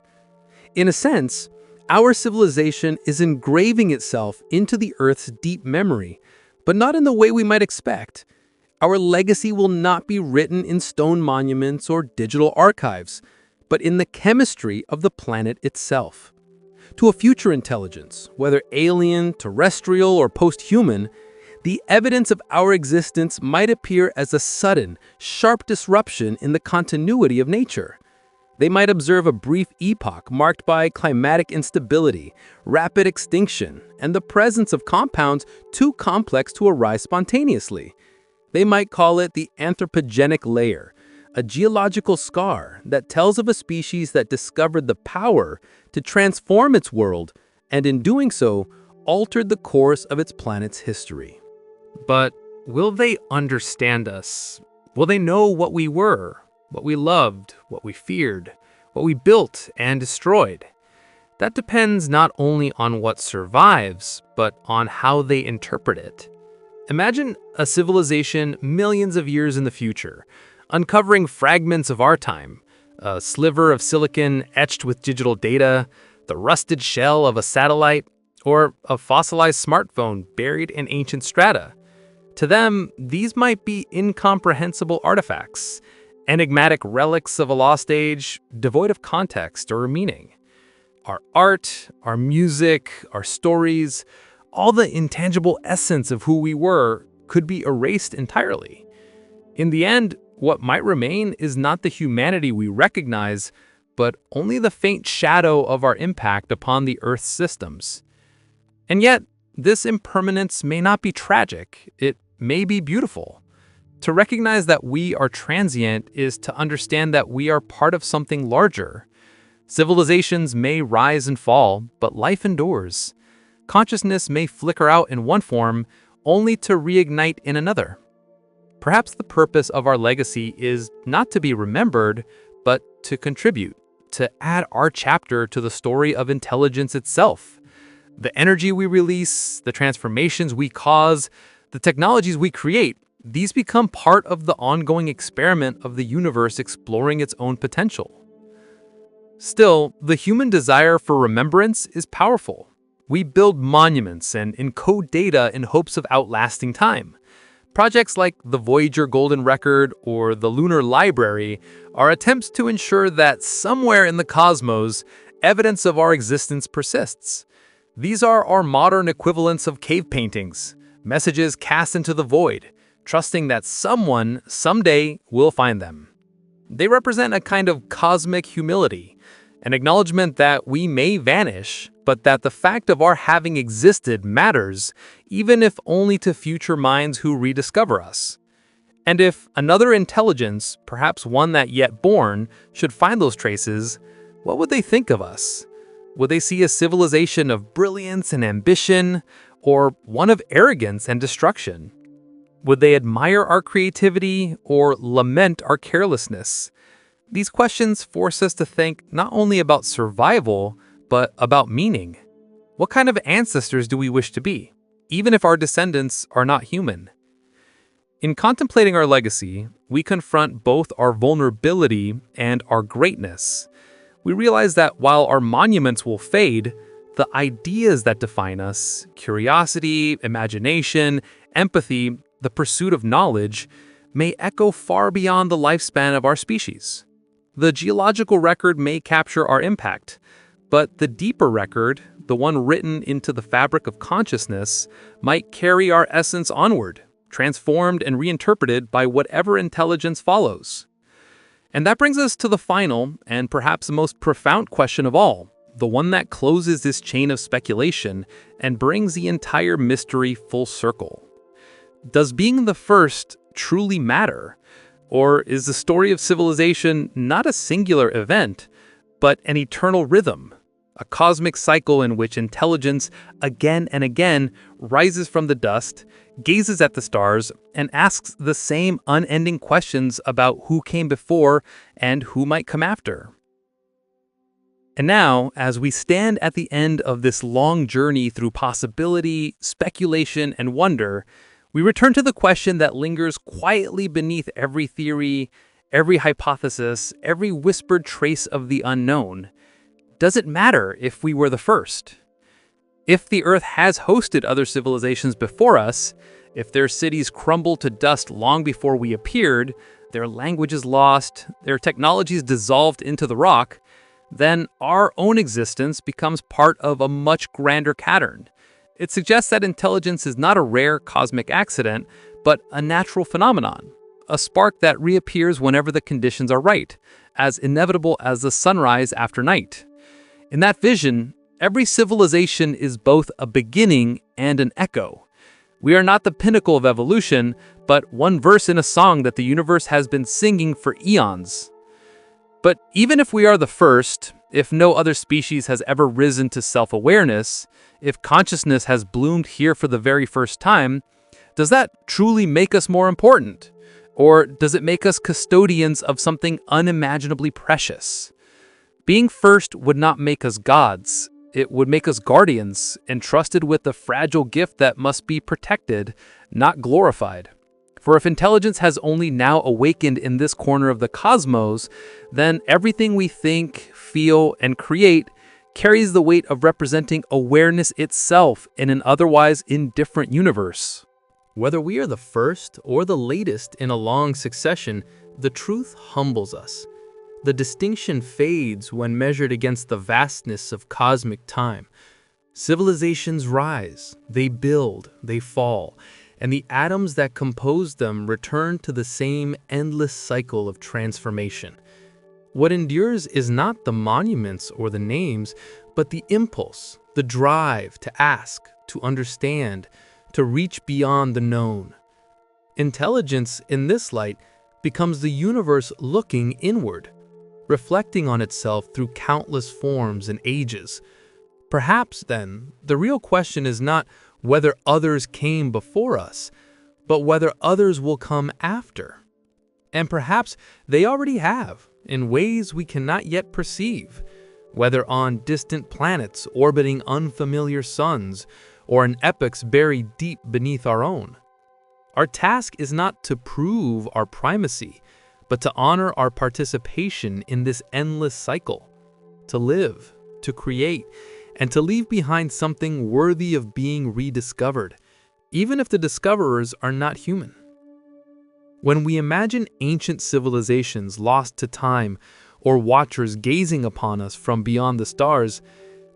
In a sense, our civilization is engraving itself into the Earth's deep memory, but not in the way we might expect. Our legacy will not be written in stone monuments or digital archives, but in the chemistry of the planet itself. To a future intelligence, whether alien, terrestrial, or post-human, the evidence of our existence might appear as a sudden, sharp disruption in the continuity of nature. They might observe a brief epoch marked by climatic instability, rapid extinction, and the presence of compounds too complex to arise spontaneously. They might call it the anthropogenic layer, a geological scar that tells of a species that discovered the power to transform its world and in doing so, altered the course of its planet's history. But will they understand us? Will they know what we were, what we loved, what we feared, what we built and destroyed? That depends not only on what survives, but on how they interpret it. Imagine a civilization millions of years in the future, uncovering fragments of our time, a sliver of silicon etched with digital data, the rusted shell of a satellite, or a fossilized smartphone buried in ancient strata. To them, these might be incomprehensible artifacts, enigmatic relics of a lost age, devoid of context or meaning. Our art, our music, our stories, all the intangible essence of who we were could be erased entirely. In the end, what might remain is not the humanity we recognize, but only the faint shadow of our impact upon the Earth's systems. And yet, this impermanence may not be tragic, it may be beautiful. To recognize that we are transient is to understand that we are part of something larger. Civilizations may rise and fall, but life endures. Consciousness may flicker out in one form, only to reignite in another. Perhaps the purpose of our legacy is not to be remembered, but to contribute, to add our chapter to the story of intelligence itself. The energy we release, the transformations we cause, the technologies we create, these become part of the ongoing experiment of the universe exploring its own potential. Still, the human desire for remembrance is powerful. We build monuments and encode data in hopes of outlasting time. Projects like the Voyager Golden Record or the Lunar Library are attempts to ensure that somewhere in the cosmos, evidence of our existence persists. These are our modern equivalents of cave paintings, messages cast into the void, trusting that someone, someday, will find them. They represent a kind of cosmic humility, an acknowledgement that we may vanish, but that the fact of our having existed matters, even if only to future minds who rediscover us. And if another intelligence, perhaps one that yet born, should find those traces, what would they think of us? Would they see a civilization of brilliance and ambition, or one of arrogance and destruction? Would they admire our creativity or lament our carelessness? These questions force us to think not only about survival, but about meaning. What kind of ancestors do we wish to be, even if our descendants are not human? In contemplating our legacy, we confront both our vulnerability and our greatness. We realize that while our monuments will fade, the ideas that define us, curiosity, imagination, empathy, the pursuit of knowledge, may echo far beyond the lifespan of our species. The geological record may capture our impact, but the deeper record, the one written into the fabric of consciousness, might carry our essence onward, transformed and reinterpreted by whatever intelligence follows. And that brings us to the final and perhaps the most profound question of all, the one that closes this chain of speculation and brings the entire mystery full circle. Does being the first truly matter? Or is the story of civilization not a singular event, but an eternal rhythm, a cosmic cycle in which intelligence again and again rises from the dust, gazes at the stars, and asks the same unending questions about who came before and who might come after? And now, as we stand at the end of this long journey through possibility, speculation, and wonder, we return to the question that lingers quietly beneath every theory, every hypothesis, every whispered trace of the unknown. Does it matter if we were the first? If the Earth has hosted other civilizations before us, if their cities crumbled to dust long before we appeared, their languages lost, their technologies dissolved into the rock, then our own existence becomes part of a much grander pattern. It suggests that intelligence is not a rare cosmic accident, but a natural phenomenon, a spark that reappears whenever the conditions are right, as inevitable as the sunrise after night. In that vision, every civilization is both a beginning and an echo. We are not the pinnacle of evolution, but one verse in a song that the universe has been singing for eons. But even if we are the first, if no other species has ever risen to self-awareness, if consciousness has bloomed here for the very first time, does that truly make us more important? Or does it make us custodians of something unimaginably precious? Being first would not make us gods. It would make us guardians, entrusted with the fragile gift that must be protected, not glorified. For if intelligence has only now awakened in this corner of the cosmos, then everything we think, feel, and create carries the weight of representing awareness itself in an otherwise indifferent universe. Whether we are the first or the latest in a long succession, the truth humbles us. The distinction fades when measured against the vastness of cosmic time. Civilizations rise, they build, they fall, and the atoms that compose them return to the same endless cycle of transformation. What endures is not the monuments or the names, but the impulse, the drive to ask, to understand, to reach beyond the known. Intelligence, in this light, becomes the universe looking inward, reflecting on itself through countless forms and ages. Perhaps, then, the real question is not whether others came before us, but whether others will come after. And perhaps they already have, in ways we cannot yet perceive, whether on distant planets orbiting unfamiliar suns, or in epochs buried deep beneath our own. Our task is not to prove our primacy, but to honor our participation in this endless cycle, to live, to create, and to leave behind something worthy of being rediscovered, even if the discoverers are not human. When we imagine ancient civilizations lost to time or watchers gazing upon us from beyond the stars,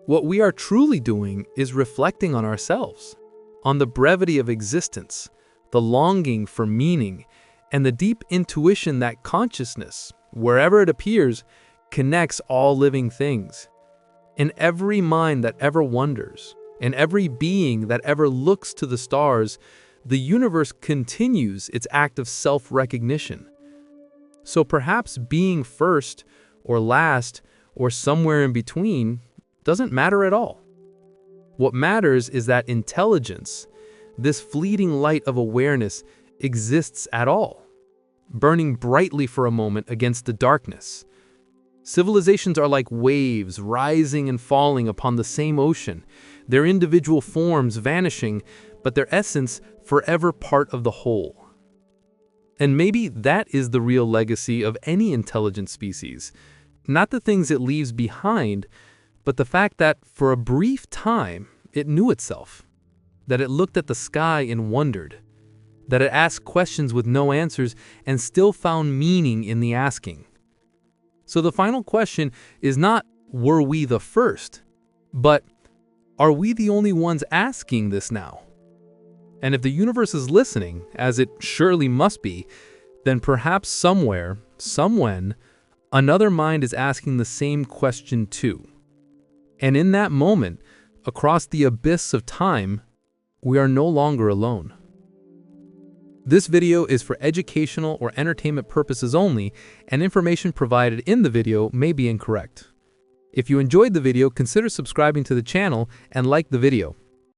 what we are truly doing is reflecting on ourselves, on the brevity of existence, the longing for meaning, and the deep intuition that consciousness, wherever it appears, connects all living things. In every mind that ever wonders, in every being that ever looks to the stars, the universe continues its act of self-recognition. So perhaps being first, or last, or somewhere in between doesn't matter at all. What matters is that intelligence, this fleeting light of awareness, exists at all, burning brightly for a moment against the darkness. Civilizations are like waves rising and falling upon the same ocean, their individual forms vanishing, but their essence forever part of the whole. And maybe that is the real legacy of any intelligent species, not the things it leaves behind, but the fact that for a brief time it knew itself, that it looked at the sky and wondered, that it asked questions with no answers and still found meaning in the asking. So the final question is not, were we the first, but are we the only ones asking this now? And if the universe is listening, as it surely must be, then perhaps somewhere, somewhen, another mind is asking the same question too. And in that moment, across the abyss of time, we are no longer alone. This video is for educational or entertainment purposes only, and information provided in the video may be incorrect. If you enjoyed the video, consider subscribing to the channel and like the video.